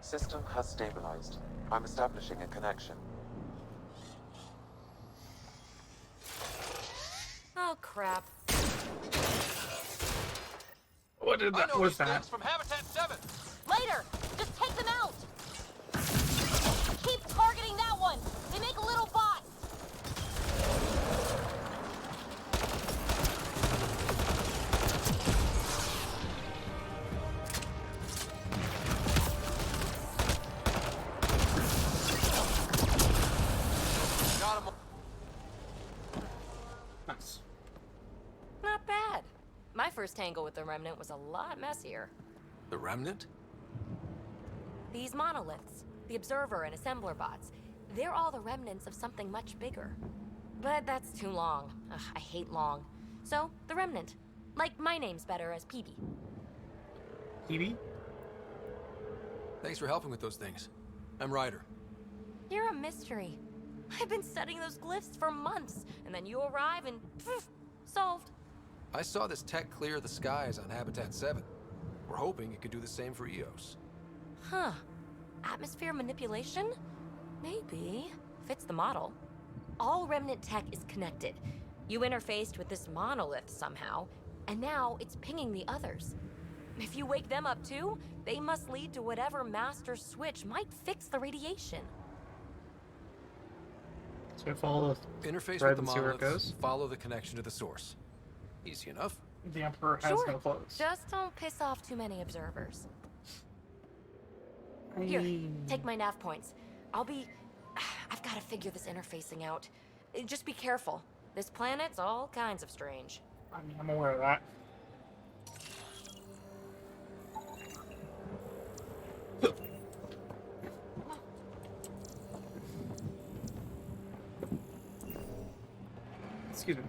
System has stabilized. I'm establishing a connection. Oh, crap. What did that? What's that? From Habitat 7. Later! Just take them out! Keep targeting that one! They make little bots! Got him. Nice. Not bad. My first tangle with the Remnant was a lot messier. The Remnant? These monoliths, the Observer and Assembler bots, they're all the remnants of something much bigger. But that's too long. Ugh, I hate long. So, the Remnant. Like, my name's better as PB. PB? Thanks for helping with those things. I'm Ryder. You're a mystery. I've been studying those glyphs for months, and then you arrive and poof, solved. I saw this tech clear the skies on Habitat 7. We're hoping it could do the same for EOS. Huh. Atmosphere manipulation? Maybe. Fits the model. All Remnant tech is connected. You interfaced with this monolith somehow, and now it's pinging the others. If you wake them up too, they must lead to whatever master switch might fix the radiation. So follow the Interface thread with the and see where it monoliths, goes. follow the connection to the source. Easy enough. The Emperor has Sure. no clothes. Just don't piss off too many observers. Here, take my nav points. I've got to figure this interfacing out. Just be careful. This planet's all kinds of strange. I mean, I'm aware of that. Excuse me.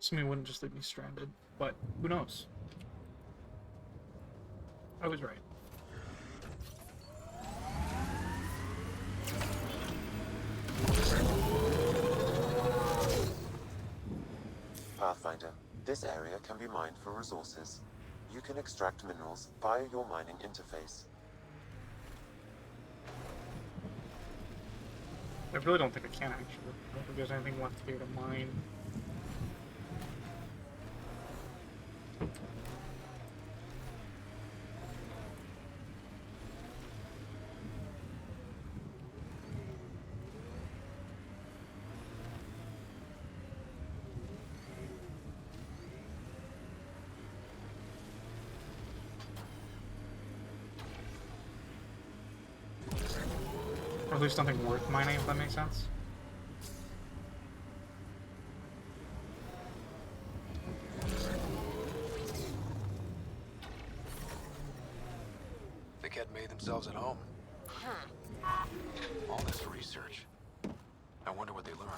Somebody wouldn't just leave me stranded, but who knows? I was right. Pathfinder, this area can be mined for resources. You can extract minerals via your mining interface. I really don't think I can, actually. I don't think there's anything left here to mine. Or at least something worth mining, if that makes sense. They had made themselves at home. All this research. I wonder what they learned.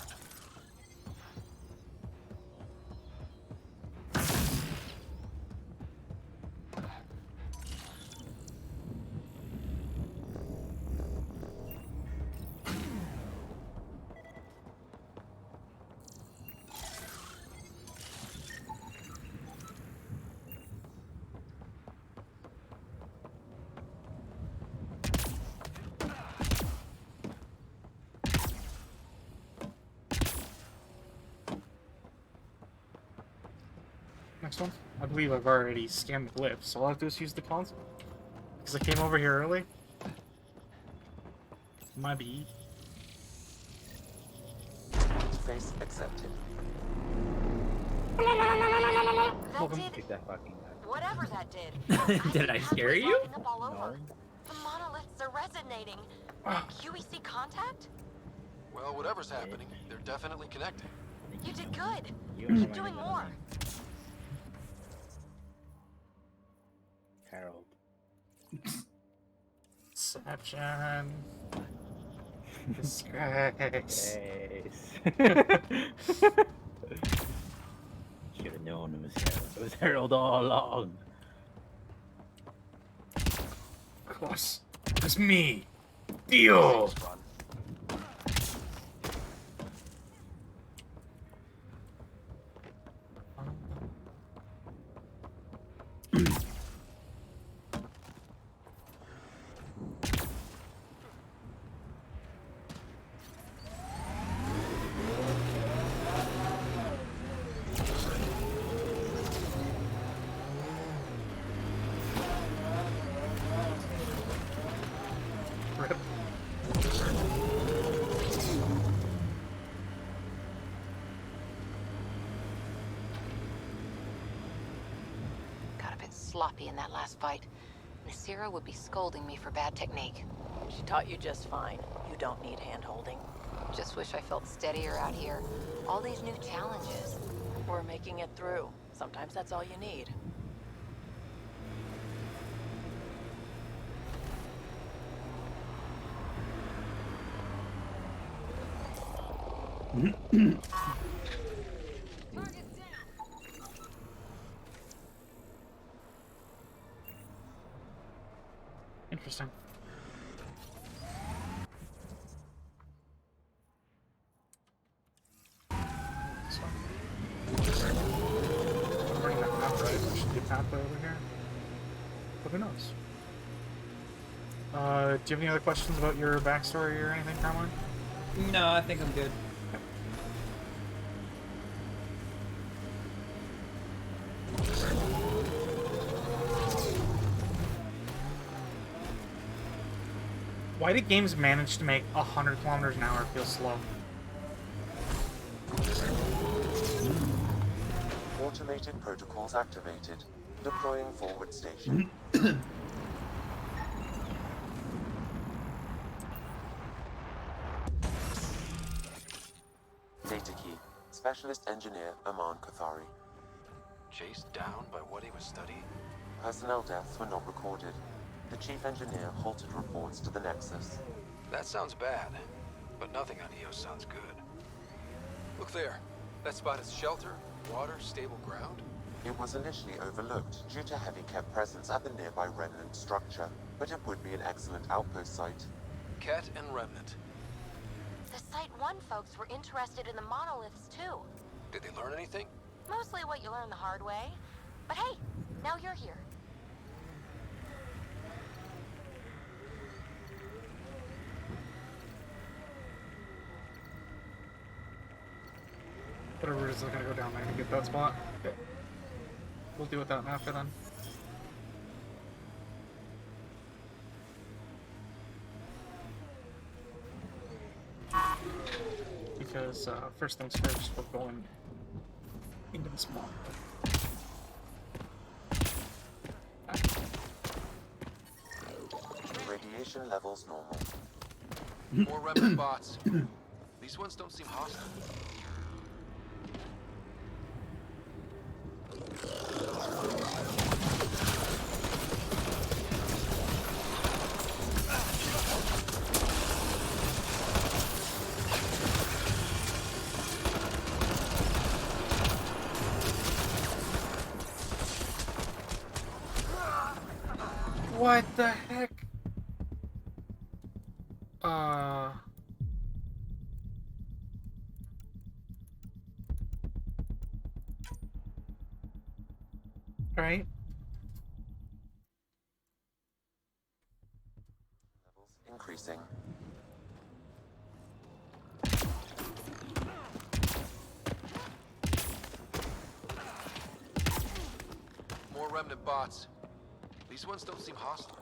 Next one? I believe I've already scanned the glyphs, so all I have to do is use the console. Because I came over here early. Might be. Face accepted. Kick that fucking guy. Whatever that did. Did I scare you? Up all over. No. The monoliths are resonating. QEC contact? Well, whatever's happening, they're definitely connecting. You did good. You Keep might doing be more. Harold. Deception. Disgrace. Should have known it was Harold. It was Harold all along. Of course. It was me. Theo! Got a bit sloppy in that last fight. Nasira would be scolding me for bad technique. She taught you just fine. You don't need hand-holding. Just wish I felt steadier out here. All these new challenges. We're making it through. Sometimes that's all you need. Interesting. So, I'm running that map right. There should be a pathway over here. But who knows? Do you have any other questions about your backstory or anything, Caroline? No, I think I'm good. Why did games manage to make 100 kilometers an hour feel slow? Automated protocols activated. Deploying forward station. Data key. Specialist engineer Aman Kathari. Chased down by what he was studying? Personnel deaths were not recorded. The chief engineer halted reports to the Nexus. That sounds bad, but nothing on EOS sounds good. Look there. That spot is shelter, water, stable ground. It was initially overlooked due to heavy kept presence at the nearby Remnant structure, but it would be an excellent outpost site. Ket and Remnant. The Site 1 folks were interested in the monoliths, too. Did they learn anything? Mostly what you learn the hard way. But hey, now you're here. Whatever it is, I'm gonna go down there to get that spot. Okay. We'll deal with that after then. Because first things first, we're going into the spawn. Radiation levels normal. More Remnant bots. These ones don't seem hostile. What the heck? Alright. Levels increasing. More Remnant bots. These ones don't seem hostile.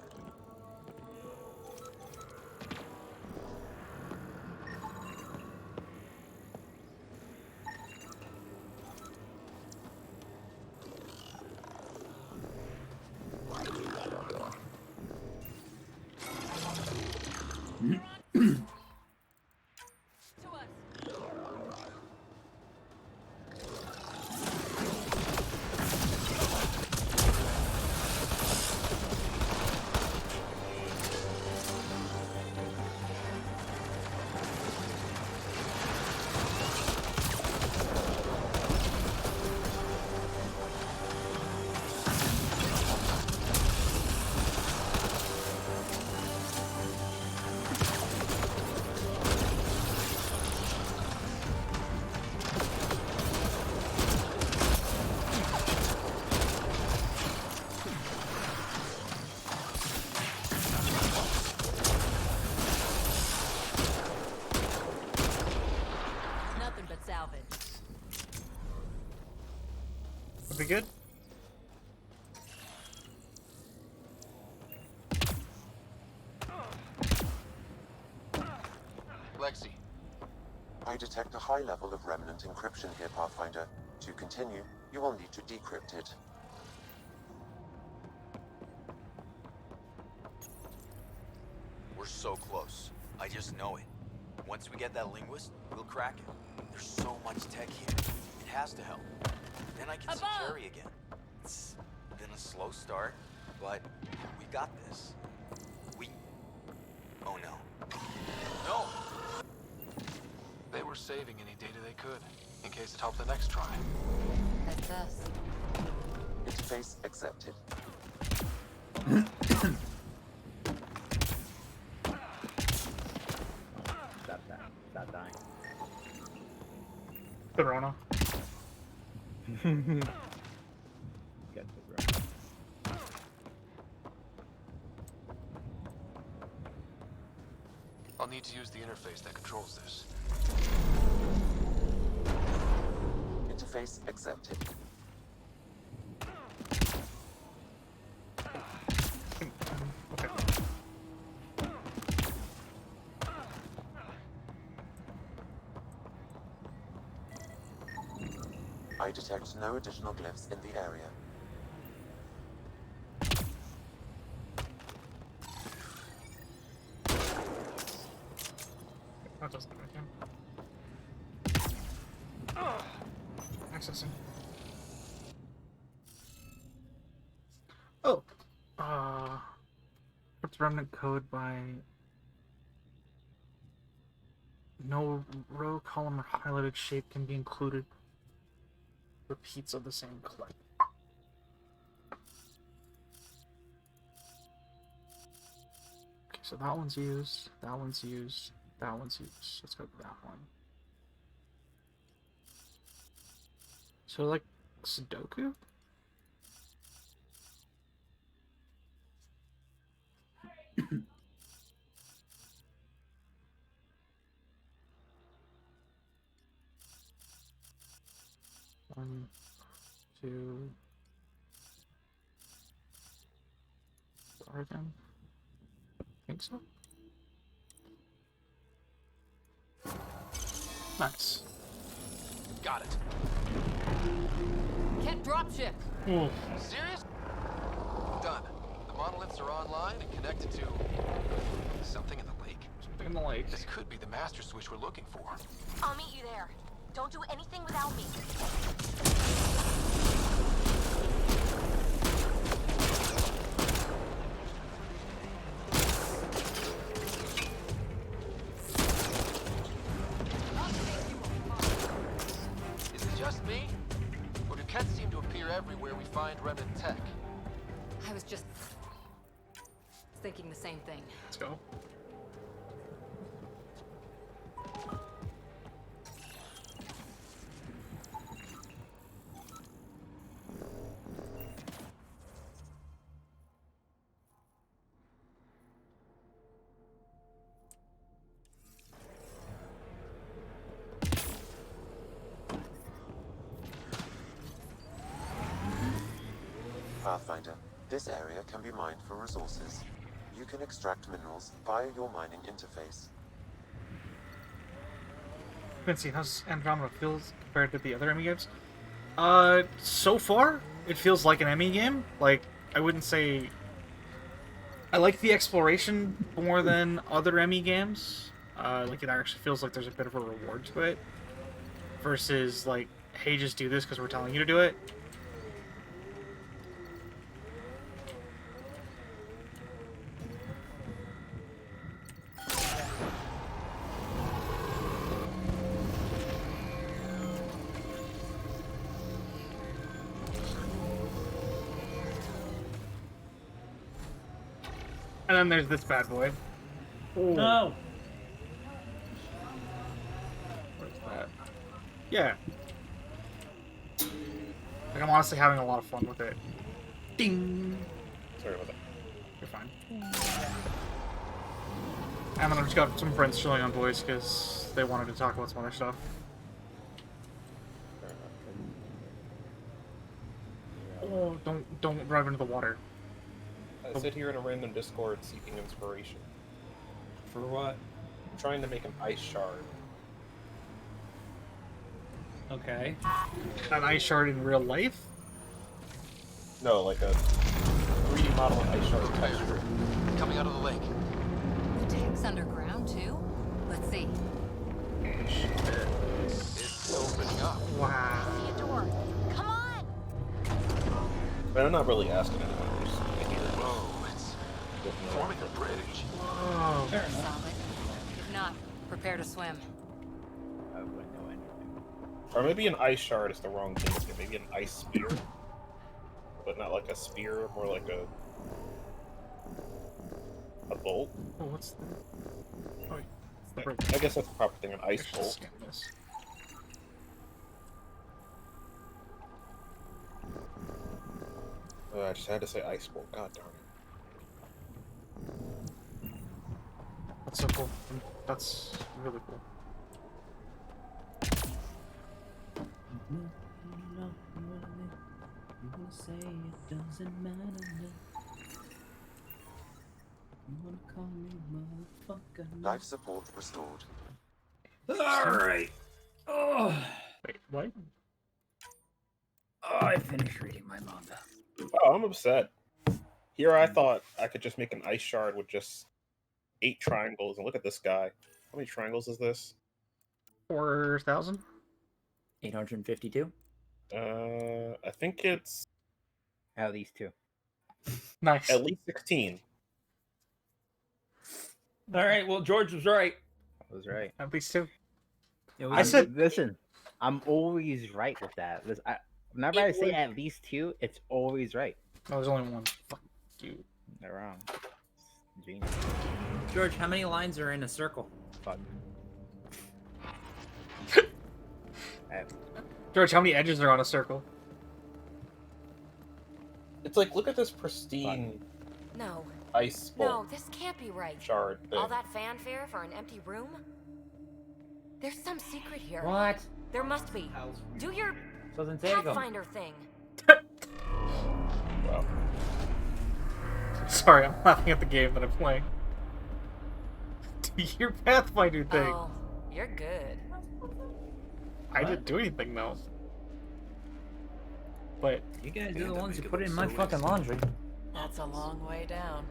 be good. Lexi. I detect a high level of remnant encryption here, Pathfinder. To continue, you will need to decrypt it. We're so close. I just know it. Once we get that linguist, we'll crack it. There's so much tech here. It has to help. Then I can see Carrie again. It's been a slow start, but we got this. Oh no. No! They were saving any data they could, in case it helped the next try. That's us. Interface accepted. Stop dying. Corona. Get the Corona. I'll need to use the interface that controls this. Interface accepted. I detect no additional glyphs in the area. That doesn't make him. Accessing. Oh. What's remnant code by no row, column, or highlighted shape can be included. Repeats of the same clip. Okay, so that one's used, that one's used, that one's used. Let's go with that one. So like Sudoku? One, two. Again? Think so? Nice. Got it. Can't dropship. Serious? Done. The monoliths are online and connected to something in the lake. Something in the lake. This could be the master switch we're looking for. I'll meet you there. Don't do anything without me. Is it just me? Or do Kets seem to appear everywhere we find remnant tech? I was just thinking the same thing. Let's go. Pathfinder, this area can be mined for resources. You can extract minerals via your mining interface. Quincy, how's Andromeda feels compared to the other Emmy games? So far, it feels like an Emmy game. Like, I wouldn't say... I like the exploration more than other Emmy games. Like, it actually feels like there's a bit of a reward to it. Versus, like, hey, just do this because we're telling you to do it. And then there's this bad boy. Ooh. No. Where's that? Yeah. Like, I'm honestly having a lot of fun with it. Ding! Sorry about that. You're fine. And then I've just got some friends chilling on voice because they wanted to talk about some other stuff. Oh, don't drive into the water. I sit here in a random Discord seeking inspiration. For what? I'm trying to make an ice shard. Okay. An ice shard in real life? No, like a 3D model of ice shard texture. Coming out of the lake. The tank's underground too? Let's see. It's opening up. Wow. See a door. Come on! But I'm not really asking anyone. I'm just here. Whoa, it's forming a bridge. Oh. Fair enough. Solid. If not, prepare to swim. I wouldn't know anything. Or maybe an ice shard is the wrong thing to say. Maybe an ice spear. But not like a spear, more like a bolt. Oh, what's the... Oh, I guess that's the proper thing, an ice bolt. I just had to say ice bolt, god darn it. That's so cool. That's really cool. You wanna say it doesn't matter now. You wanna call me motherfucker. Life support restored. Alright. Oh. Wait, what? Oh, I finished reading my manga. Oh, I'm upset. Here I thought I could just make an ice shard with just 8 triangles, and look at this guy. How many triangles is this? 4,000? 852? I think it's... At least 2. Nice. At least 16. Alright, well, George was right. I was right. At least 2. I said... Listen, I'm always right with that. Whenever I say at least 2, it's always right. Oh, there's only one. Fuck you. They're wrong. Genius. George, how many lines are in a circle? Fuck. George, how many edges are on a circle? It's like, look at this pristine No. ice bolt. No, this can't be right. Shard thing. All that fanfare for an empty room? There's some secret here. What? There must be. Do your Doesn't say go. Pathfinder thing. Wow. Sorry, I'm laughing at the game that I'm playing. Do your Pathfinder thing. Oh, you're good. I didn't do anything though. But you guys are the ones who put it in my fucking laundry. That's a long way down.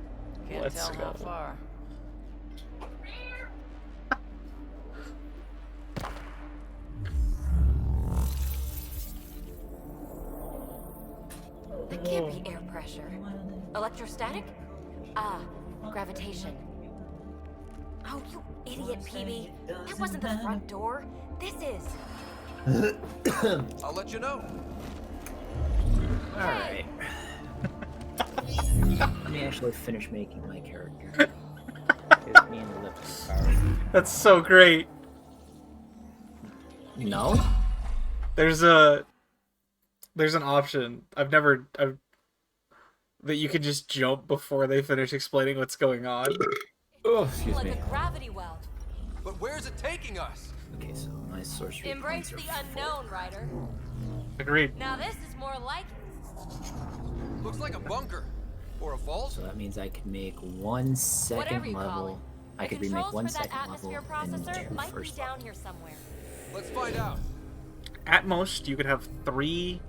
Can't Let's tell how go. far. That can't be air pressure. Electrostatic? Ah, gravitation. Oh, you idiot, PB. That wasn't the front door. This is. I'll let you know. Alright. Let me actually finish making my character. Gives me an elliptic power. that's so great. No? There's an option. That you can just jump before they finish explaining what's going on. Oh, excuse like me. a gravity well. But where's it taking us? Okay, so my sorcery Embrace points the are unknown, Ryder. Agreed. Now this is more like it. Looks like a bunker. Or a vault. So that means I could make 1 second Whatever you call level. it. I The could remake controls 1 for that second level atmosphere and processor 2 might be first down level. here somewhere. Let's find out. At most, you could have 3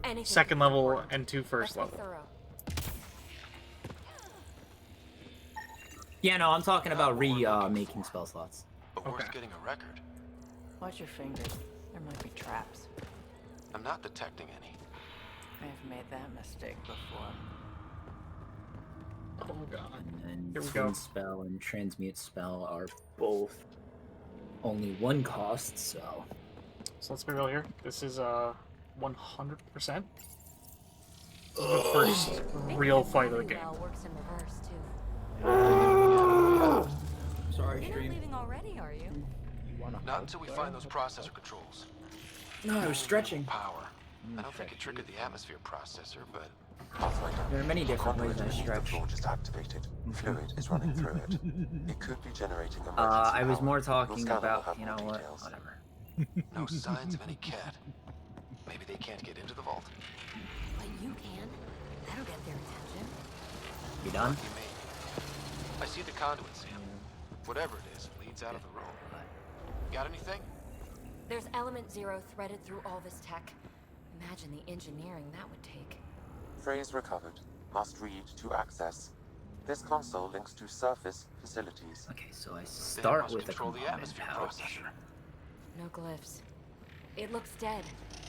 Anything second could be level important. and 2 first Let's be level. thorough. Yeah, no, I'm talking about making spell slots. But worth getting a record. Watch your fingers. There might be traps. I'm not detecting any. I've made that mistake before. Oh god. And Here we Twin go. Spell and Transmute Spell are both only 1 cost, so... So let's be real here. This is 100%. This is the first real fight of the game. Well works in reverse too. Sorry, You're not stream. leaving already, are you? Not until we find those processor controls. No, I was stretching. Power. I don't think it triggered the atmosphere processor, but... There are many different ways I The stretch. floor just activated. Fluid is running through it. It could be generating emergency I was power. more Your talking scanner will about, have you more know what, details. whatever. No signs of any cat. Maybe they can't get into the vault. You can. That'll get their attention. You done? Lucky me. I see the conduit, Sam. Whatever it is, it leads out of the room. Got anything? There's element 0 threaded through all this tech. Imagine the engineering that would take. Phrase recovered. Must read to access. This console links to surface facilities. Okay, so I start with a control the component atmosphere pouch. processor. No glyphs. It looks dead,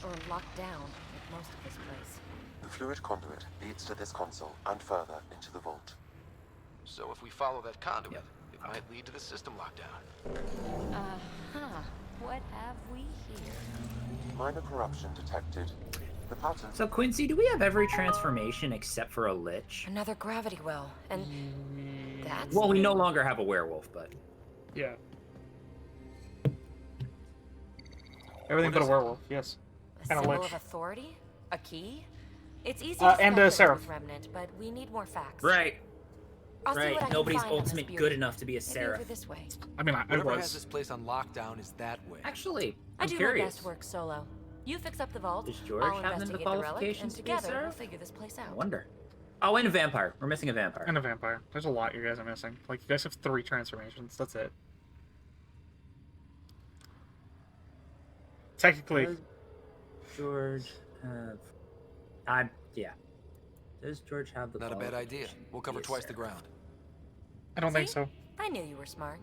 or locked down, like most of this place. The fluid conduit leads to this console and further into the vault. So if we follow that conduit, it might lead to the system lockdown. Uh-huh. What have we here? Minor corruption detected. The pattern. So Quincy, do we have every transformation except for a lich? Another gravity well, and that's... Well, we no longer have a werewolf, but... Yeah. Everything but a werewolf, yes. A And a symbol lich. of authority? A key? It's easy And to a speculate seraph. with Remnant, but we need more facts. Right. I'll see what I Right. can Nobody's find on this ultimate beauty. good enough to be a Maybe seraph. over this way. I mean, I Whatever has was. this place on lockdown is that way. Actually, I I'm do my curious. best work solo. You fix up the vault. Does George I'll have the investigate the relic, and qualifications to be a together we'll seraph? figure this place I out. wonder. Oh, and a vampire. We're missing a vampire. And a vampire. There's a lot you guys are missing. Like, you guys have 3 transformations. That's it. Technically. Does George have... yeah. Does George have the Not a bad idea. We'll cover twice the ground. I don't think See? so. I knew you were smart.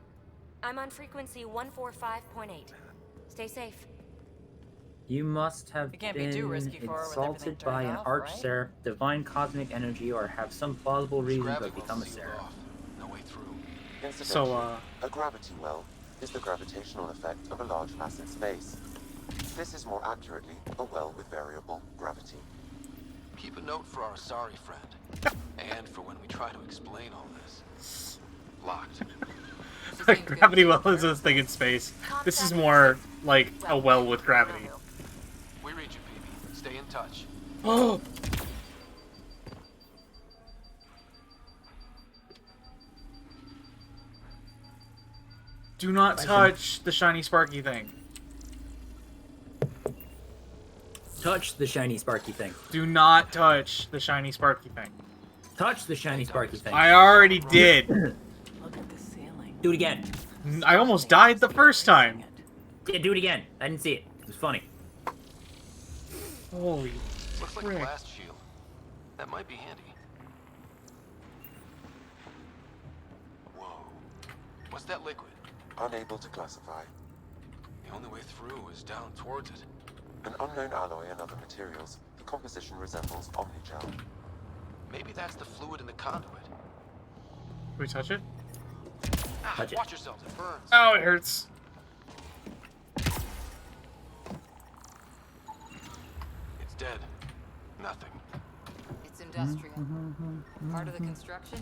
I'm on frequency 145.8. Stay safe. You must have You can't be been too risky for her with insulted everything by turned an off, arch right? seraph, divine cosmic energy, or have some plausible reason to Gravity have become a well's sealed seraph. off. No way through. Incidentally, a gravity well is the gravitational effect of a large mass in space. This is more accurately a well with variable gravity. Keep a note for our sorry friend. And for when we try to explain all this. Locked. Gravity well is a thing in space. This is more like a well with gravity. We read you, PB. Stay in touch. Oh! Do not touch the shiny sparky thing. Touch the shiny sparky thing. Do not touch the shiny sparky thing. Touch the shiny sparky thing. I already did. Look at the ceiling. Do it again. I almost died the first time. Yeah, do it again. I didn't see it. It was funny. Holy Looks like a frick. blast shield. That might be handy. Whoa. What's that liquid? Unable to classify. The only way through is down towards it. An unknown alloy and other materials. The composition resembles omnigel. Maybe that's the fluid in the conduit. Can we touch it? Touch it. Watch yourselves, it burns. Oh, it hurts. It's dead. Nothing. It's industrial. Part of the construction?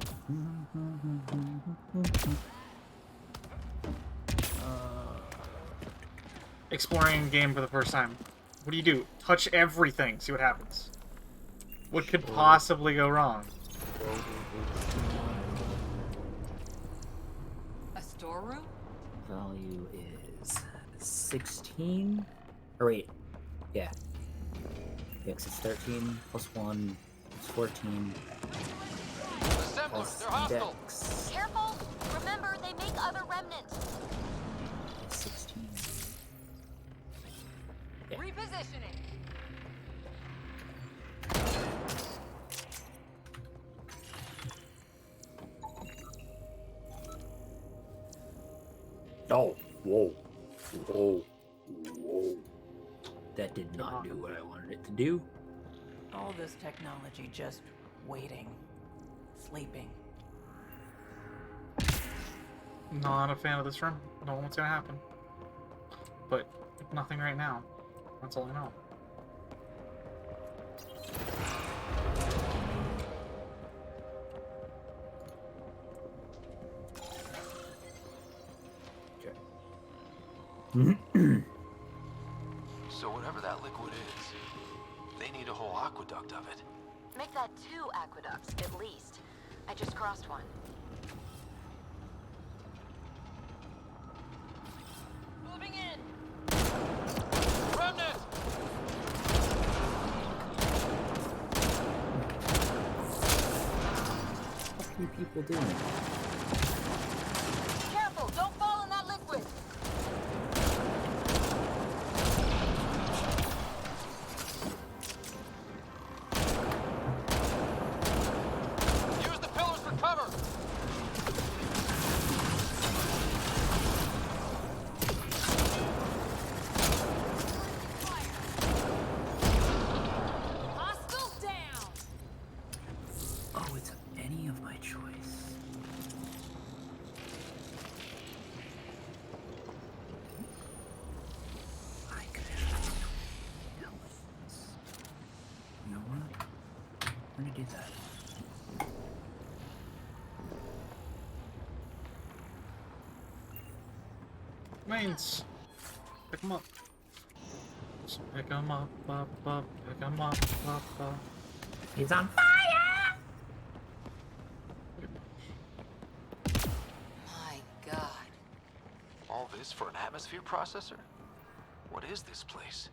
Exploring game for the first time. What do you do? Touch everything. See what happens. What could possibly go wrong? A storeroom? Value is 16. Or wait. Yeah. Yes, it's 13 plus 1 is 14. Assemblers, they're hostile. Dex Careful! Remember, they make other remnants. is 16. Yeah. Repositioning. Oh, whoa. Whoa. Whoa. That did not do what I wanted it to do. All this technology just waiting. Sleeping. Not a fan of this room. I don't know what's gonna happen. But nothing right now. That's all I know. So whatever that liquid is, they need a whole aqueduct of it. Make that 2 aqueducts, at least. I just crossed one. Moving in. Remnant! you people doing? Careful, don't fall in that liquid. Use the pillars for cover. Hostile down. Oh, it's any of my choice. I could have elements. You know what? I'm gonna do that. Mains. Pick them up. Just pick them up, pick them up, up. He's on fire! My God. All this for an atmosphere processor? What is this place?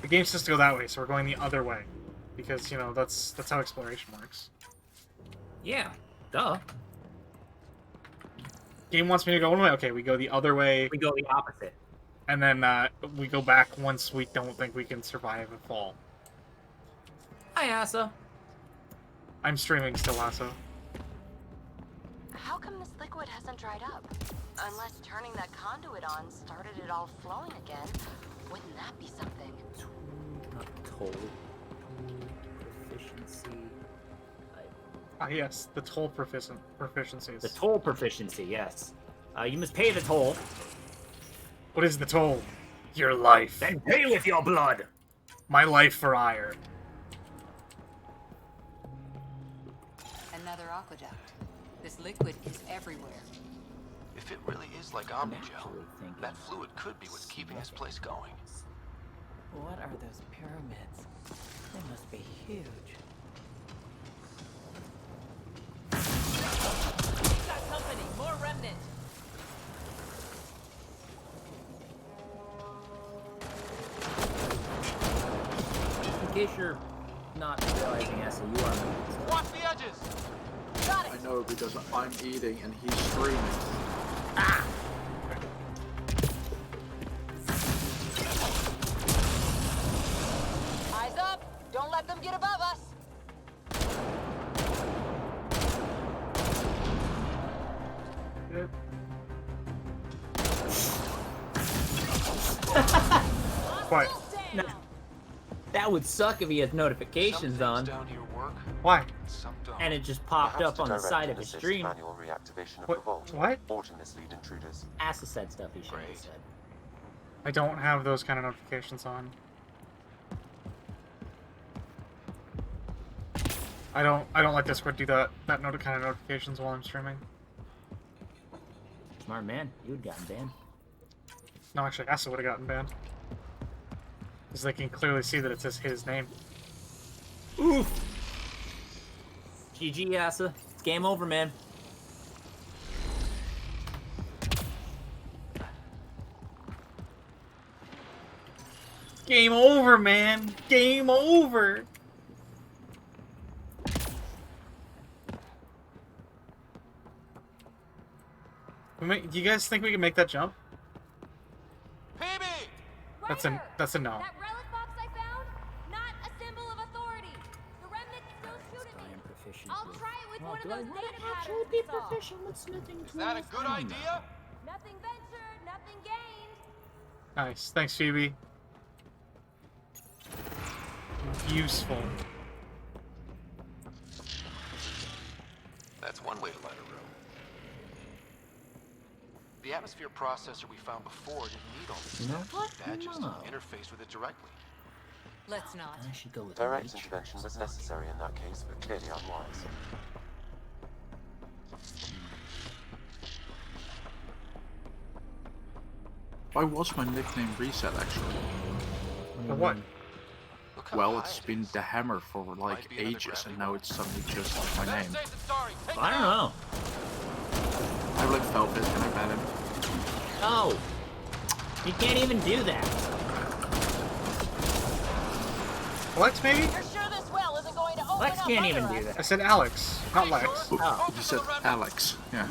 The game says to go that way, so we're going the other way. Because, you know, that's how exploration works. Yeah, duh. Game wants me to go one way, okay, we go the other way. We go the opposite. And then we go back once we don't think we can survive a fall. Hi, Asa. I'm streaming still, Asa. How come this liquid hasn't dried up? Unless turning that conduit on started it all flowing again. Wouldn't that be something? Not toll. Proficiency. Ah, yes, the toll proficiencies. The toll proficiency, yes. You must pay the toll. What is the toll? Your life. Then pay with your blood. My life for ire. Another aqueduct. This liquid is everywhere. If it really is like Omnigel, that fluid could be what's keeping this place going. What are those pyramids? They must be huge. Got company, more remnant. In case you're not realizing, Asa, you are. Watch the edges. Got it. I know because I'm eating and he's screaming. Ah! Eyes up. Don't let them get above us. Quiet. No. That would suck if he had notifications on. Down here work, Why? some don't. And it just popped Perhaps up on to the direct side and of his assist stream. Manual reactivation of What? the vault. What? Or to mislead intruders. Asa said stuff he shouldn't have said. I don't have those kind of notifications on. I don't let Discord do that kind of notifications while I'm streaming. Smart man, you would gotten banned. No, actually, Asa would have gotten banned. Because they can clearly see that it says his name. Oof! GG, Asa. It's game over, man. Game over, man! Game over! Do you guys think we can make that jump? That's a no. That relic box I found? Not a symbol of authority. The remnant still shoot at me. I'll try it with one of those data patterns we saw. with smithing Is that a good idea? Nothing ventured, nothing gained. Nice. Thanks, Phoebe. Useful. That's one way to light a room. The atmosphere processor we found before didn't need all this You know stuff. what? Badges No. don't interface with it directly. Let's not. I should go with Direct nature. intervention was necessary in that case, but clearly unwise. Why was my nickname reset actually? For what? Well, it's been the Hammer for like ages, and now it's suddenly just my name. I don't know. I like Velvet, can I ban him? No! You can't even do that. What, maybe? You're sure this well isn't going to Lex can't even do that. I said Alex, not Lex. Oh. You said Alex. Yeah.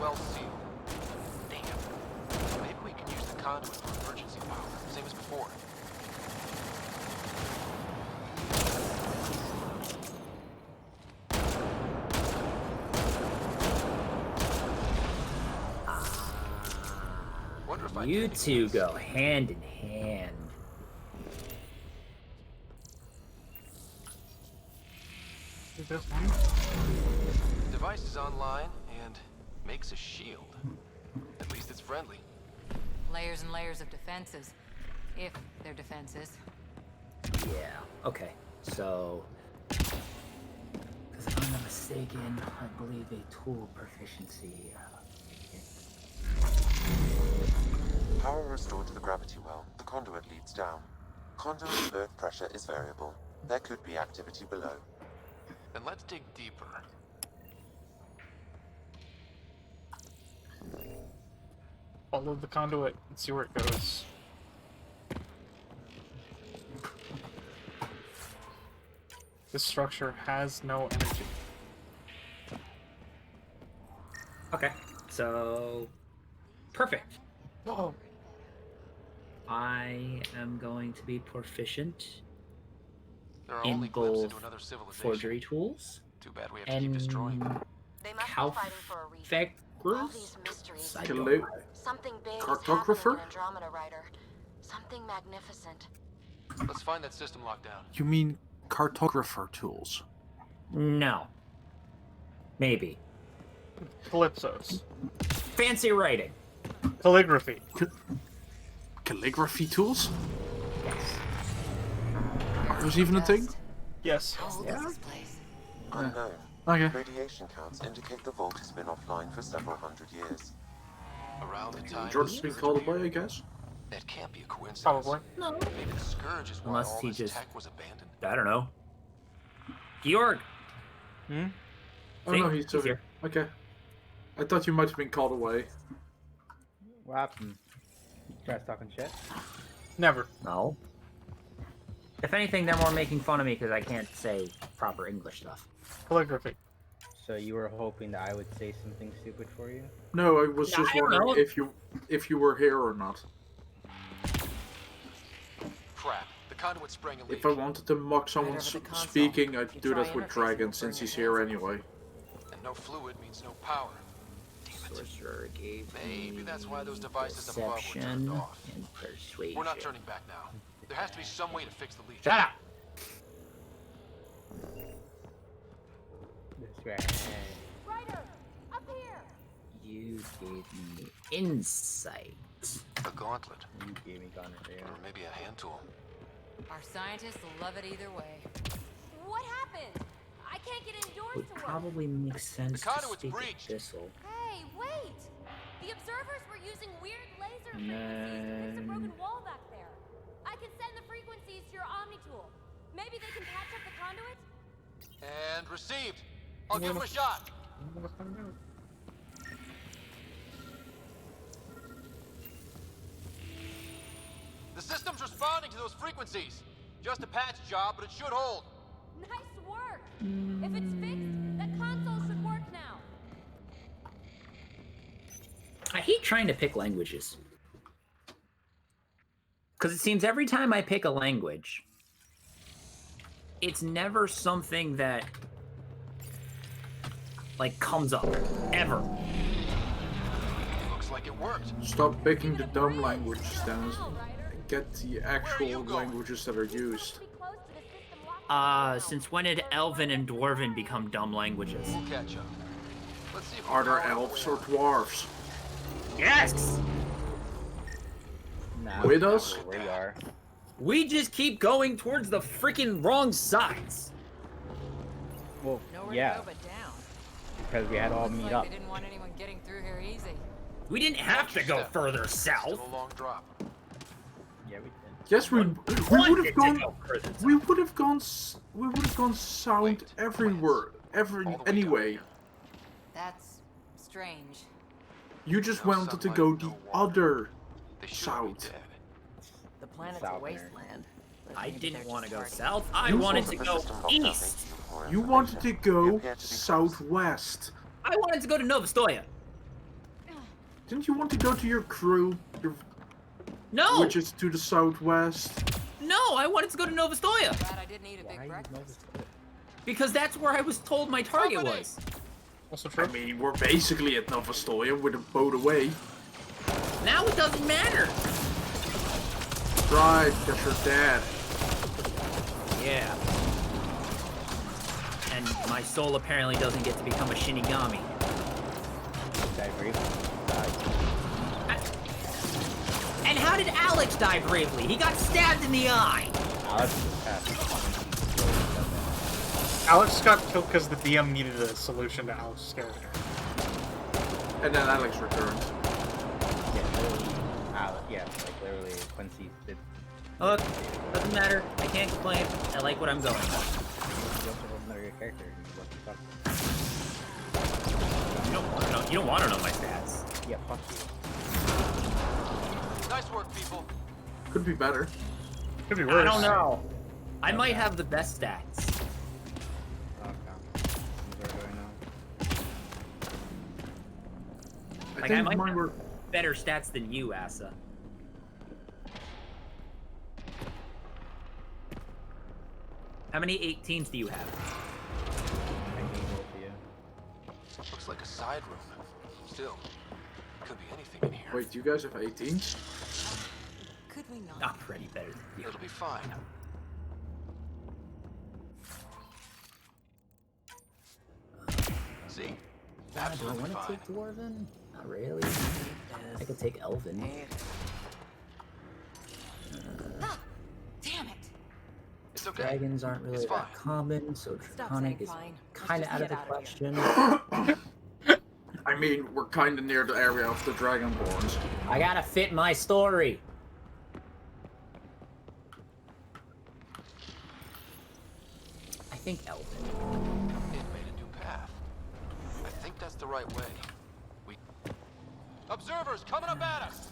Well sealed. Damn. Maybe we can use the conduit for emergency power, same as before. You two go hand in hand. Device is online and makes a shield. At least it's friendly. Layers and layers of defenses. If they're defenses. Yeah, okay. So, because if I'm not mistaken, I believe a tool proficiency. Power restored to the gravity well. The conduit leads down. Conduit earth pressure is variable. There could be activity below. Then let's dig deeper. Follow the conduit and see where it goes. This structure has no energy. Okay, so perfect. Whoa. I am going to be proficient There are in only glimpses both into another civilization. forgery tools Too bad we have to keep destroying. They must be fighting for a reason. All Calfeckers? these mysteries. I don't know. Something big is Cartographer? happening in Andromeda, Ryder. Something magnificent. Let's find that system lockdown. You mean cartographer tools? No. Maybe. Calypsos. Fancy writing. Calligraphy. Calligraphy tools? Are those even a thing? Yes. Unknown. Okay. Radiation counts indicate the vault has been offline for several hundred years. Around the time Jordan's been called away, I guess? That can't be a coincidence. Probably. No. Maybe the Scourge is why Unless all he this just, tech was abandoned. I don't know. Georg. Hmm? Oh no, he's still here. Okay. I thought you might have been called away. What happened? You guys talking shit? Never. No. If anything, they're more making fun of me because I can't say proper English stuff. Calligraphy. So you were hoping that I would say something stupid for you? No, I was just I don't wondering know. if you were here or not. Crap. The conduit sprang a leak. If I wanted to mock someone over the console. speaking, I'd You do try that with interfacing Dragon with since bringing he's here hands anyway. And no fluid means no power. Sorcerer gave Maybe that's why those devices above were deception turned off. and persuasion. We're not turning back now. There has to be some way to fix the leak. Shut up! This way. Ryder, up here. You gave me insight. A gauntlet. You gave me gunner there. Or maybe a hand tool. Our scientists will love it either way. What happened? I can't get indoors Would to work. probably make sense The to conduit's speak breached. Abyssal. Hey, wait! The observers were using weird laser And frequencies to fix a broken then- wall back there. I can send the frequencies to your Omni tool. Maybe they can patch up the conduit? And received. I'll give him a shot. The system's responding to those frequencies. Just a patch job, but it should hold. Nice work! If it's fixed, that console should work now. I hate trying to pick languages. Because it seems every time I pick a language, it's never something that, like, comes up. Ever. Looks like it worked. Stop picking the dumb languages, Dennis. Get the actual languages that are used. Since when did Elven and Dwarven become dumb languages? We'll catch up. Let's see if Are there elves or dwarves? Yes! Nah, With us? We are. We just keep going towards the freaking wrong sides. Well, Nowhere yeah, to go but down. because we had to all Looks meet like up. they didn't want anyone getting through here easy. We didn't have to go further south. Still a long drop. Yeah, we did. Yes, we would have gone. We would have gone south everywhere, anyway. That's strange. You just wanted to go the other south. The planet's a wasteland. I didn't want to go south. I wanted to go east. You wanted to go southwest. I wanted to go to Novostoya. Didn't you want to go to your crew? No. Which is to the southwest. No, I wanted to go to Novostoya. Glad I didn't eat a big breakfast. Because that's where I was told my target was. Also true. I mean, we're basically at Novostoya with a boat away. Now it doesn't matter. Right, because you're dead. Yeah. And my soul apparently doesn't get to become a Shinigami. And how did Alex die bravely? He got stabbed in the eye. Alex got killed because the DM needed a solution to Alex's character. And then Alex returned. Yeah, like literally Quincy did. Look, doesn't matter. I can't complain. I like what I'm going. You don't want to know my stats. Yeah, fuck you. Nice work, people. Could be better. Could be worse. I don't know. I might have the best stats. I might have better stats than you, Asa. How many 18s do you have? Looks like a side room. Still, could be anything in here. Wait, do you guys have 18s? Could we not? Not pretty better than you. It'll be fine. See? Do I want to take Dwarven? Not really. I could take Elven. Damn it! It's okay. Dragons aren't really that common, so Draconic is kind of out of the question. I mean, we're kind of near the area of the Dragonborns. I gotta fit my story. I think Elven. It made a new path. I think that's the right way. Observers coming up at us!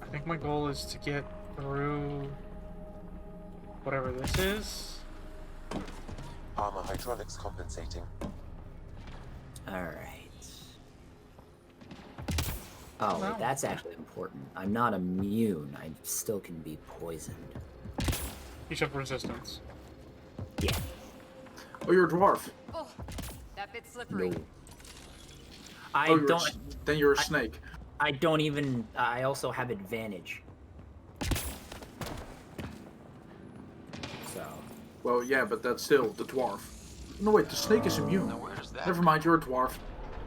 I think my goal is to get through whatever this is. Armor hydraulics compensating. Alright. Oh, wait, that's actually important. I'm not immune. I still can be poisoned. You should have resistance. Yeah. Oh, you're a dwarf. Oh, that bit's slippery. No. Then you're a snake. I don't even... I also have advantage. So... Well, yeah, but that's still the dwarf. No, wait, the snake is immune. Never mind, you're a dwarf.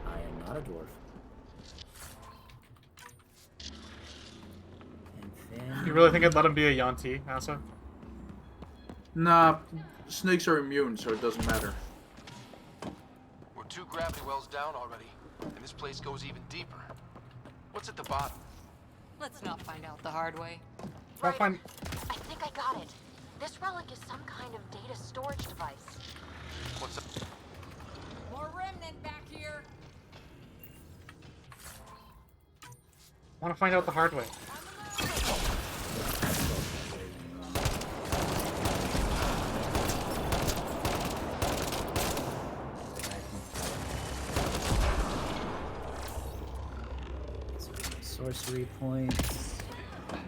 I am not a dwarf. You really think I'd let him be a Yanti, Asa? Nah, snakes are immune, so it doesn't matter. We're 2 gravity wells down already, and this place goes even deeper. What's at the bottom? Let's not find out the hard way. I'll find... I think I got it. This relic is some kind of data storage device. What's up? More remnant back here. I want to find out the hard way. Sorcery points.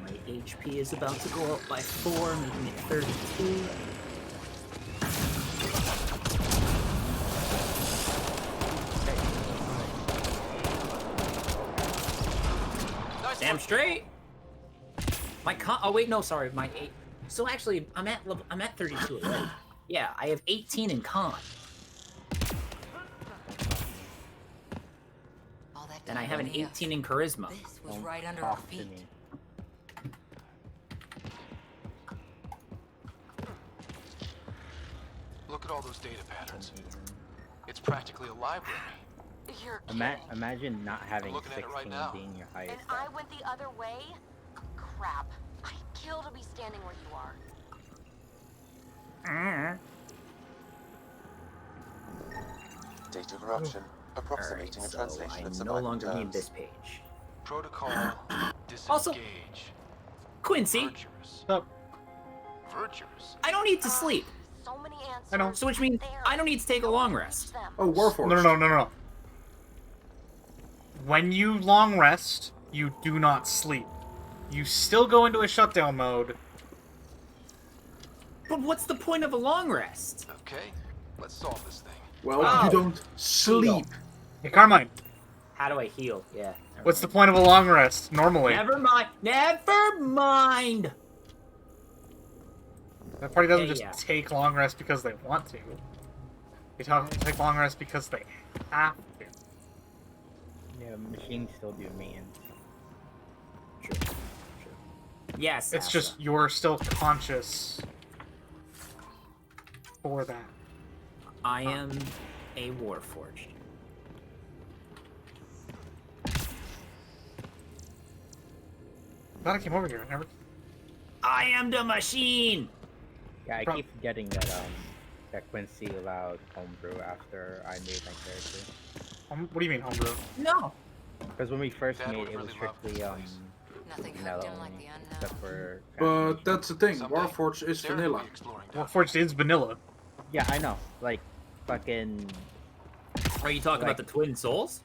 My HP is about to go up by 4, making it 32. Damn straight. My con. Oh wait, no, sorry, my 8. So actually, I'm at 32 already. Yeah, I have 18 in con. and I have an 18 in charisma. This was right under our feet. Look at all those data patterns. It's practically a library. You're kidding. Imagine not having looking at it 16 right now. being your highest. And I went the other way? Crap. I'd kill to be standing where you are. Data corruption, approximating a translation of I no surviving longer need terms. this page. Protocol disengage. Also, Quincy, Virtuous. I don't need to sleep. So many answers. I know. So which means I don't need to take a long rest. Oh, Warforged. No. When you long rest, you do not sleep. You still go into a shutdown mode. But what's the point of a long rest? Okay, let's solve this thing. Well, you don't sleep. Hey, Carmine. How do I heal? Yeah. What's the point of a long rest, normally? Never mind. Never mind. That party doesn't Yeah, just yeah. take long rest because they want to. They take long rest because they have to. Yeah, machines still do maintenance. Yes. It's just you're still conscious for that. I am a Warforged. Glad I came over here. Never. I am the machine. Yeah, I keep forgetting that Quincy allowed homebrew after I made my character. What do you mean homebrew? No. Because when we first made it, it was strictly Nothing mellow, hooked in like the unknown. except for. But that's the thing. Warforged is vanilla. Warforged is vanilla. Yeah, I know. Like, fucking. Are you talking about the Twin Souls?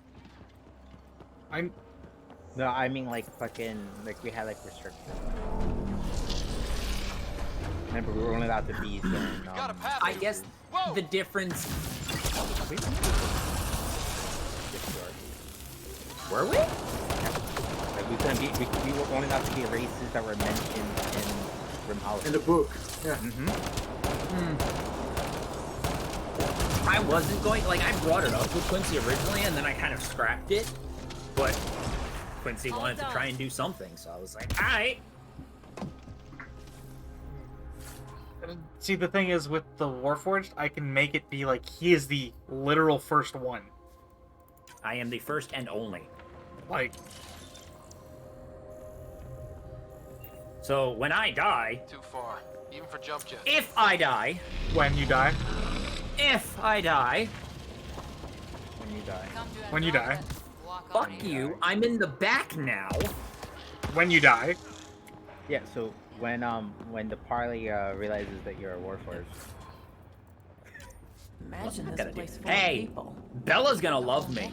No, I mean like fucking like we had like restrictions. Remember, we were only allowed to be certain. I guess the difference. Were we? Like we couldn't be. We were only allowed to be races that were mentioned in Rimhalla. In the book. Yeah. I wasn't going. Like I brought it up with Quincy originally, and then I kind of scrapped it. But Quincy wanted to try and do something, so I was like, all right. See, the thing is, with the Warforged, I can make it be like he is the literal first one. I am the first and only. Like. So when I die. Too far, even for jump jets. If I die. When you die. If I die. When you die. When you die. Fuck you. I'm in the back now. When you die. Yeah. So when the party realizes that you're a Warforged. Imagine this place full Hey, of people. Bella's gonna love me.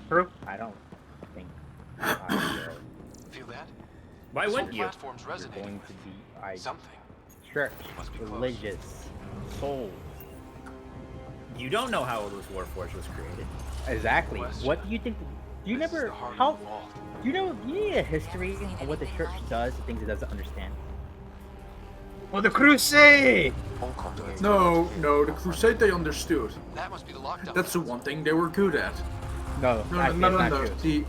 True. I don't think. Feel that? Why wouldn't you? Platforms You're resonate. going to be Something. church, Must be close. religious, souls. You don't know how this Warforged was created. Exactly. What do you think? Do you never? How? Do you know? Do you need a history of what the church does, the things it doesn't understand? Well, the Crusade! No, the Crusade they understood. That must be the lockdown. That's the one thing they were good at. No, No. not true. The,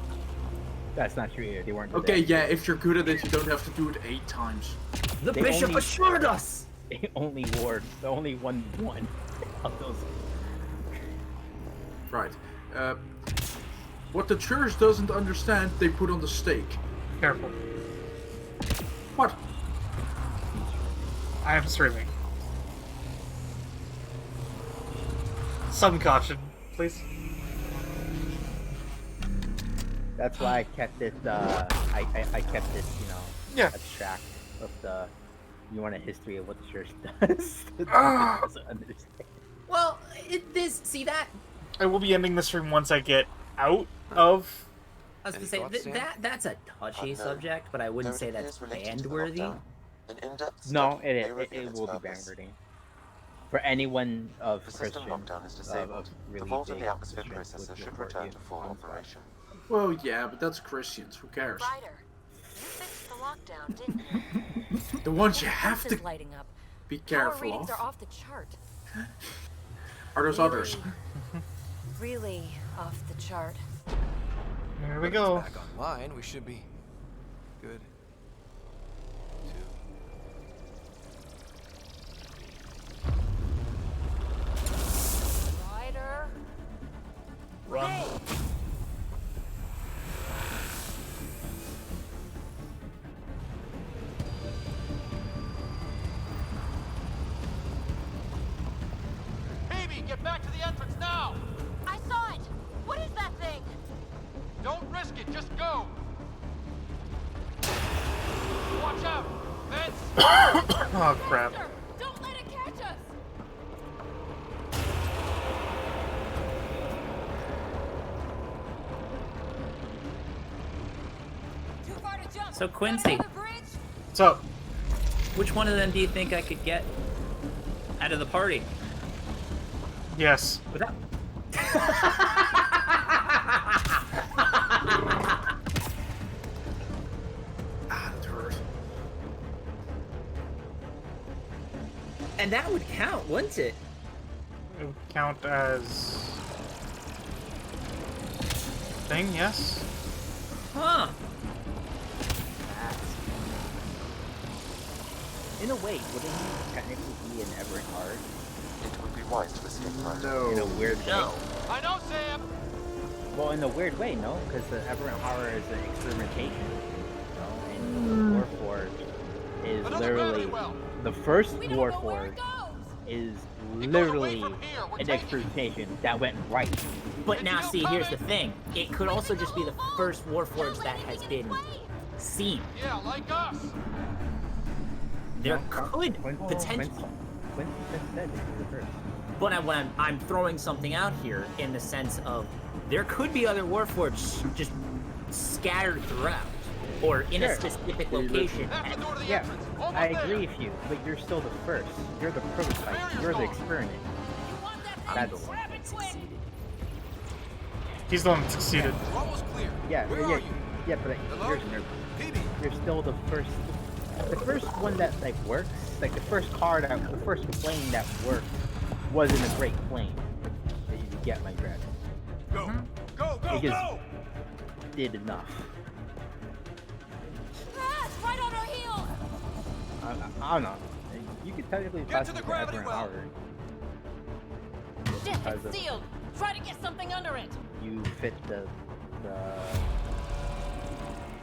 That's not true either. They weren't. Good okay, at it. yeah, if you're good at it, you don't have to do it 8 times. The They bishop only- assured us. They only won one of those. Right. What the church doesn't understand, they put on the stake. Careful. What? I am streaming. Some caution, please. That's why I kept it. I kept it. Yeah. Abstract of the. You want a history of what the church does? Doesn't understand. Well, see that. I will be ending the stream once I get out of. I was gonna say that's a touchy subject, but I wouldn't say that's ban-worthy. No, it will be ban-worthy. For anyone of The system Christian, lockdown is of disabled. really The vault in big the atmosphere Christians processor would should report return you. to full operation. Well, yeah, but that's Christians. Who cares? Ryder, you fixed the lockdown, didn't you? The ones you have This to is lighting up. be Power careful readings of are off the chart. are those others. Really off the chart. Here we When go. it's back online, we should be good. Ryder. Run. Hey. Phoebe, get back to the entrance now! I saw it! What is that thing? Don't risk it, just go! Watch out! Vents! Oh crap. Don't let it catch us! Too far to jump. So Quincy, what's up? Which one of them do you think I could get out of the party? Yes. Without. And that would count, wouldn't it? It would count as thing, yes. Huh. In a way, wouldn't he technically be an Everett Hard? It would be wise to escape right. In a weird way. I know, Sam! Well, in a weird way, no? Because the Everett Horror is an experimentation. You know? And Warforged is literally... The first Warforged is literally an experimentation that went right. But now, see, here's the thing. It could also just be the first Warforged that has been seen. Yeah, like us! There could potentially... But I'm throwing something out here in the sense of there could be other Warforged just scattered throughout. Or in a specific location. Yeah, I agree with you, but you're still the first. You're the prototype. You're the experiment. That's He's the one that succeeded. We're almost clear. Yeah, Where yeah, are you? yeah, but you're still the first. The first one that like works, like the first plane that worked wasn't a great plane. That you get my drift. Go, go, go, It just go! did enough. Ah, it's right on our heel! I don't know. You could technically Get to the classify gravity Everett well. Howard. Shit, Because it's sealed! Try to get something under it! you fit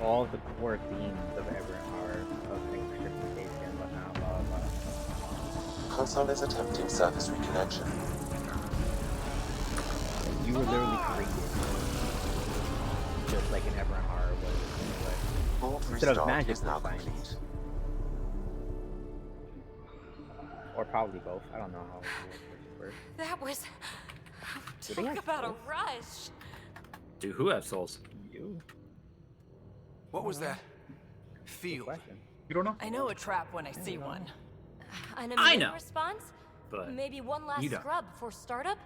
all the core themes of Everett Howard, of experimentation and whatnot, blah blah blah. Console is attempting service reconnection. You were literally created just like an Everett Howard was. Board Instead of restart magic is now science. complete. Or probably both. I don't know how it works. That was... Do they Talk have about a souls? rush! Do who have souls? You. What was that? Field. You don't know? I know a trap when I see one. An I immune know. response? But Maybe one last you don't. scrub before startup?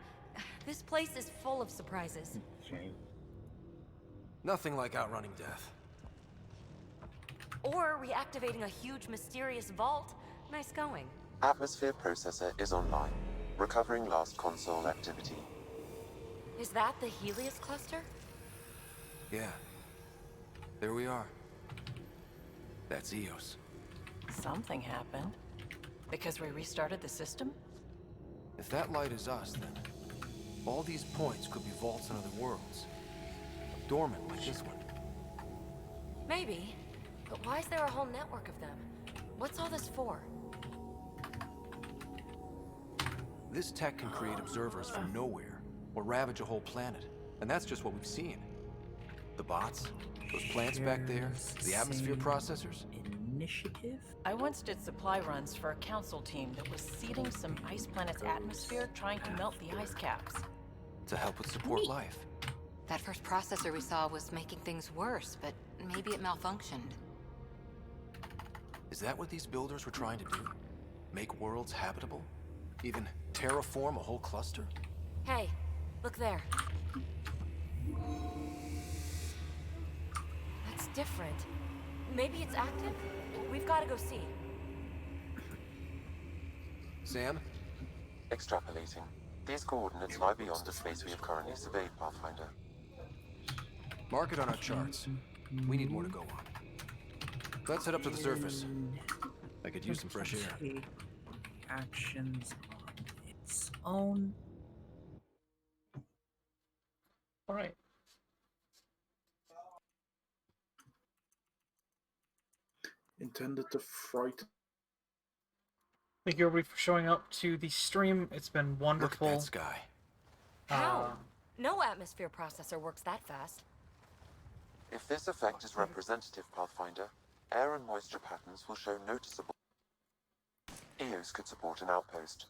This place is full of surprises. Shame. Nothing like outrunning death. Or reactivating a huge mysterious vault. Nice going. Atmosphere processor is online. Recovering last console activity. Is that the Helios cluster? Yeah. There we are. That's Eos. Something happened. Because we restarted the system? If that light is us, then all these points could be vaults in other worlds. Dormant like this one. Maybe. But why is there a whole network of them? What's all this for? This tech can create observers from nowhere, or ravage a whole planet. And that's just what we've seen. The bots, those plants back there, the atmosphere processors. Initiative? I once did supply runs for a council team that was seeding some ice planet's atmosphere trying to melt the ice caps. To help with support life. That first processor we saw was making things worse, but maybe it malfunctioned. Is that what these builders were trying to do? Make worlds habitable? Even terraform a whole cluster? Hey, look there. That's different. Maybe it's active? We've got to go see. Sam? Extrapolating. These coordinates lie beyond the space we have currently surveyed, Pathfinder. Mark it on our charts. We need more to go on. Let's head up to the surface. I could use some fresh air. Take actions on its own. All right. Intended to frighten. Thank you everybody for showing up to the stream. It's been wonderful. Look at that sky. How? No atmosphere processor works that fast. If this effect is representative, Pathfinder, air and moisture patterns will show noticeable. EOS could support an outpost.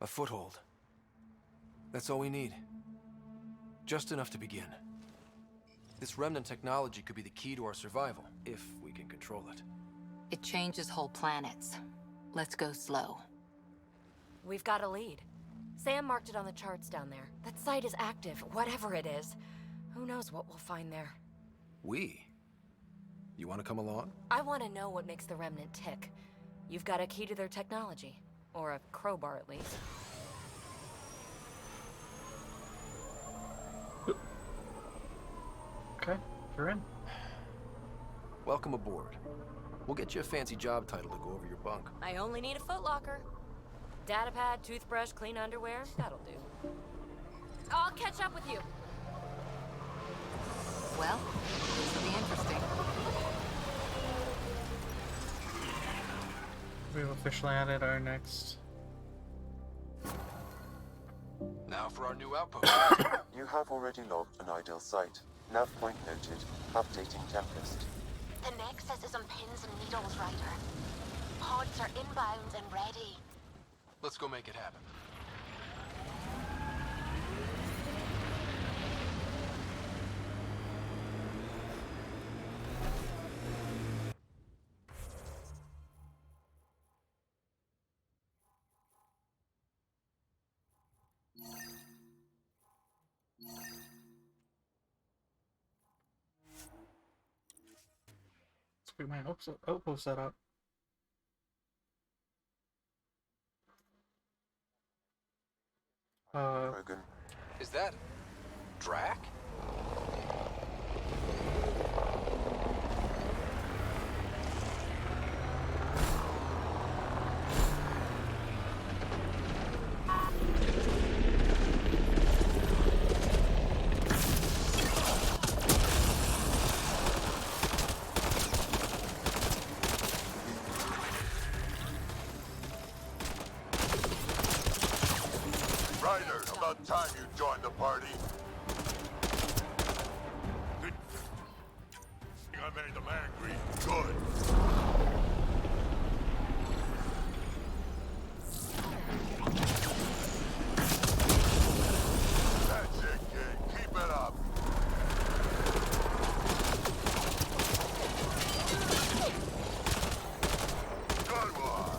A foothold. That's all we need. Just enough to begin. This remnant technology could be the key to our survival, if we can control it. It changes whole planets. Let's go slow. We've got a lead. Sam marked it on the charts down there. That site is active, whatever it is. Who knows what we'll find there. We? You want to come along? I want to know what makes the Remnant tick. You've got a key to their technology. Or a crowbar, at least. Okay, you're in. Welcome aboard. We'll get you a fancy job title to go over your bunk. I only need a footlocker. Datapad, toothbrush, clean underwear. That'll do. I'll catch up with you. Well, this will be interesting. We've officially added our next. Now for our new outpost. You have already logged an ideal site. Nav point noted. Updating checklist. The Nexus is on pins and needles, Ryder. Pods are inbound and ready. Let's go make it happen. Let's get my outpost set up. Rogan. Is that Drac? Ryder, about time you joined the party. I made them angry. Good. That's it, kid. Keep it up. Good one.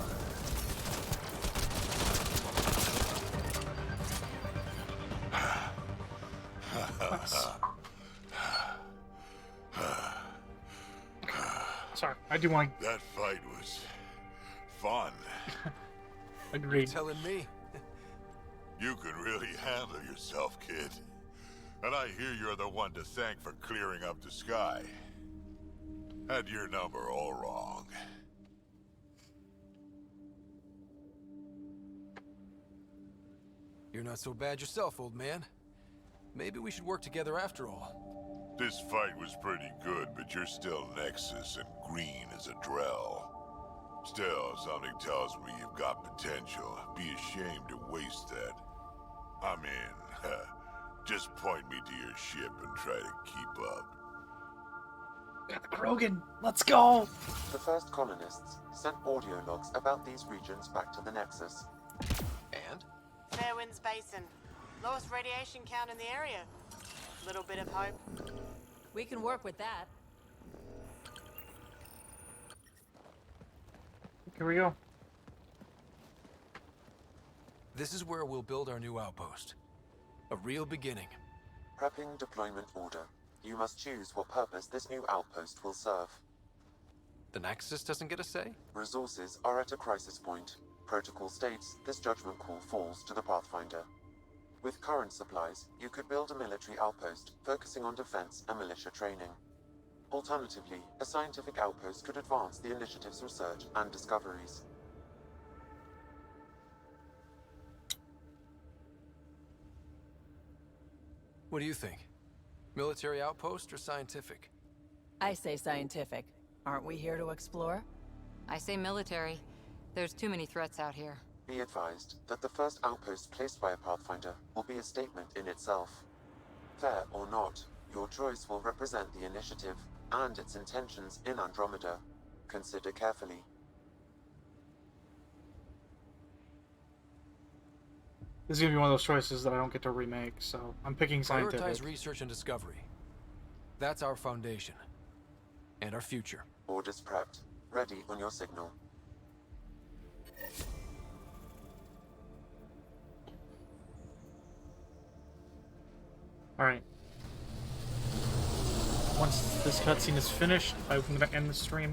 Sorry, I do want. That fight was fun. Agreed. You're telling me. You can really handle yourself, kid. And I hear you're the one to thank for clearing up the sky. Had your number all wrong. You're not so bad yourself, old man. Maybe we should work together after all. This fight was pretty good, but you're still Nexus and green as a Drell. Still, something tells me you've got potential. Be ashamed to waste that. I mean, just point me to your ship and try to keep up. Got the Krogan. Let's go. The first colonists sent audio logs about these regions back to the Nexus. And? Fairwinds Basin. Lowest radiation count in the area. Little bit of hope. We can work with that. Here we go. This is where we'll build our new outpost. A real beginning. Prepping deployment order. You must choose what purpose this new outpost will serve. The Nexus doesn't get a say? Resources are at a crisis point. Protocol states this judgment call falls to the Pathfinder. With current supplies, you could build a military outpost focusing on defense and militia training. Alternatively, a scientific outpost could advance the initiative's research and discoveries. What do you think? Military outpost or scientific? I say scientific. Aren't we here to explore? I say military. There's too many threats out here. Be advised that the first outpost placed by a Pathfinder will be a statement in itself. Fair or not, your choice will represent the initiative and its intentions in Andromeda. Consider carefully. This is gonna be one of those choices that I don't get to remake, so I'm picking scientific. Prioritize research and discovery. That's our foundation. And our future. Orders prepped. Ready on your signal. Alright. Once this cutscene is finished, I'm gonna end the stream.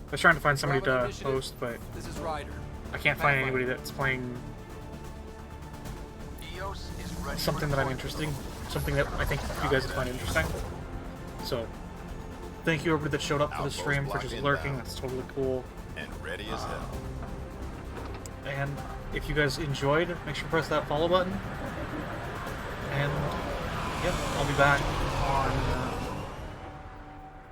I was trying to find somebody to host, but this is Ryder. I can't find anybody that's playing something that I'm interesting, something that I think you guys would find interesting. So, thank you everybody that showed up for the stream, for just lurking. That's totally cool. And ready as hell. And if you guys enjoyed, make sure to press that follow button. And yeah, I'll be back on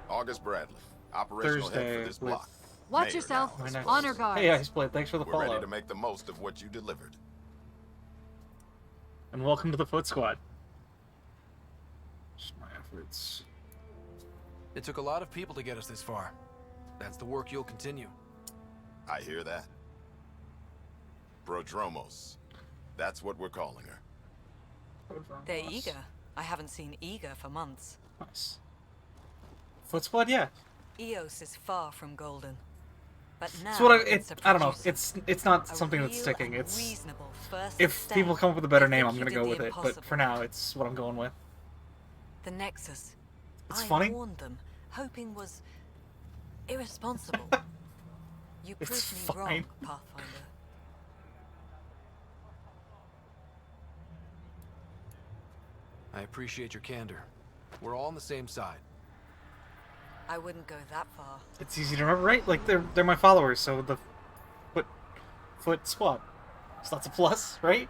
August Bradley, operational head Thursday for this with block. Watch Mayor yourself. now. Honor guard. Hey, Iceblade, thanks for the We're follow. ready to make the most of what you delivered. And welcome to the Foot Squad. Just my efforts. It took a lot of people to get us this far. That's the work you'll continue. I hear that. Prodromos. That's what we're calling her. They're eager. I haven't seen eager for months. Nice. Foot Squad, yeah. Eos is far from golden. But now So what I don't know. producer. It's not A something that's real sticking. and It's reasonable first if step. people come up with a better I name, think I'm you gonna did go the with it. But impossible. for now, it's what I'm going with. The Nexus. It's I funny. warned them, hoping was irresponsible. You It's proved me fine. wrong, Pathfinder. I appreciate your candor. We're all on the same side. I wouldn't go that far. It's easy to remember, right? Like they're my followers, so the Foot Squad. So that's a plus, right?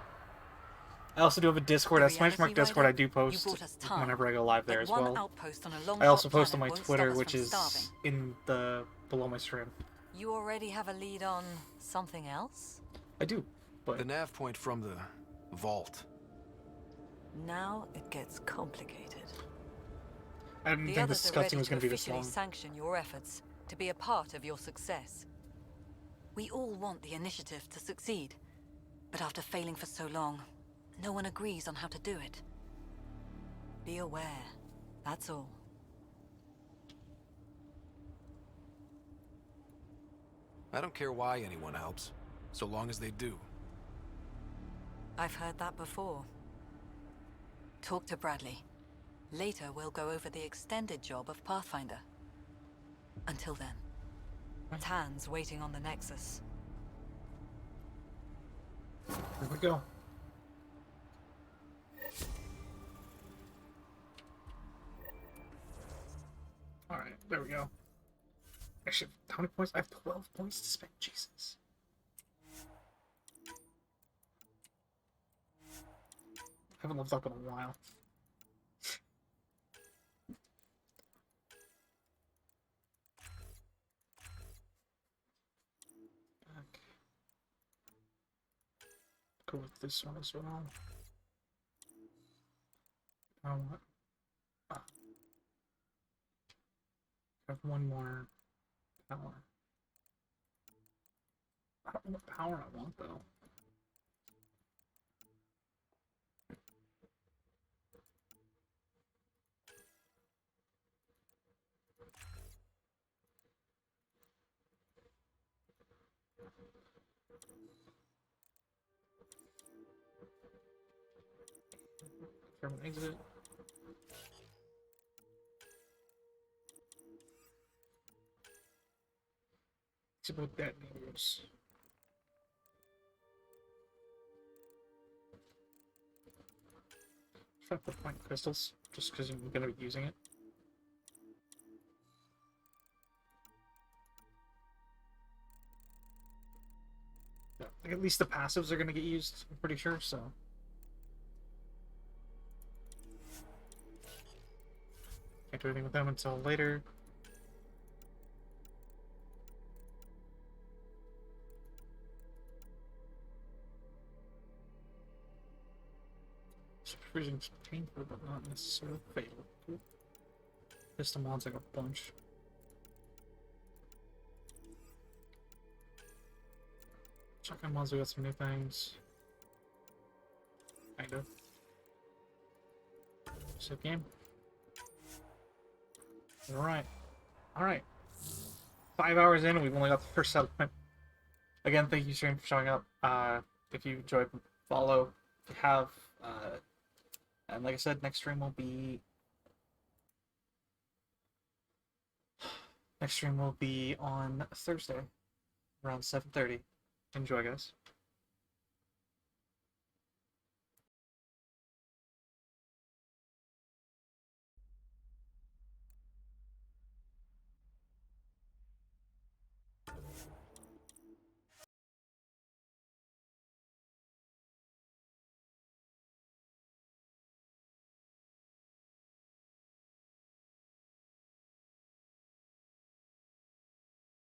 I also do have a Discord. At Smashmark reality, Discord, I Ryder, do you post brought us time, whenever I go live there but as one well. outpost on a long I also hot post on my planet won't Twitter, stop us which from is starving. in the below my stream. You already have a lead on something else? I do, but the nav point from the vault. Now it gets complicated. I didn't The think others this are ready cutscene was to going to be this officially long. sanction your efforts to be a part of your success. We all want the initiative to succeed, but after failing for so long, no one agrees on how to do it. Be aware, that's all. I don't care why anyone helps, so long as they do. I've heard that before. Talk to Bradley. Later, we'll go over the extended job of Pathfinder. Until then, Tan's waiting on the Nexus. Here we go. Alright, there we go. Actually, how many points? I have 12 points to spend. Jesus. I haven't lived up in a while. Go with this one as well. What? I have one more power. I don't know what power I want though. From exit. See what that means. if I put point crystals, just because I'm gonna be using it. Yeah, like at least the passives are gonna get used, I'm pretty sure, so. Can't do anything with them until later. Supervision's painful, but not necessarily fatal. Cool. Pistol mods like a bunch. Shotgun mods, we got some new things. Kind of. Save game. Alright. Alright. 5 hours in and we've only got the first settlement. Again, thank you, stream, for showing up. If you enjoyed, follow. If you have, and like I said, next stream will be on Thursday, around 7:30. Enjoy, guys.